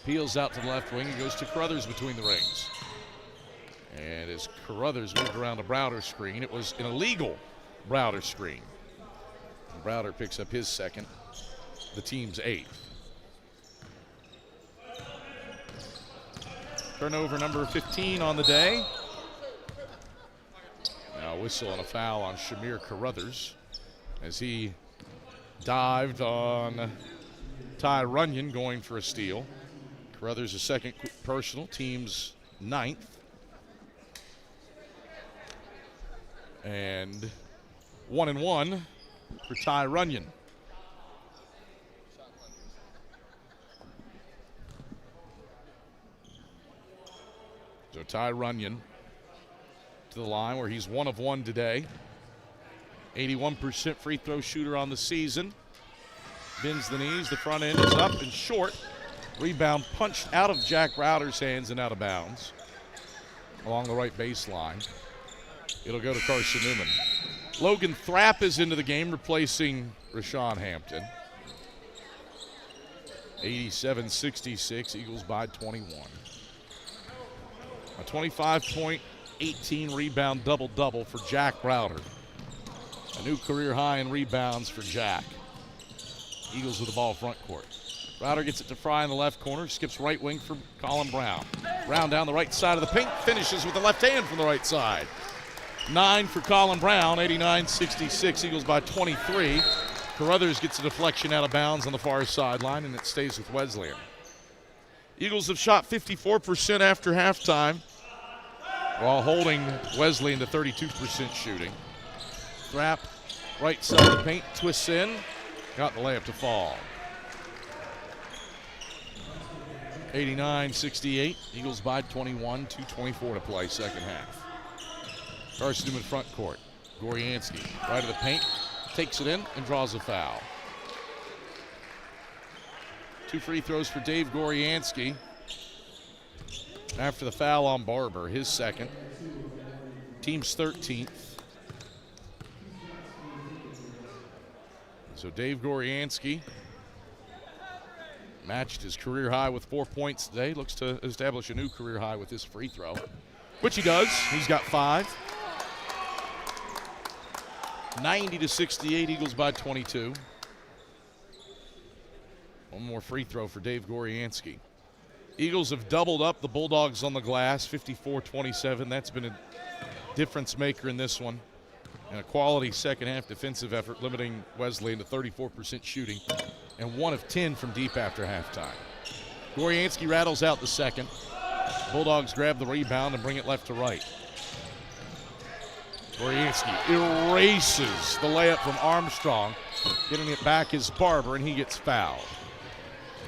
Peels out to the left wing and goes to Carruthers between the rings. And as Carruthers moved around the Browder screen, it was an illegal Browder screen. And Browder picks up his second, the team's eighth. Turnover number 15 on the day. Now a whistle and a foul on Shamir Carruthers as he dived on Ty Runyon going for a steal. Carruthers a second personal, team's ninth. And 1-1 for Ty Runyon. So Ty Runyon to the line where he's 1 of 1 today. 81% free throw shooter on the season. Bends the knees, the front end is up and short. Rebound punched out of Jack Browder's hands and out of bounds along the right baseline. It'll go to Carson-Newman. Logan Thrapp is into the game, replacing Rashawn Hampton. 87-66, Eagles by 21. A 25-point, 18-rebound double-double for Jack Browder. A new career high in rebounds for Jack. Eagles with the ball front court. Browder gets it to Fry in the left corner, skips right wing for Colin Brown. Brown down the right side of the paint, finishes with the left hand from the right side. 9 for Colin Brown, 89-66. Eagles by 23. Carruthers gets a deflection out of bounds on the far sideline, and it stays with Wesleyan. Eagles have shot 54% after halftime, while holding Wesleyan to 32% shooting. Thrapp, right side of the paint, twists in, got the layup to fall. 89-68. Eagles by 21, 2:24 to play, second half. Carson-Newman front court. Goryansky, right of the paint, takes it in and draws a foul. 2 free throws for Dave Goryansky. After the foul on Barber, his second. Team's 13th. So Dave Goryansky matched his career high with 4 points today. Looks to establish a new career high with this free throw, which he does. He's got 5. 90-68, Eagles by 22. One more free throw for Dave Goryansky. Eagles have doubled up the Bulldogs on the glass, 54-27. That's been a difference maker in this one. And a quality second half defensive effort, limiting Wesleyan to 34% shooting and 1 of 10 from deep after halftime. Goryansky rattles out the second. Bulldogs grab the rebound and bring it left to right. Goryansky erases the layup from Armstrong. Getting it back is Barber, and he gets fouled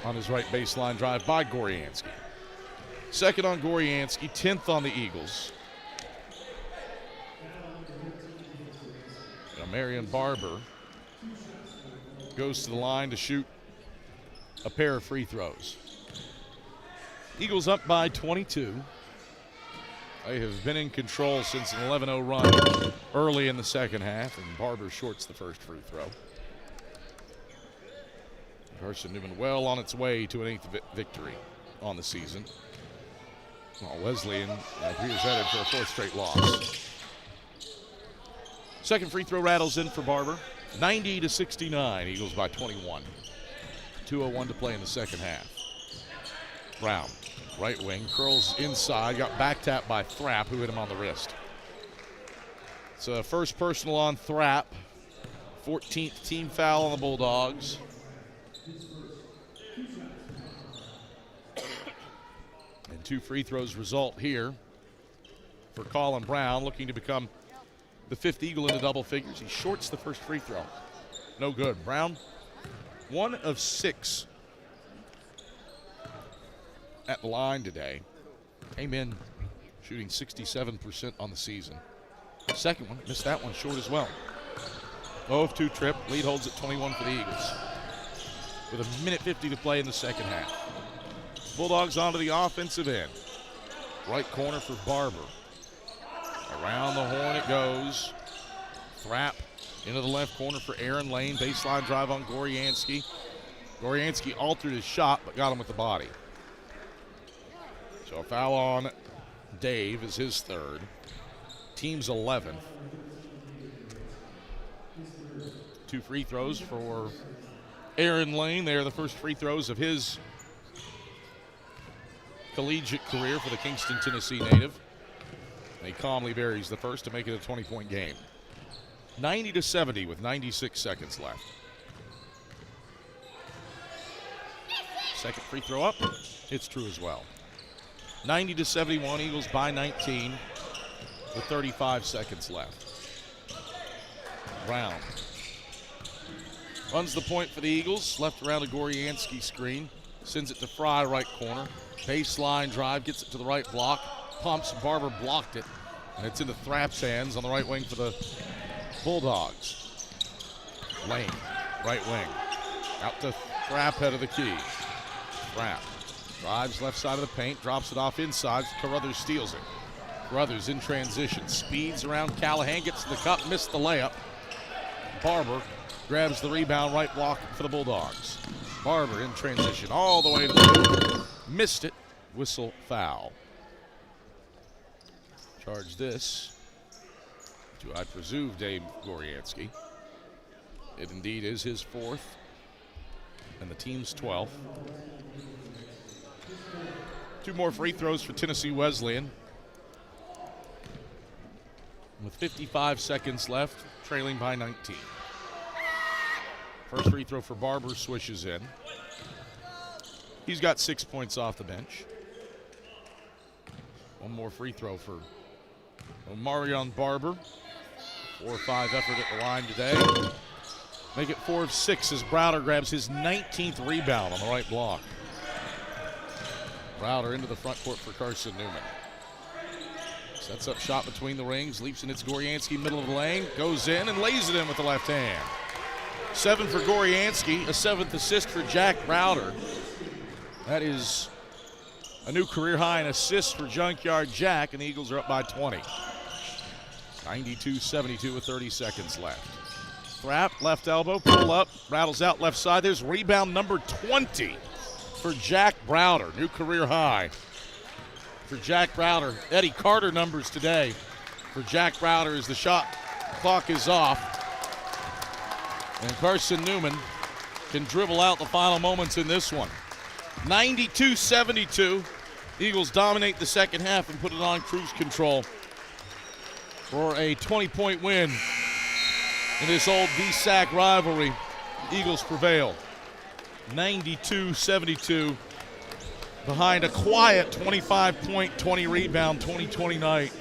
on his right baseline drive by Goryansky. Second on Goryansky, 10th on the Eagles. Now Marion Barber goes to the line to shoot a pair of free throws. Eagles up by 22. They have been in control since an 11-0 run early in the second half, and Barber shorts the first free throw. Carson-Newman well on its way to an 8th victory on the season. Well, Wesleyan appears headed for a 4th straight loss. Second free throw rattles in for Barber. 90-69, Eagles by 21. 2:01 to play in the second half. Brown, right wing, curls inside, got back tapped by Thrapp, who hit him on the wrist. It's a first personal on Thrapp. 14th team foul on the Bulldogs. And 2 free throws result here for Colin Brown, looking to become the 5th Eagle into double figures. He shorts the first free throw. No good. Brown, 1 of 6 at the line today. Came in shooting 67% on the season. Second one, missed that one short as well. 0 of 2 trip. Lead holds at 21 for the Eagles. With 1:50 to play in the second half. Bulldogs onto the offensive end. Right corner for Barber. Around the horn it goes. Thrapp into the left corner for Aaron Lane. Baseline drive on Goryansky. Goryansky altered his shot, but got him with the body. So a foul on Dave is his 3rd. Team's 11th. 2 free throws for Aaron Lane. They are the first free throws of his collegiate career for the Kingston, Tennessee native. And he calmly buries the first to make it a 20-point game. 90-70 with 96 seconds left. Second free throw up. It's true as well. 90-71, Eagles by 19 with 35 seconds left. Brown runs the point for the Eagles. Left around a Goryansky screen. Sends it to Fry, right corner. Baseline drive, gets it to the right block. Pumps, Barber blocked it. And it's into Thrapp's hands on the right wing for the Bulldogs. Lane, right wing. Out to Thrapp, head of the key. Thrapp drives left side of the paint, drops it off inside. Carruthers steals it. Carruthers in transition, speeds around Callahan, gets to the cup, missed the layup. Barber grabs the rebound, right block for the Bulldogs. Barber in transition all the way to the hoop. Missed it. Whistle foul. Charge this to, I presume, Dave Goryansky. It indeed is his 4th and the team's 12th. 2 more free throws for Tennessee Wesleyan. With 55 seconds left, trailing by 19. First free throw for Barber swishes in. He's got 6 points off the bench. One more free throw for Omarion Barber. 4 or 5 effort at the line today. Make it 4 of 6 as Browder grabs his 19th rebound on the right block. Browder into the front court for Carson-Newman. Sets up shot between the rings, leaps in, it's Goryansky, middle of the lane, goes in and lays it in with the left hand. 7 for Goryansky, a 7th assist for Jack Browder. That is a new career high in assists for Junkyard Jack, and the Eagles are up by 20. 92-72 with 30 seconds left. Thrap, left elbow, pull up, rattles out left side. There's rebound number 20 for Jack Browder, new career high for Jack Browder. Eddie Carter numbers today for Jack Browder as the shot clock is off. And Carson-Newman can dribble out the final moments in this one. 92-72. Eagles dominate the second half and put it on cruise control for a 20-point win in this old VSAC rivalry. Eagles prevail 92-72 behind a quiet 25-point, 20-rebound, 20-20 night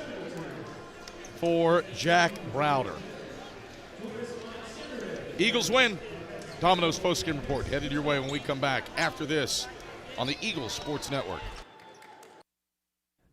for Jack Browder. Eagles win. Domino's postgame report headed your way when we come back after this on the Eagles Sports Network.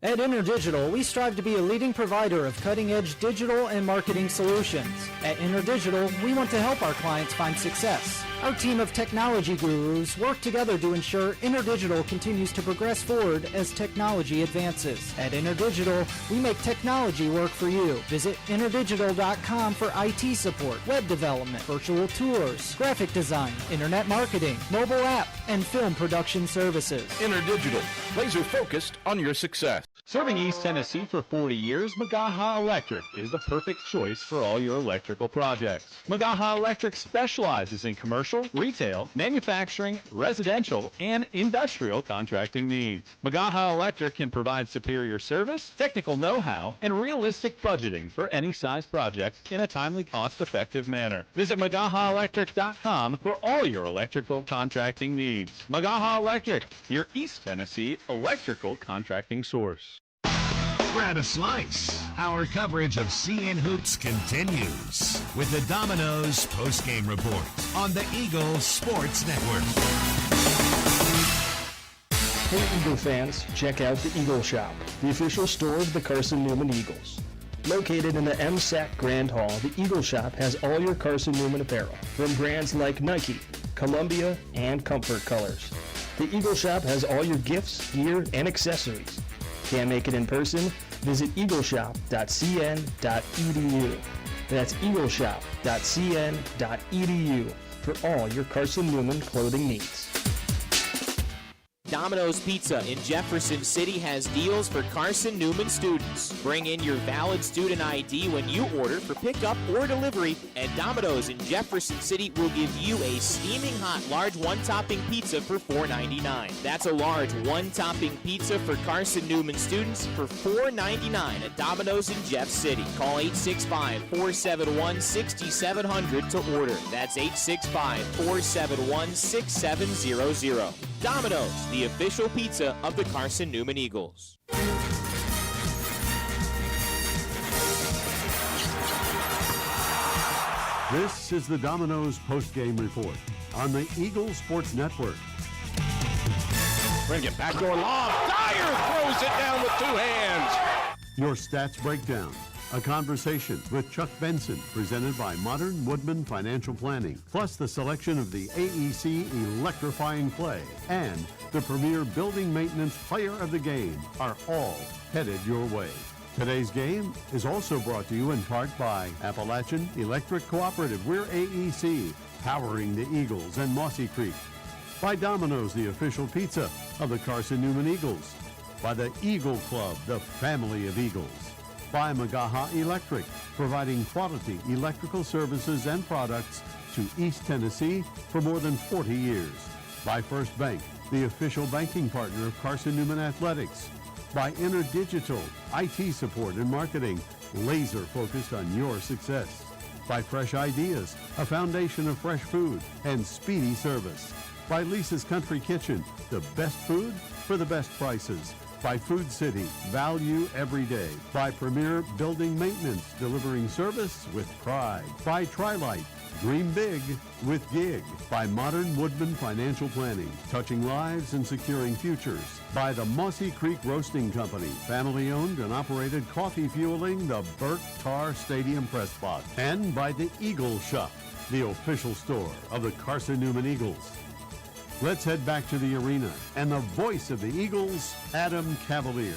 At InterDigital, we strive to be a leading provider of cutting-edge digital and marketing solutions. At InterDigital, we want to help our clients find success. Our team of technology gurus work together to ensure InterDigital continues to progress forward as technology advances. At InterDigital, we make technology work for you. Visit interdigital.com for IT support, web development, virtual tours, graphic design, internet marketing, mobile app, and film production services. InterDigital, laser focused on your success. Serving East Tennessee for 40 years, Magaha Electric is the perfect choice for all your electrical projects. Magaha Electric specializes in commercial, retail, manufacturing, residential, and industrial contracting needs. Magaha Electric can provide superior service, technical know-how, and realistic budgeting for any size project in a timely, cost-effective manner. Visit MagahaElectric.com for all your electrical contracting needs. Magaha Electric, your East Tennessee electrical contracting source. Grab a slice. Our coverage of CN Hoops continues with the Domino's postgame report on the Eagles Sports Network. Hey Eagle fans, check out the Eagle Shop, the official store of the Carson-Newman Eagles. Located in the VSAC Grand Hall, the Eagle Shop has all your Carson-Newman apparel, from brands like Nike, Columbia, and Comfort Colors. The Eagle Shop has all your gifts, gear, and accessories. Can't make it in person? Visit eagleshop.cn.edu. That's eagleshop.cn.edu for all your Carson-Newman clothing needs. Domino's Pizza in Jefferson City has deals for Carson-Newman students. Bring in your valid student ID when you order for pickup or delivery, and Domino's in Jefferson City will give you a steaming hot large one-topping pizza for $4.99. That's a large one-topping pizza for Carson-Newman students for $4.99 at Domino's in Jeff City. Call 865-471-6700 to order. That's 865-471-6700. Domino's, the official pizza of the Carson-Newman Eagles. This is the Domino's postgame report on the Eagles Sports Network. We're going to get backdoor lob. Dyer throws it down with 2 hands. Your stats breakdown. A conversation with Chuck Benson, presented by Modern Woodman Financial Planning, plus the selection of the AEC Electrifying Play and the premier building maintenance player of the game are all headed your way. Today's game is also brought to you in part by Appalachian Electric Cooperative. We're AEC, powering the Eagles and Mossy Creek. By Domino's, the official pizza of the Carson-Newman Eagles. By the Eagle Club, the family of Eagles. By Magaha Electric, providing quality electrical services and products to East Tennessee for more than 40 years. By First Bank, the official banking partner of Carson-Newman Athletics. By InterDigital, IT support and marketing laser focused on your success. By Fresh Ideas, a foundation of fresh food and speedy service. By Lisa's Country Kitchen, the best food for the best prices. By Food City, value every day. By Premier Building Maintenance, delivering service with pride. By Trilite, dream big with gig. By Modern Woodman Financial Planning, touching lives and securing futures. By the Mossy Creek Roasting Company, family owned and operated, coffee fueling the Burt Tarr Stadium press box. And by the Eagle Shop, the official store of the Carson-Newman Eagles. Let's head back to the arena and the voice of the Eagles, Adam Cavalier.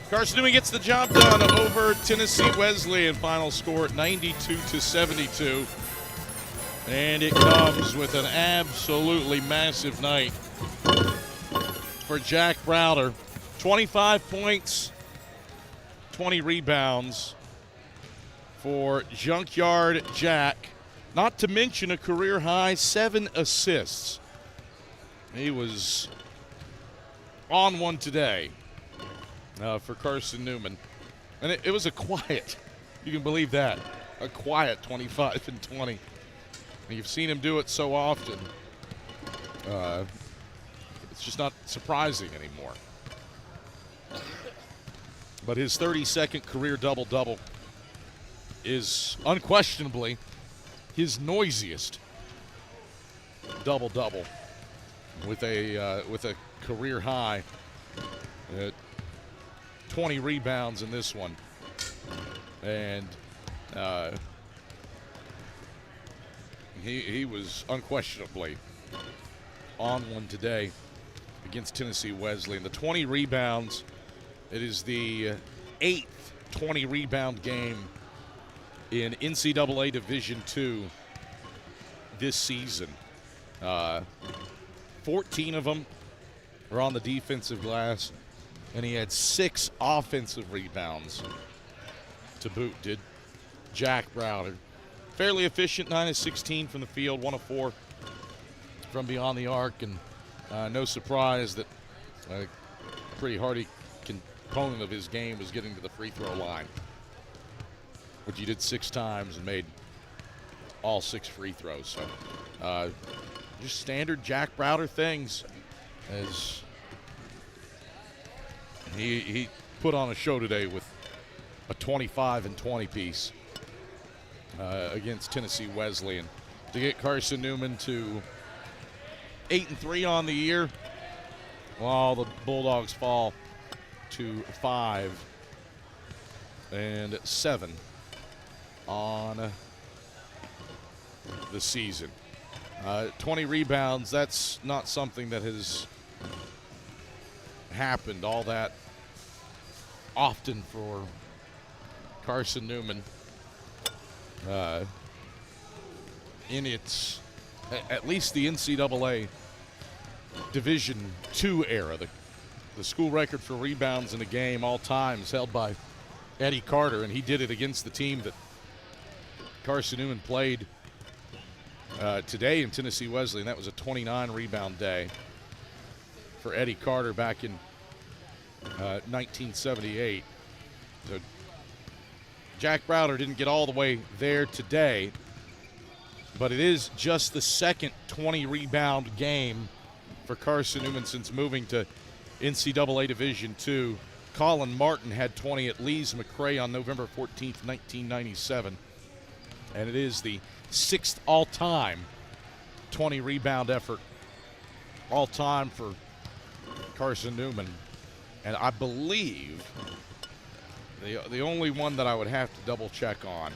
Carson-Newman gets the job done over Tennessee Wesleyan. Final score at 92-72. And it comes with an absolutely massive night for Jack Browder. 25 points, 20 rebounds for Junkyard Jack. Not to mention a career-high 7 assists. He was on one today for Carson-Newman. And it was a quiet, you can believe that, a quiet 25 and 20. And you've seen him do it so often. It's just not surprising anymore. But his 32nd career double-double is unquestionably his noisiest double-double, with a career high 20 rebounds in this one, and he was unquestionably on one today against Tennessee Wesleyan. The 20 rebounds, it is the 8th 20 rebound game in NCAA Division II this season. 14 of them were on the defensive glass, and he had 6 offensive rebounds to boot, did Jack Browder. Fairly efficient, 9 of 16 from the field, 1 of 4 from beyond the arc, and no surprise that a pretty hardy component of his game was getting to the free throw line, which he did 6 times and made all 6 free throws. So just standard Jack Browder things, as he put on a show today with a 25 and 20 piece against Tennessee Wesleyan to get Carson-Newman to 8-3 on the year, while the Bulldogs fall to 5-7 on the season. 20 rebounds, that's not something that has happened all that often for Carson-Newman in its, at least the NCAA Division II era. The school record for rebounds in a game all time is held by Eddie Carter, and he did it against the team that Carson-Newman played today in Tennessee Wesleyan. That was a 29 rebound day for Eddie Carter back in 1978. So Jack Browder didn't get all the way there today, but it is just the second 20 rebound game for Carson-Newman since moving to NCAA Division II. Colin Martin had 20 at Lee's McRae on November 14th, 1997. And it is the 6th all-time 20 rebound effort all-time for Carson-Newman. And I believe the only one that I would have to double check on,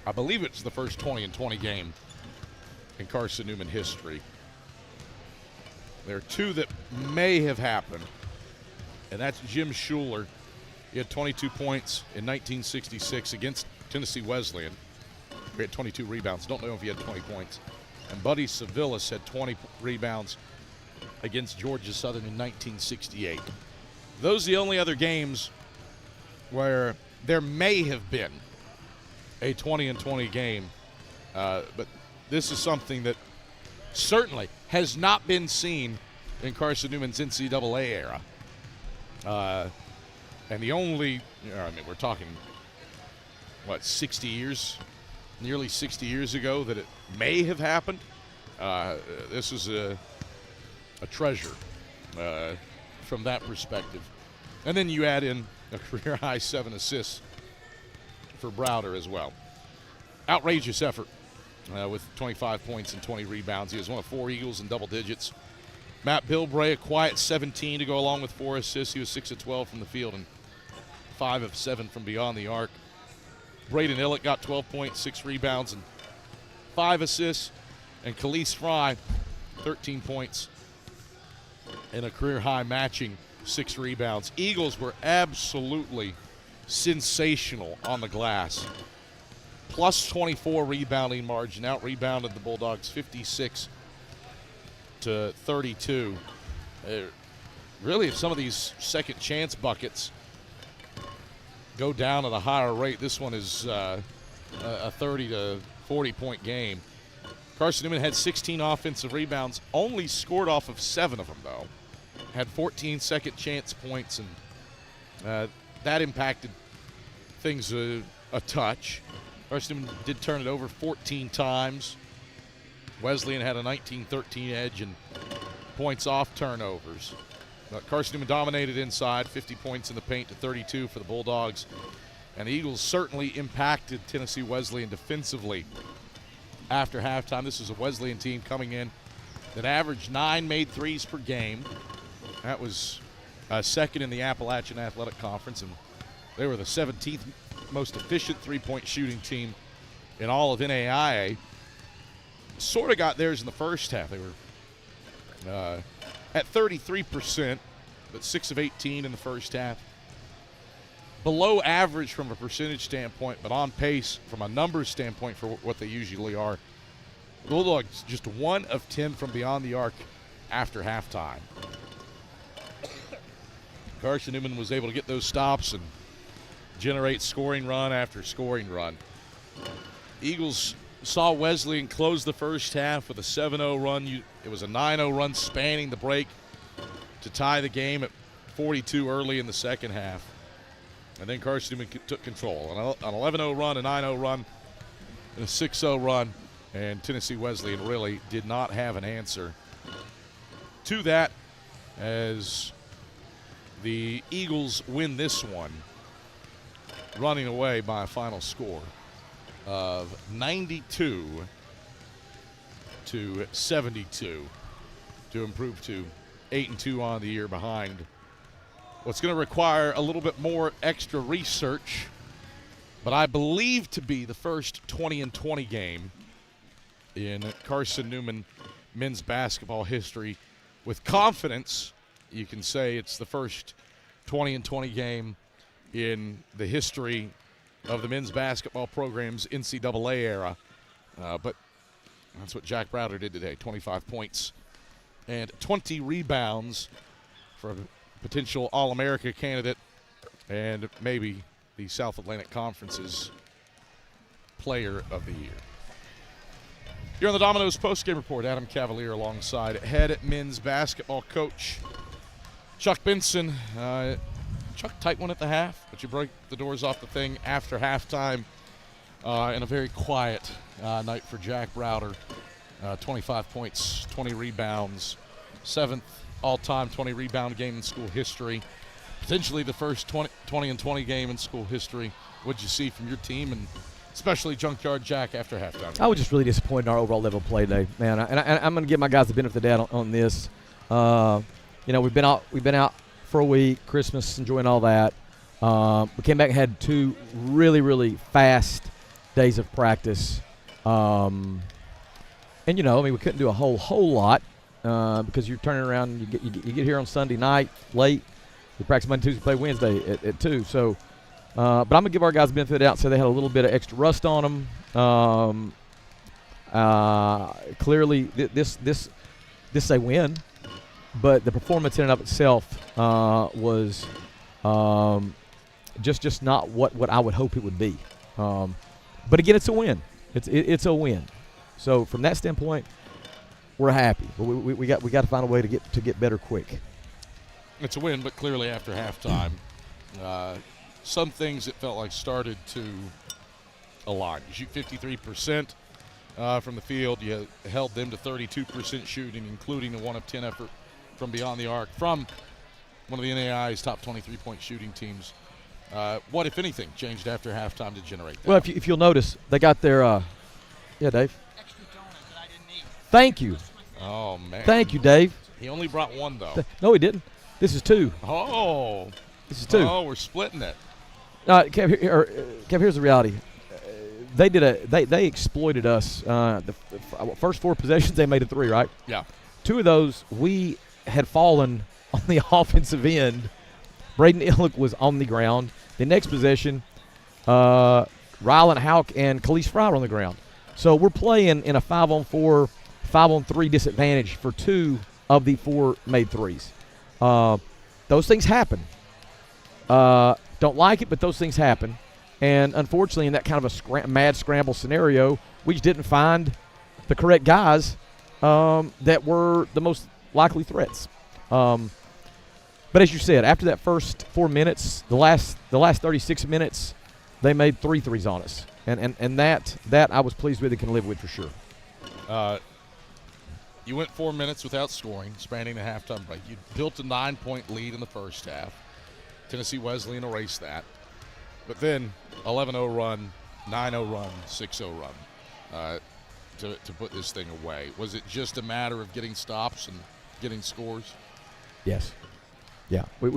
I believe it's the first 20 and 20 game in Carson-Newman history. There are 2 that may have happened, and that's Jim Schuler. He had 22 points in 1966 against Tennessee Wesleyan. He had 22 rebounds. Don't know if he had 20 points. And Buddy Civilis had 20 rebounds against Georgia Southern in 1968. Those are the only other games where there may have been a 20 and 20 game. But this is something that certainly has not been seen in Carson-Newman's NCAA era. And the only, we're talking, 60 years, nearly 60 years ago that it may have happened. This is a treasure from that perspective. And then you add in a career-high 7 assists for Browder as well. Outrageous effort with 25 points and 20 rebounds. He was one of 4 Eagles in double digits. Matt Bilbray, a quiet 17 to go along with 4 assists. He was 6 of 12 from the field and 5 of 7 from beyond the arc. Braden Illick got 12 points, 6 rebounds, and 5 assists. And Khalees Fry, 13 points and a career-high matching 6 rebounds. Eagles were absolutely sensational on the glass. Plus 24 rebounding margin, out-rebounded the Bulldogs 56 to 32. Really, if some of these second chance buckets go down at a higher rate, this one is a 30 to 40 point game. Carson-Newman had 16 offensive rebounds, only scored off of 7 of them though. Had 14 second chance points, and that impacted things a touch. Carson-Newman did turn it over 14 times. Wesleyan had a 19-13 edge in points off turnovers. But Carson-Newman dominated inside, 50 points in the paint to 32 for the Bulldogs. And the Eagles certainly impacted Tennessee Wesleyan defensively after halftime. This is a Wesleyan team coming in that averaged 9 made threes per game. That was second in the Appalachian Athletic Conference, and they were the 17th most efficient three-point shooting team in all of NAIA. Sort of got theirs in the first half. They were at 33%, but 6 of 18 in the first half. Below average from a percentage standpoint, but on pace from a numbers standpoint for what they usually are. Bulldogs just 1 of 10 from beyond the arc after halftime. Carson-Newman was able to get those stops and generate scoring run after scoring run. Eagles saw Wesleyan close the first half with a 7-0 run. It was a 9-0 run spanning the break to tie the game at 42 early in the second half. And then Carson-Newman took control. An 11-0 run, a 9-0 run, and a 6-0 run. And Tennessee Wesleyan really did not have an answer to that as the Eagles win this one, running away by a final score of 92 to 72 to improve to 8-2 on the year behind what's going to require a little bit more extra research, but I believe to be the first 20-20 game in Carson-Newman men's basketball history. With confidence, you can say it's the first 20-20 game in the history of the men's basketball program's NCAA era. But that's what Jack Browder did today, 25 points and 20 rebounds for a potential All-America candidate and maybe the South Atlantic Conference's Player of the Year. Here on the Domino's postgame report, Adam Cavalier alongside head men's basketball coach Chuck Benson. Chuck, tight one at the half, but you broke the doors off the thing after halftime in a very quiet night for Jack Browder. 25 points, 20 rebounds, 7th all-time 20-rebound game in school history. Potentially the first 20-20 game in school history. What'd you see from your team, and especially Junkyard Jack after halftime? I was just really disappointed in our overall level of play today, man. And I'm going to give my guys the benefit of the doubt on this. We've been out for a week, Christmas, enjoying all that. We came back and had 2 really, really fast days of practice. We couldn't do a whole lot because you're turning around. You get here on Sunday night late. We practice Monday, Tuesday, play Wednesday at 2. So, but I'm gonna give our guys the benefit of the doubt. So they had a little bit of extra rust on them. Clearly, this they win, but the performance in and of itself was just not what I would hope it would be. But again, it's a win. It's a win. So from that standpoint, we're happy. But we got to find a way to get better quick. It's a win, but clearly after halftime, some things it felt like started to align. You shoot 53% from the field. You held them to 32% shooting, including a 1 of 10 effort from beyond the arc from one of the NAIA's top 23-point shooting teams. What, if anything, changed after halftime to generate that? Well, if you'll notice, they got their yeah, Dave. Thank you. Oh, man. Thank you, Dave. He only brought one, though. No, he didn't. This is 2. Oh. This is 2. Oh, we're splitting it. Kev, here's the reality. They exploited us. The first 4 possessions, they made a 3, right? Yeah. 2 of those, we had fallen on the offensive end. Braden Illick was on the ground. The next possession, Rylan Houck and Khalees Fry were on the ground. So we're playing in a 5-on-4, 5-on-3 disadvantage for 2 of the 4 made 3s. Those things happen. Don't like it, but those things happen. And unfortunately, in that kind of a mad scramble scenario, we just didn't find the correct guys that were the most likely threats. But as you said, after that first 4 minutes, the last 36 minutes, they made 3 threes on us, and that I was pleased with and can live with for sure. You went 4 minutes without scoring, spanning the halftime break. You built a 9-point lead in the first half. Tennessee Wesleyan erased that. But then 11-0 run, 9-0 run, 6-0 run to put this thing away. Was it just a matter of getting stops and getting scores? Yes. Yeah. We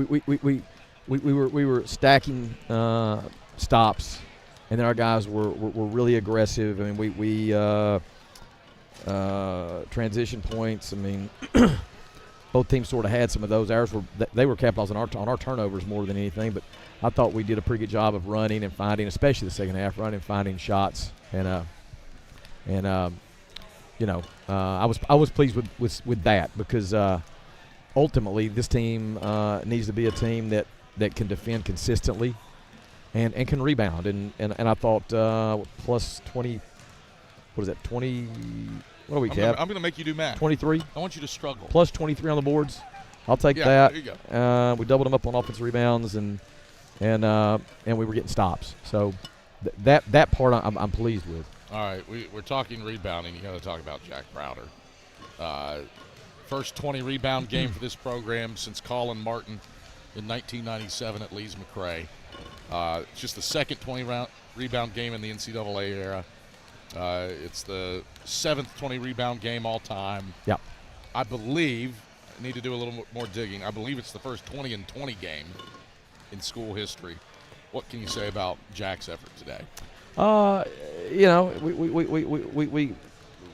were stacking stops, and then our guys were really aggressive. I mean, we transition points. I mean, both teams sort of had some of those. Ours they were capitalizing on our turnovers more than anything. But I thought we did a pretty good job of running and finding, especially the second half, running and finding shots. I was pleased with that because ultimately this team needs to be a team that can defend consistently and can rebound. And I thought plus 20. What is that? 20. What do we have? I'm going to make you do math. 23. I want you to struggle. Plus 23 on the boards. I'll take that. There you go. We doubled them up on offensive rebounds, and we were getting stops. So that part I'm pleased with. All right, we're talking rebounding. You got to talk about Jack Browder. First 20 rebound game for this program since Colin Martin in 1997 at Lees McRae. It's just the second 20 rebound game in the NCAA era. It's the 7th 20 rebound game all time. Yep. I believe, I need to do a little more digging, I believe it's the first 20 and 20 game in school history. What can you say about Jack's effort today? We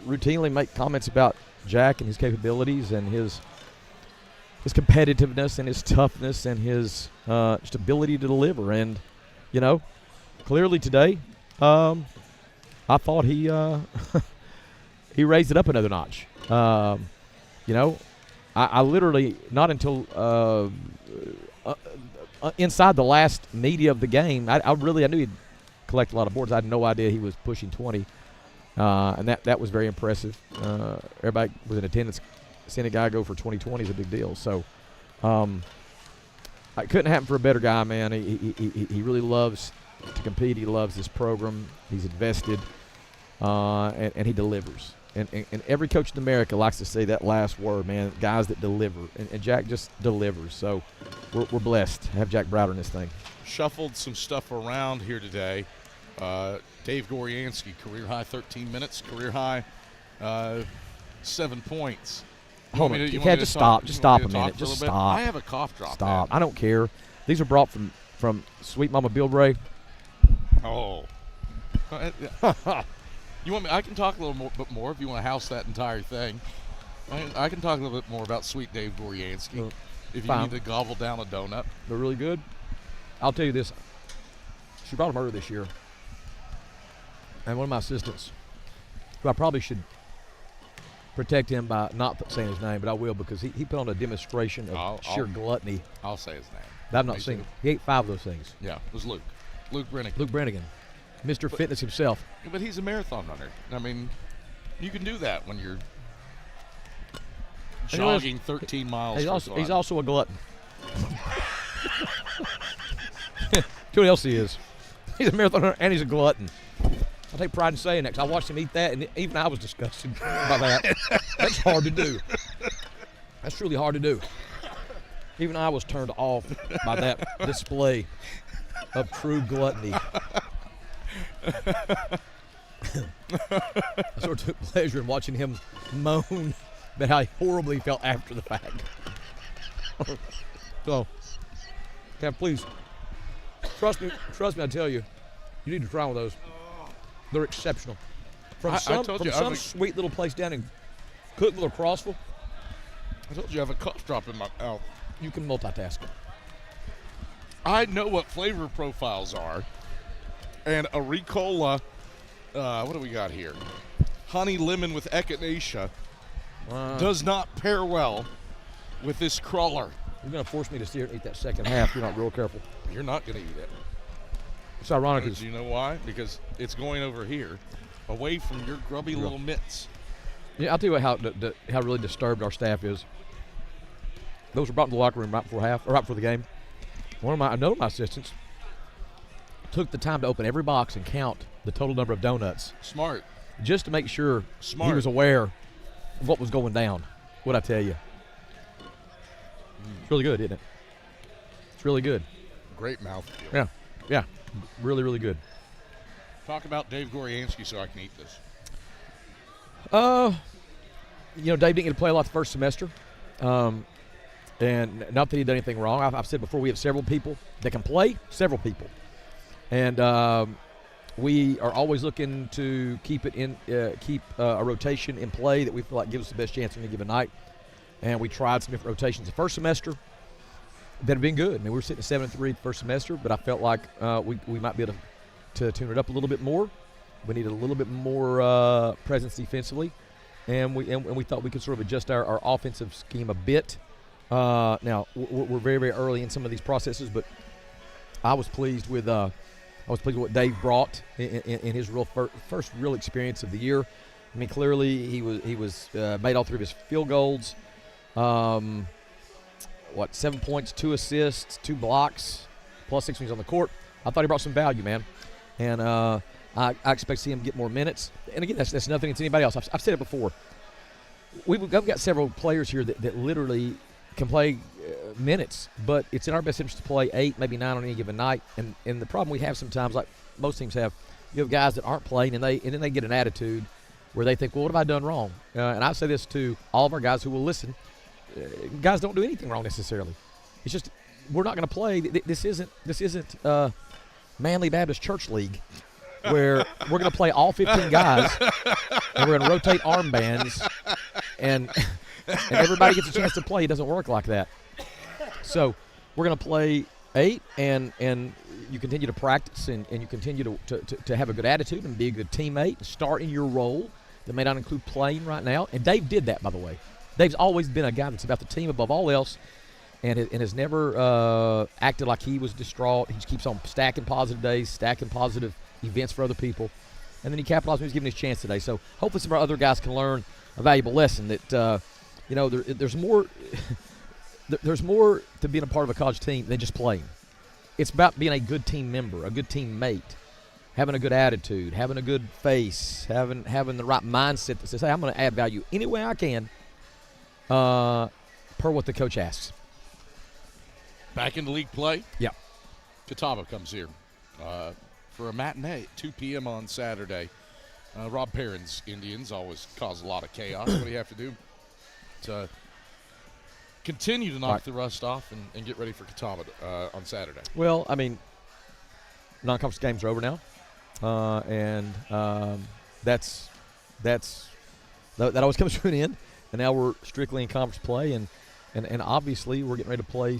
routinely make comments about Jack and his capabilities and his competitiveness and his toughness and his just ability to deliver. And, clearly today, I thought he he raised it up another notch. I literally, not until inside the last media of the game, I knew he'd collect a lot of boards. I had no idea he was pushing 20, and that was very impressive. Everybody was in attendance. Seeing a guy go for 20-20 is a big deal. So it couldn't happen for a better guy, man. He really loves to compete. He loves this program. He's invested, and he delivers. And every coach in America likes to say that last word, man, guys that deliver. And Jack just delivers. So we're blessed to have Jack Browder in this thing. Shuffled some stuff around here today. Dave Goryansky, career high 13 minutes, career high 7 points. Hold on. You can't just stop. Just stop a minute. Just stop. I have a cough drop. Stop. I don't care. These are brought from Sweet Mama Bilbray. Oh. You want me? I can talk a little bit more if you want to house that entire thing. I can talk a little bit more about Sweet Dave Goryansky if you need to gobble down a donut. They're really good. I'll tell you this. She brought him earlier this year. And one of my assistants, who I probably should protect him by not saying his name, but I will because he put on a demonstration of sheer gluttony. I'll say his name. That I've not seen him. He ate 5 of those things. Yeah, it was Luke. Luke Brennigan. Luke Brennigan. Mr. Fitness himself. But he's a marathon runner. I mean, you can do that when you're jogging 13 miles. He's also a glutton. Tell what else he is. He's a marathoner and he's a glutton. I take pride in saying that because I watched him eat that, and even I was disgusted by that. That's hard to do. That's truly hard to do. Even I was turned off by that display of true gluttony. I sort of took pleasure in watching him moan about how horribly he felt after the fact. So, please, trust me, I tell you, you need to try one of those. They're exceptional. From some sweet little place down in Cookville or Crossville. I told you I have a cough drop in my mouth. You can multitask. I know what flavor profiles are. And a Ricola, what do we got here? Honey lemon with echinacea does not pair well with this crawler. You're going to force me to sit here and eat that second half. You're not real careful. You're not going to eat it. It's ironic. Do you know why? Because it's going over here, away from your grubby little mitts. Yeah, I'll tell you how really disturbed our staff is. Those were brought into the locker room right before the game. Another of my assistants took the time to open every box and count the total number of donuts. Smart. Just to make sure he was aware of what was going down. What'd I tell you? It's really good, isn't it? It's really good. Great mouthfeel. Yeah. Really, really good. Talk about Dave Goriansky so I can eat this. Dave didn't get to play a lot the first semester. And not that he did anything wrong. I've said before, we have several people that can play, several people. And we are always looking to keep a rotation in play that we feel like gives us the best chance on any given night. And we tried some different rotations the first semester that have been good. I mean, we were sitting at 7-3 the first semester, but I felt like we might be able to tune it up a little bit more. We needed a little bit more presence defensively, and we thought we could sort of adjust our offensive scheme a bit. Now we're very, very early in some of these processes, but I was pleased with what Dave brought in his first real experience of the year. I mean, clearly he was made all three of his field goals. 7 points, 2 assists, 2 blocks, plus 6 when he's on the court. I thought he brought some value, man. And I expect to see him get more minutes. And again, that's nothing against anybody else. I've said it before. We've got several players here that literally can play minutes, but it's in our best interest to play 8, maybe 9 on any given night. And the problem we have sometimes, like most teams have, you have guys that aren't playing, and then they get an attitude where they think, well, what have I done wrong? And I say this to all of our guys who will listen. Guys don't do anything wrong necessarily. It's just we're not going to play. This isn't Manly Baptist Church League where we're going to play all 15 guys and we're going to rotate armbands and everybody gets a chance to play. It doesn't work like that. So we're going to play 8 and you continue to practice and you continue to have a good attitude and be a good teammate and start in your role that may not include playing right now. And Dave did that, by the way. Dave's always been a guy that's about the team above all else and has never acted like he was distraught. He just keeps on stacking positive days, stacking positive events for other people. And then he capitalized when he was given his chance today. So hopefully some of our other guys can learn a valuable lesson that, there's more there's more to being a part of a college team than just playing. It's about being a good team member, a good teammate, having a good attitude, having a good face, having the right mindset that says, hey, I'm going to add value any way I can per what the coach asks. Back into league play? Yeah. Catawba comes here for a matinee at 2 p.m. on Saturday. Rob Perrin's Indians always cause a lot of chaos. What do you have to do to continue to knock the rust off and get ready for Catawba on Saturday? Well, I mean, non-conference games are over now. That always comes to an end. And now we're strictly in conference play, and obviously we're getting ready to play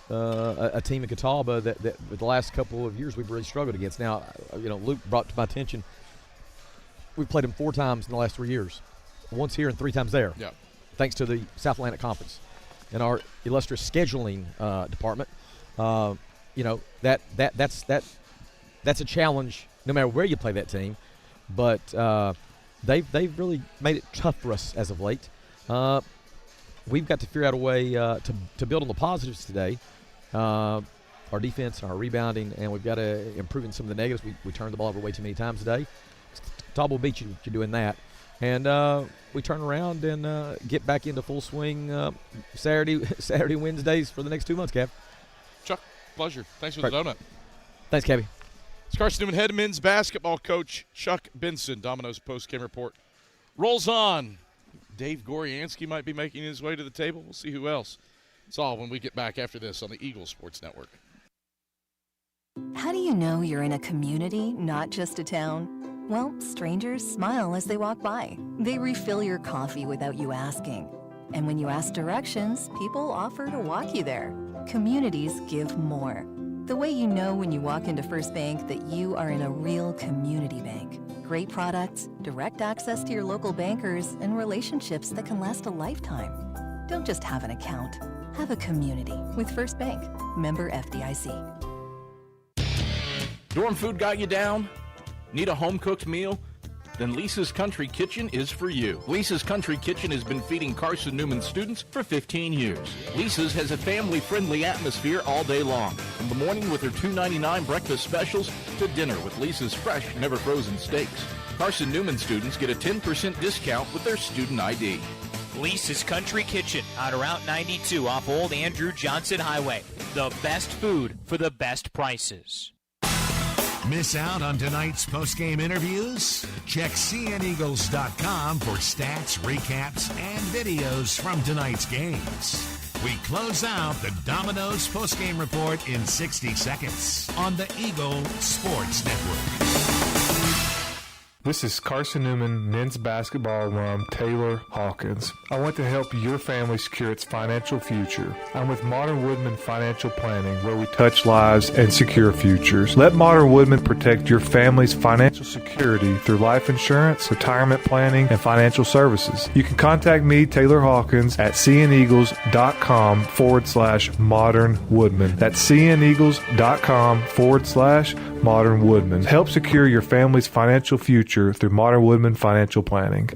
a team in Catawba that the last couple of years we've really struggled against. Now, Luke brought to my attention we've played them 4 times in the last 3 years, once here and 3 times there. Yeah. Thanks to the South Atlantic Conference and our illustrious scheduling department. That's a challenge no matter where you play that team, but. They've really made it tough for us as of late. we've got to figure out a way to build on the positives today. Our defense, our rebounding, and we've got to improve in some of the negatives. We turned the ball over way too many times today. Todd will beat you for doing that. And we turn around and get back into full swing Saturday, Wednesdays for the next 2 months, Cav. Chuck, pleasure. Thanks for the donut. Thanks, Cavi. It's Carson-Newman head men's basketball coach Chuck Benson. Domino's post-game report rolls on. Dave Goryansky might be making his way to the table. We'll see who else. It's all when we get back after this on the Eagles Sports Network. How do you know you're in a community, not just a town? Well, strangers smile as they walk by. They refill your coffee without you asking. And when you ask directions, people offer to walk you there. Communities give more. The way you know when you walk into First Bank that you are in a real community bank. Great products, direct access to your local bankers, and relationships that can last a lifetime. Don't just have an account. Have a community with First Bank. Member FDIC. Dorm food got you down? Need a home-cooked meal? Then Lisa's Country Kitchen is for you. Lisa's Country Kitchen has been feeding Carson-Newman students for 15 years. Lisa's has a family-friendly atmosphere all day long. From the morning with their $2.99 breakfast specials to dinner with Lisa's fresh, never-frozen steaks. Carson-Newman students get a 10% discount with their student ID. Lisa's Country Kitchen on Route 92 off Old Andrew Johnson Highway. The best food for the best prices. Miss out on tonight's post-game interviews? Check cneagles.com for stats, recaps, and videos from tonight's games. We close out the Domino's post-game report in 60 seconds on the Eagle Sports Network. This is Carson-Newman men's basketball alum Taylor Hawkins. I want to help your family secure its financial future. I'm with Modern Woodman Financial Planning, where we touch lives and secure futures. Let Modern Woodman protect your family's financial security through life insurance, retirement planning, and financial services. You can contact me, Taylor Hawkins, at cneagles.com/Modern Woodman. That's cneagles.com/Modern Woodman. Help secure your family's financial future through Modern Woodman Financial Planning.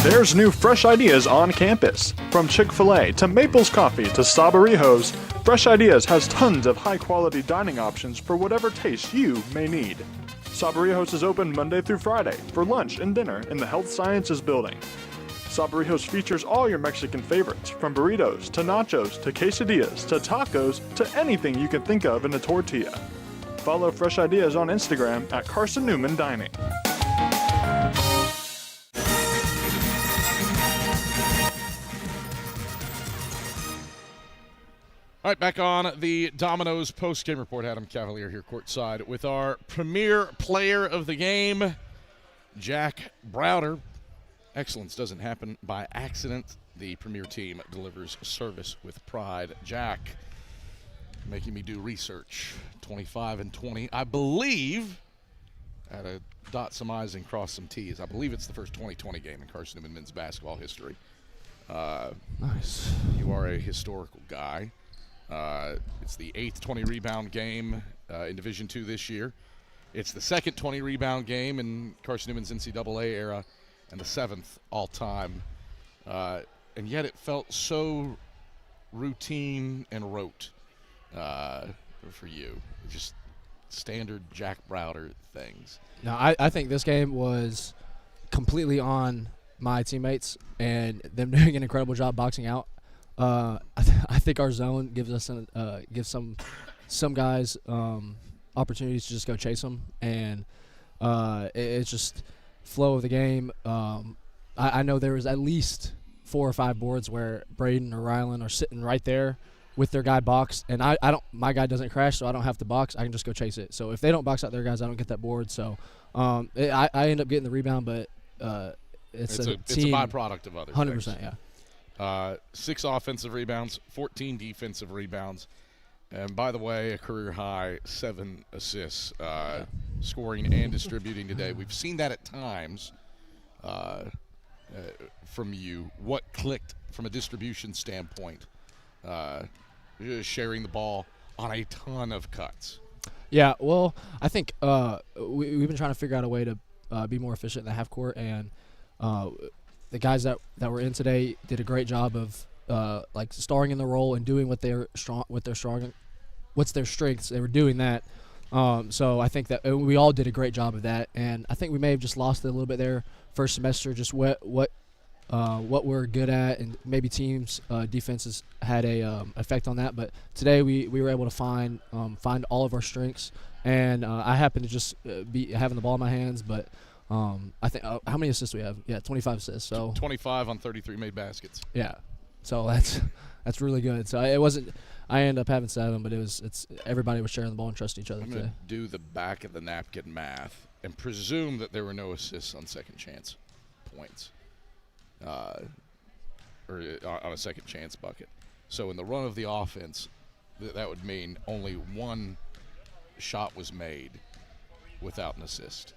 There's new fresh ideas on campus. From Chick-fil-A to Maples Coffee to Sabarijo's, Fresh Ideas has tons of high-quality dining options for whatever taste you may need. Sabarijo's is open Monday through Friday for lunch and dinner in the Health Sciences Building. Sabarijo's features all your Mexican favorites, from burritos to nachos to quesadillas to tacos to anything you can think of in a tortilla. Follow Fresh Ideas on Instagram at Carson-Newman Dining. All right, back on the Domino's post-game report. Adam Cavalier here courtside with our premier player of the game, Jack Browder. Excellence doesn't happen by accident. The premier team delivers service with pride. Jack, making me do research. 25-20. I believe, I had to dot some I's and cross some T's. I believe it's the first 20-20 game in Carson-Newman men's basketball history. Nice. You are a historical guy. It's the 8th 20-rebound game in Division II this year. It's the second 20-rebound game in Carson-Newman's NCAA era and the 7th all-time. And yet it felt so routine and rote for you. Just standard Jack Browder things. No, I think this game was completely on my teammates and them doing an incredible job boxing out. I think our zone gives us gives some guys opportunities to just go chase them, and it's just flow of the game. I know there was at least 4 or 5 boards where Braden or Rylan are sitting right there with their guy boxed, and I don't. My guy doesn't crash, so I don't have to box. I can just go chase it. So if they don't box out their guys, I don't get that board. So I end up getting the rebound, but it's a byproduct of others. 100%, yeah. 6 offensive rebounds, 14 defensive rebounds, and by the way, a career high 7 assists, scoring and distributing today. We've seen that at times from you. What clicked from a distribution standpoint? Sharing the ball on a ton of cuts. Yeah, well, I think we've been trying to figure out a way to be more efficient in the half court, and the guys that were in today did a great job of like starring in the role and doing what's their strengths. They were doing that. So I think that we all did a great job of that, and I think we may have just lost it a little bit there first semester, just what we're good at, and maybe teams' defenses had a effect on that. But today we were able to find all of our strengths, and I happen to just be having the ball in my hands. But I think how many assists do we have? Yeah, 25 assists. So 25 on 33 made baskets. Yeah, so that's really good. So it wasn't. I ended up having 7, but it's everybody was sharing the ball and trusting each other. I'm going to do the back of the napkin math and presume that there were no assists on second chance points, or on a second chance bucket. So in the run of the offense, that would mean only 1 shot was made without an assist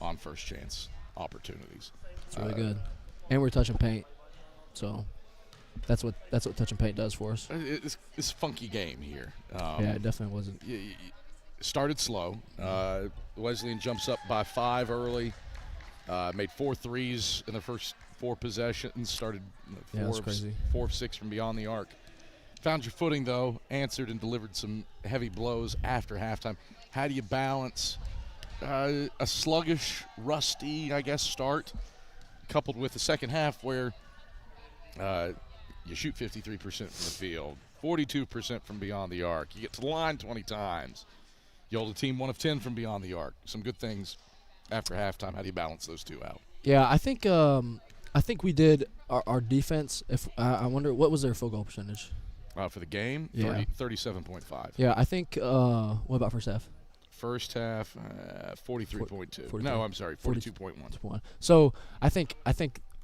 on first chance opportunities. It's really good, and we're touching paint, so. That's what touch and paint does for us. It's a funky game here. Yeah, it definitely wasn't. Started slow. Wesleyan jumps up by 5 early. Made 4 threes in the first 4 possessions. Started 4 of 6 from beyond the arc. Found your footing though. Answered and delivered some heavy blows after halftime. How do you balance a sluggish, rusty, I guess, start, coupled with the second half where you shoot 53% from the field, 42% from beyond the arc. You get to the line 20 times. You hold a team 1 of 10 from beyond the arc. Some good things after halftime. How do you balance those two out? Yeah, I think we did our defense. If I wonder what was their field goal percentage for the game? Yeah. 37.5. Yeah, I think. What about first half? First half, 43.2. No, I'm sorry, 42.1. So I think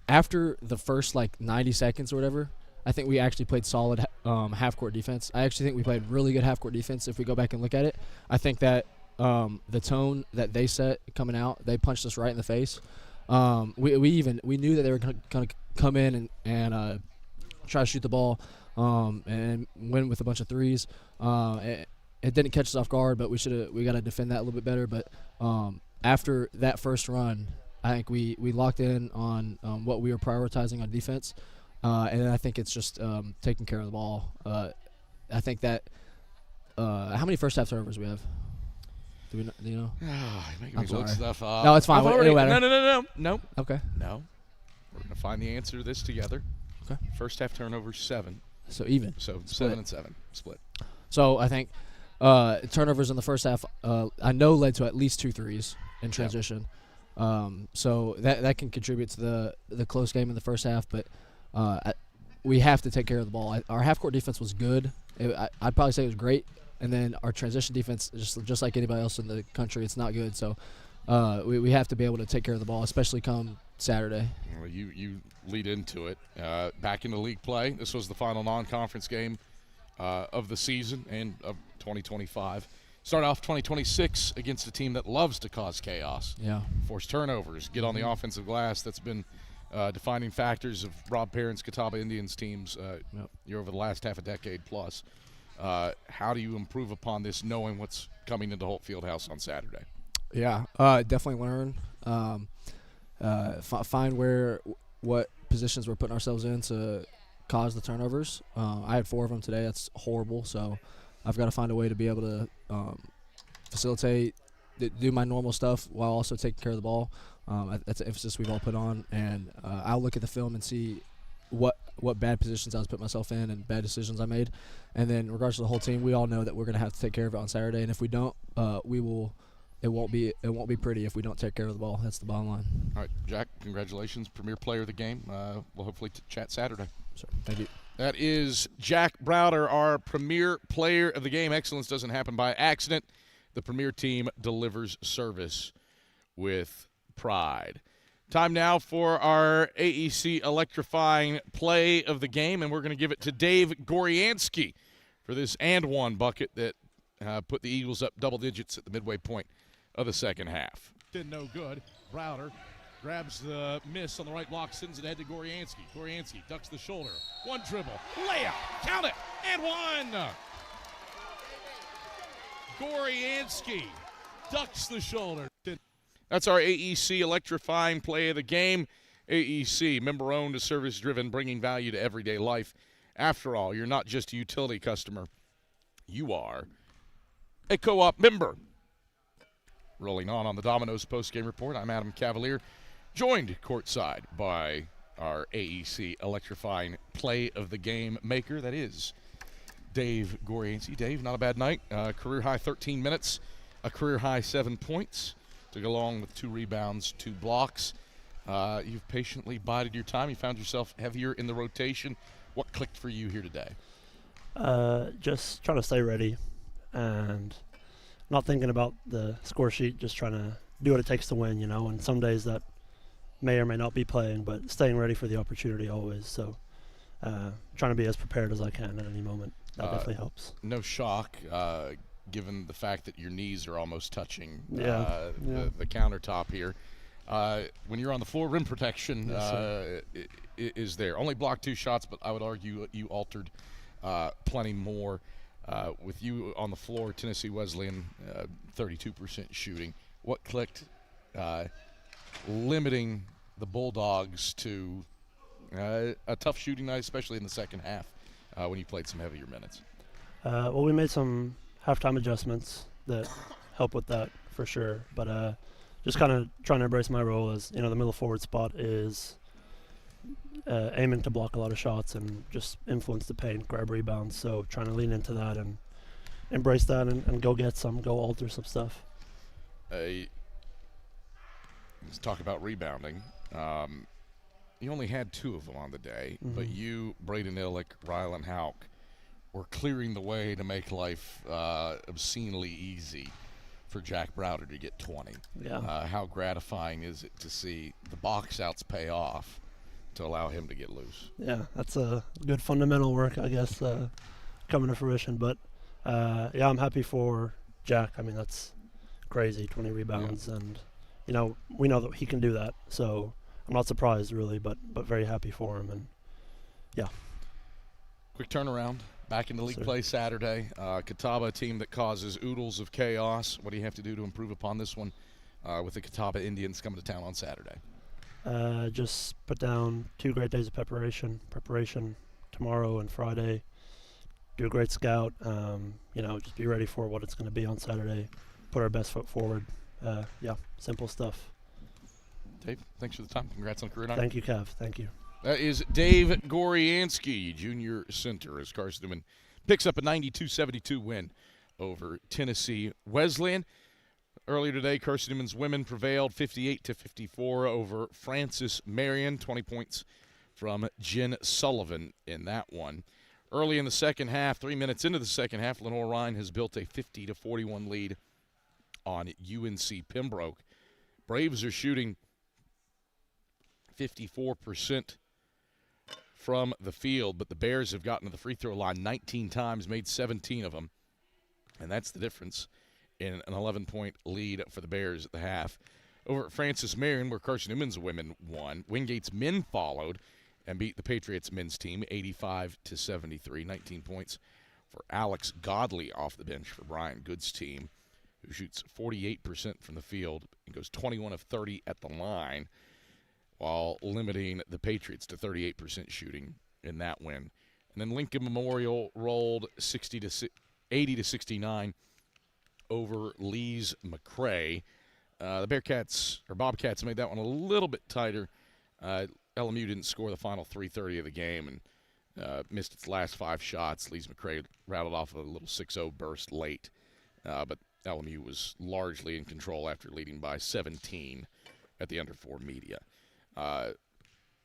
after the first 90 seconds or whatever, I think we actually played solid half-court defense. I actually think we played really good half-court defense if we go back and look at it. I think that the tone that they set coming out, they punched us right in the face. We knew that they were going to come in and try to shoot the ball and win with a bunch of threes. It didn't catch us off guard, but we got to defend that a little bit better. But after that first run, I think we locked in on what we were prioritizing on defense. And then I think it's just taking care of the ball. I think that how many first half turnovers we have? Do you know? You're making me look stuff up. No, it's fine. No. Okay. No. We're going to find the answer to this together. Okay. First half turnovers 7. So even. So Split. 7 and 7 split. So I think turnovers in the first half I know led to at least 2 threes in transition. Yep. So that can contribute to the close game in the first half, but we have to take care of the ball. Our half-court defense was good. I'd probably say it was great, and then our transition defense, just like anybody else in the country, it's not good. So we have to be able to take care of the ball, especially come Saturday. Well, you lead into it. Back into league play. This was the final non-conference game of the season and of 2025. Start off 2026 against a team that loves to cause chaos. Yeah. Force turnovers, get on the offensive glass. That's been defining factors of Rob Perrin's Catawba Indians teams over the last half a decade plus. How do you improve upon this knowing what's coming into Holt Fieldhouse on Saturday? Yeah, definitely learn. Find what positions we're putting ourselves in to cause the turnovers. I had 4 of them today. That's horrible. So I've got to find a way to be able to facilitate, do my normal stuff while also taking care of the ball. That's an emphasis we've all put on. And I'll look at the film and see what bad positions I was putting myself in and bad decisions I made. And then in regards to the whole team, we all know that we're going to have to take care of it on Saturday. And if we don't, it won't be pretty if we don't take care of the ball. That's the bottom line. All right, Jack, congratulations, premier player of the game. We'll hopefully chat Saturday. Sure. Thank you. That is Jack Browder, our premier player of the game. Excellence doesn't happen by accident. The premier team delivers service with pride. Time now for our AEC electrifying play of the game, and we're going to give it to Dave Gorianski for this and one bucket that put the Eagles up double digits at the midway point of the second half. Did no good. Browder grabs the miss on the right block, sends it ahead to Gorianski. Gorianski ducks the shoulder. One dribble. Layup. Count it. And one. Gorianski ducks the shoulder. That's our AEC electrifying play of the game. AEC, member-owned, service-driven, bringing value to everyday life. After all, you're not just a utility customer. You are a co-op member. Rolling on the Domino's post-game report, I'm Adam Cavalier, joined courtside by our AEC electrifying play of the game maker, that is Dave Goriancy. Dave, not a bad night. Career-high 13 minutes, a career-high 7 points, to go along with 2 rebounds, 2 blocks. You've patiently bided your time. You found yourself heavier in the rotation. What clicked for you here today? Just trying to stay ready and not thinking about the score sheet, just trying to do what it takes to win, and some days that may or may not be playing, but staying ready for the opportunity always. So trying to be as prepared as I can at any moment. That definitely helps. No shock, given the fact that your knees are almost touching the countertop here. When you're on the floor, rim protection is there. Only blocked 2 shots, but I would argue you altered plenty more. With you on the floor, Tennessee Wesleyan, 32% shooting. What clicked, limiting the Bulldogs to a tough shooting night, especially in the second half when you played some heavier minutes? Well, we made some halftime adjustments that help with that for sure, but just kind of trying to embrace my role as, the middle forward spot is aiming to block a lot of shots and just influence the paint, grab rebounds. So trying to lean into that and embrace that and go alter some stuff. Let's talk about rebounding. You only had 2 of them on the day, but you, Braden Illick, Rylan Hauk, were clearing the way to make life obscenely easy for Jack Browder to get 20. Yeah. How gratifying is it to see the box outs pay off to allow him to get loose? Yeah, that's a good fundamental work, I guess, coming to fruition. But, I'm happy for Jack. I mean, that's crazy, 20 rebounds. And, we know that he can do that. So I'm not surprised, really, but very happy for him. And, yeah. Quick turnaround. Back into league play Saturday. Catawba, a team that causes oodles of chaos. What do you have to do to improve upon this one with the Catawba Indians coming to town on Saturday? Just put down 2 great days of preparation tomorrow and Friday. Do a great scout. Just be ready for what it's going to be on Saturday. Put our best foot forward. Simple stuff. Dave, thanks for the time. Congrats on career night. Thank you, Kev. Thank you. That is Dave Gorianski, junior center, as Carson-Newman picks up a 92-72 win over Tennessee Wesleyan. Earlier today, Carson-Newman's women prevailed 58-54 over Francis Marion, 20 points from Jen Sullivan in that one. Early in the second half, 3 minutes into the second half, Lenore Ryan has built a 50-41 lead on UNC Pembroke. Braves are shooting 54% from the field, but the Bears have gotten to the free throw line 19 times, made 17 of them, and that's the difference in an 11-point lead for the Bears at the half. Over at Francis Marion, where Carson-Newman's women won, Wingate's men followed and beat the Patriots men's team 85-73, 19 points for Alex Godley off the bench for Brian Good's team, who shoots 48% from the field and goes 21 of 30 at the line, while limiting the Patriots to 38% shooting in that win. And then Lincoln Memorial rolled 80-69 over Lee's McRae. The Bobcats made that one a little bit tighter. LMU didn't score the final 3:30 of the game and missed its last 5 shots. Lee's McRae rattled off a little 6-0 burst late, but LMU was largely in control after leading by 17 at the under 4 media.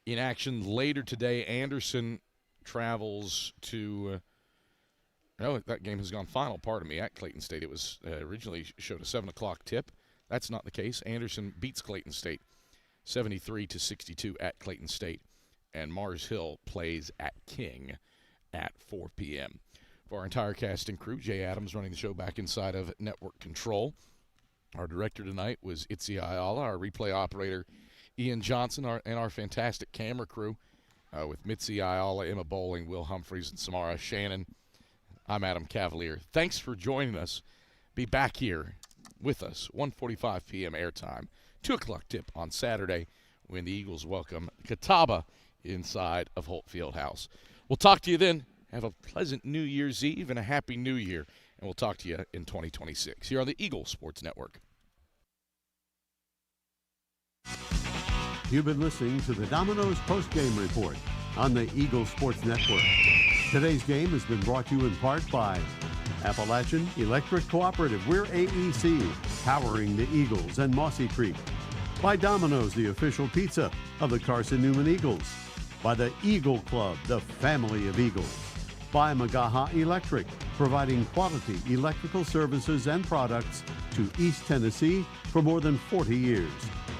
In action later today, Anderson travels to that game has gone final, pardon me, at Clayton State. It was originally showed a 7 o'clock tip. That's not the case. Anderson beats Clayton State 73-62 at Clayton State, and Mars Hill plays at King at 4 p.m. For our entire cast and crew, Jay Adams running the show back inside of Network Control. Our director tonight was Itzi Ayala, our replay operator Ian Johnson, and our fantastic camera crew with Mitzi Ayala, Emma Bowling, Will Humphreys, and Samara Shannon. I'm Adam Cavalier. Thanks for joining us. Be back here with us, 1:45 p.m. airtime, 2 o'clock tip on Saturday, when the Eagles welcome Catawba inside of Holt Fieldhouse. We'll talk to you then. Have a pleasant New Year's Eve and a Happy New Year. And we'll talk to you in 2026 here on the Eagles Sports Network. You've been listening to the Domino's Post-Game Report on the Eagles Sports Network. Today's game has been brought to you in part by Appalachian Electric Cooperative. We're AEC, powering the Eagles and Mossy Creek. By Domino's, the official pizza of the Carson-Newman Eagles. By the Eagle Club, the family of Eagles. By Magaha Electric, providing quality electrical services and products to East Tennessee for more than 40 years.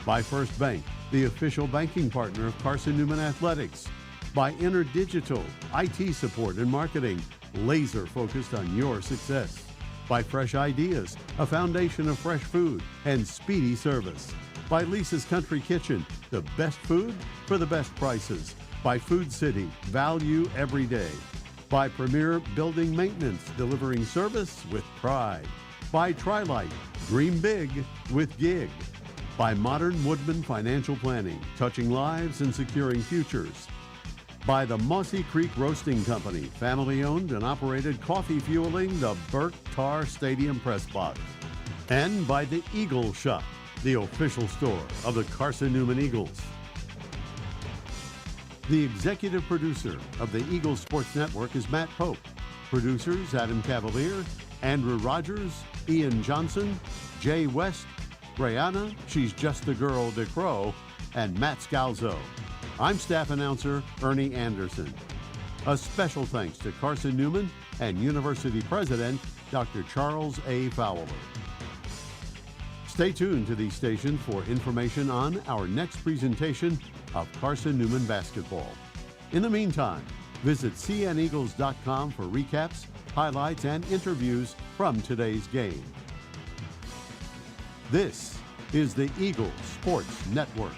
By First Bank, the official banking partner of Carson-Newman Athletics. By InterDigital, IT support and marketing, laser focused on your success. By Fresh Ideas, a foundation of fresh food and speedy service. By Lisa's Country Kitchen, the best food for the best prices. By Food City, value every day. By Premier Building Maintenance, delivering service with pride. By Trilite, dream big with gig. By Modern Woodman Financial Planning, touching lives and securing futures. By the Mossy Creek Roasting Company, family-owned and operated, coffee fueling the Burke Tar Stadium press box. And by the Eagle Shop, the official store of the Carson-Newman Eagles. The executive producer of the Eagles Sports Network is Matt Pope. Producers Adam Cavalier, Andrew Rogers, Ian Johnson, Jay West, Brianna, she's just a girl, DeCrow, and Matt Scalzo. I'm staff announcer Ernie Anderson. A special thanks to Carson-Newman and University President Dr. Charles A. Fowler. Stay tuned to these stations for information on our next presentation of Carson-Newman basketball. In the meantime, visit cneagles.com for recaps, highlights, and interviews from today's game. This is the Eagles Sports Network.